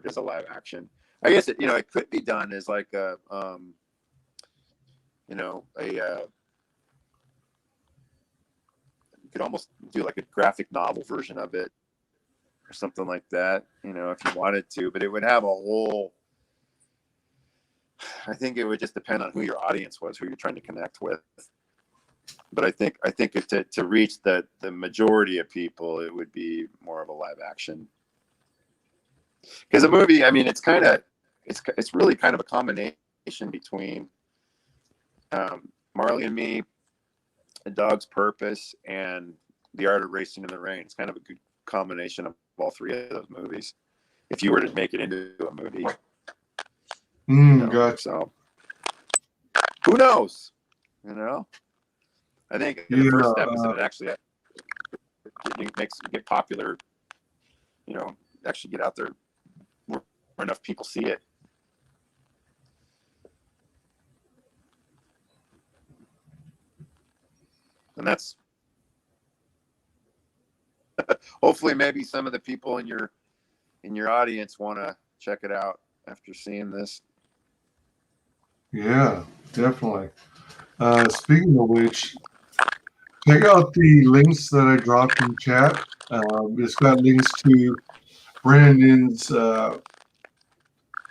Speaker 4: as a live action. I guess it could be done as like a you could almost do like a graphic novel version of it or something like that, if you wanted to, but it would have a whole, I think it would just depend on who your audience was, who you're trying to connect with. But I think to reach the majority of people, it would be more of a live action. Because a movie, I mean, it's really kind of a combination between Marley and Me, A Dog's Purpose, and The Art of Racing in the Rain. It's kind of a good combination of all three of those movies, if you were to make it into a movie.
Speaker 2: Gotcha.
Speaker 4: So who knows? I think the first step is that it actually get popular. Actually get out there where enough people see it. And that's hopefully maybe some of the people in your audience want to check it out after seeing this.
Speaker 2: Yeah, definitely. Speaking of which, check out the links that I dropped in chat. It's got links to Brandon's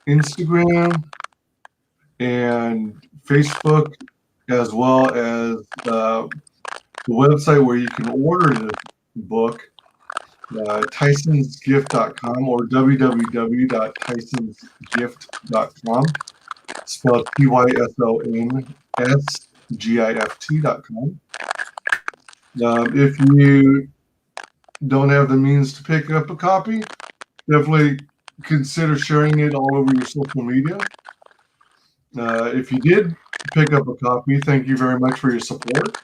Speaker 2: Instagram and Facebook, as well as the website where you can order the book, tysonsgift.com or www.tysonsgift.com, spelled TYSONSGIFT.com. If you don't have the means to pick up a copy, definitely consider sharing it all over your social media. If you did pick up a copy, thank you very much for your support.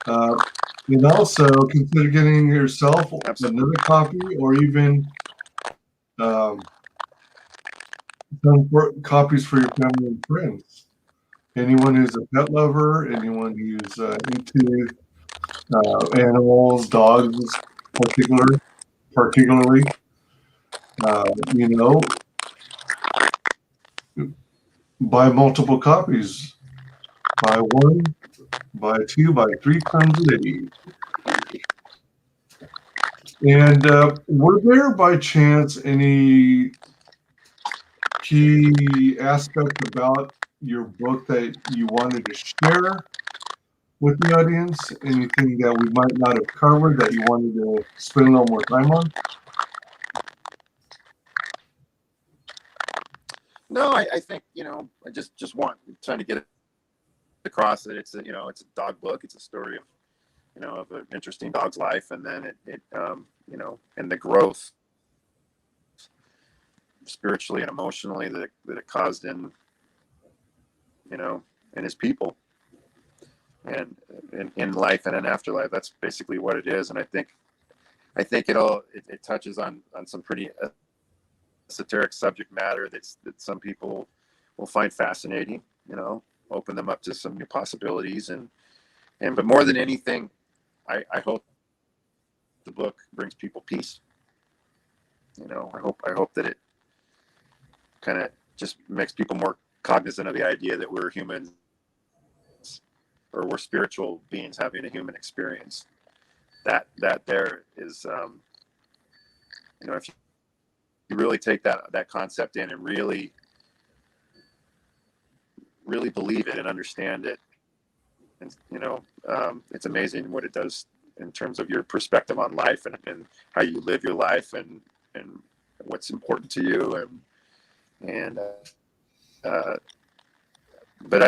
Speaker 2: And also consider getting yourself another copy, or even some copies for your family and friends. Anyone who's a pet lover, anyone who's into animals, dogs, particularly, buy multiple copies. Buy one, buy two, buy 3 times a day. And were there by chance any key aspects about your book that you wanted to share with the audience? Anything that we might not have covered that you wanted to spend a little more time on?
Speaker 4: No, I think, I just want trying to get it across that it's a dog book. It's a story of an interesting dog's life, and then it and the growth spiritually and emotionally that it caused in his people, and in life and in afterlife. That's basically what it is. And I think it touches on some pretty esoteric subject matter that some people will find fascinating, open them up to some new possibilities, but more than anything, I hope the book brings people peace. I hope that it kind of just makes people more cognizant of the idea that we're humans, or we're spiritual beings having a human experience. That there is, if you really take that concept in and really believe it and understand it, and it's amazing what it does in terms of your perspective on life and how you live your life and what's important to you, but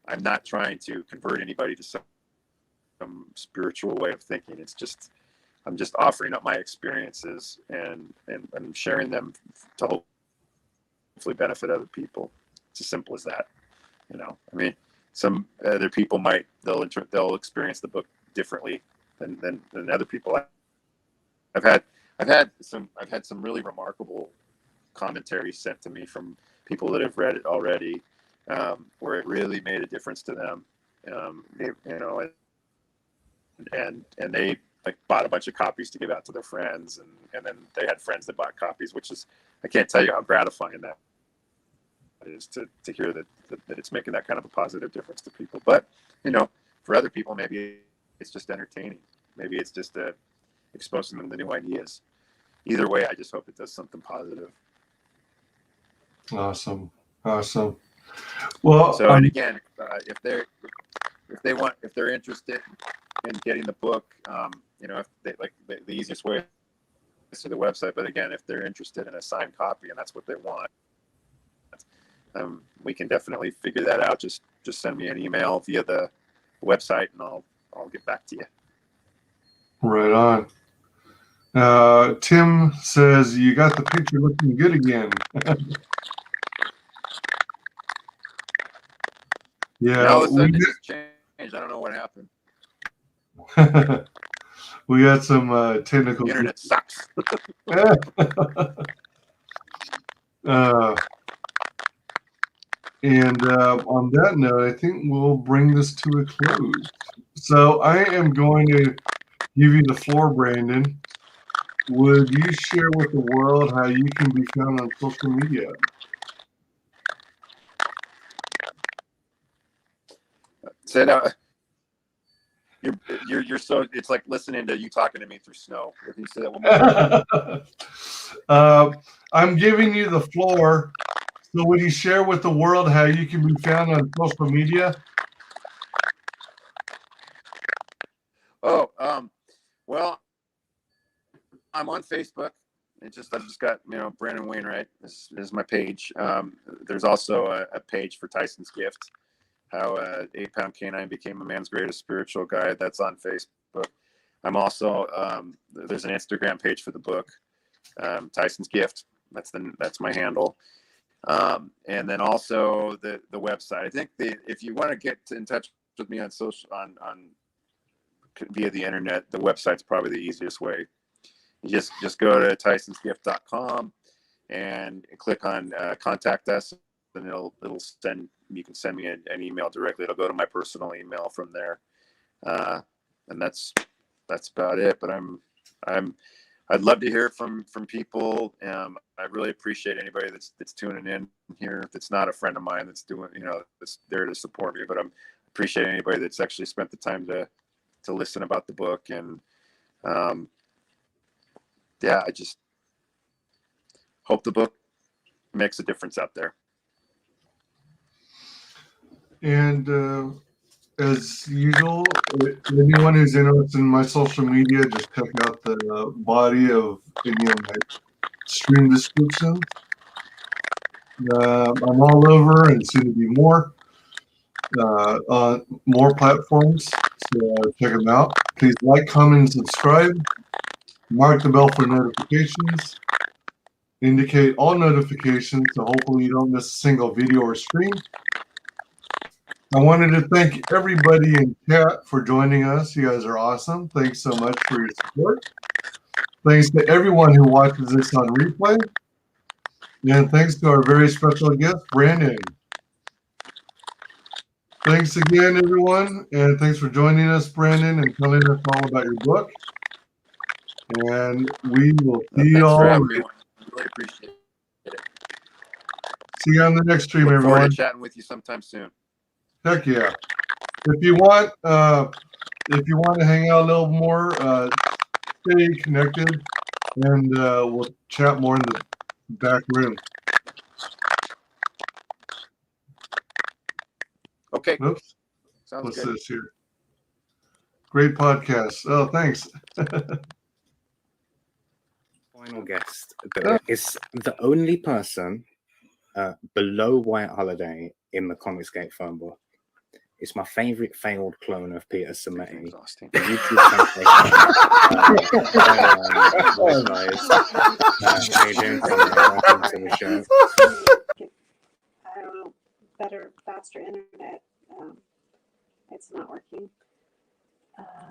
Speaker 4: I'm not trying to convert anybody to some spiritual way of thinking. It's just I'm just offering up my experiences and sharing them to hopefully benefit other people. It's as simple as that. I mean, some other people they'll experience the book differently than other people. I've had some really remarkable commentaries sent to me from people that have read it already, where it really made a difference to them. And they bought a bunch of copies to give out to their friends, and then they had friends that bought copies, which is, I can't tell you how gratifying that is to hear that it's making that kind of a positive difference to people. But for other people, maybe it's just entertaining. Maybe it's just exposing them to new ideas. Either way, I just hope it does something positive.
Speaker 2: Awesome. Well,
Speaker 4: so and again, if they're interested in getting the book, if they the easiest way is to the website. But again, if they're interested in a signed copy and that's what they want, we can definitely figure that out. Just send me an email via the website, and I'll get back to you.
Speaker 2: Right on. Tim says you got the picture looking good again. Yeah,
Speaker 4: all of a sudden it just changed. I don't know what happened.
Speaker 2: We got some technical.
Speaker 4: The internet sucks.
Speaker 2: And on that note, I think we'll bring this to a close. So I am going to give you the floor, Brandon. Would you share with the world how you can be found on social media?
Speaker 4: Say that. You're so, it's like listening to you talking to me through snow. If you say that one more time.
Speaker 2: I'm giving you the floor. So would you share with the world how you can be found on social media?
Speaker 4: I'm on Facebook. I've just got, Brandon Wainwright. This is my page. There's also a page for Tyson's Gift, how 8-pound canine became a man's greatest spiritual guide. That's on Facebook. I'm also there's an Instagram page for the book, Tyson's Gift. That's my handle. And then also the website. I think if you want to get in touch with me on via the internet, the website's probably the easiest way. You just go to tysonsgift.com and click on contact us, and you can send me an email directly. It'll go to my personal email from there. And that's about it. But I'd love to hear from people. I really appreciate anybody that's tuning in here. That's not a friend of mine that's doing, that's there to support me. But I appreciate anybody that's actually spent the time to listen about the book. And I just hope the book makes a difference out there.
Speaker 2: And as usual, anyone who's interested in my social media, just check out the body of any of my stream descriptions. I'm all over and soon to be more on more platforms, so check them out. Please like, comment, and subscribe. Mark the bell for notifications. Indicate all notifications so hopefully you don't miss a single video or stream. I wanted to thank everybody in chat for joining us. You guys are awesome. Thanks so much for your support. Thanks to everyone who watches this on replay. And thanks to our very special guest, Brandon. Thanks again, everyone. And thanks for joining us, Brandon, and telling us all about your book. And we will see you
Speaker 4: Thanks for
Speaker 2: all.
Speaker 4: having me. I really appreciate it.
Speaker 2: See you on the next stream,
Speaker 4: Look forward
Speaker 2: everyone.
Speaker 4: to chatting with you sometime soon.
Speaker 2: Heck yeah. If you want to hang out a little more, stay connected, and we'll chat more in the back room.
Speaker 4: Okay.
Speaker 2: Oops.
Speaker 4: Sounds
Speaker 2: What's
Speaker 4: good.
Speaker 2: this here? Great podcast. Oh, thanks.
Speaker 1: Final guest that is the only person below White Holiday in the Comicsgate phone book. It's my favorite failed clone of Peter Sammetti.
Speaker 4: Exhausting.
Speaker 1: The YouTube how you doing, Connie? Welcome to the show.
Speaker 5: I don't know, better, faster internet. It's not working.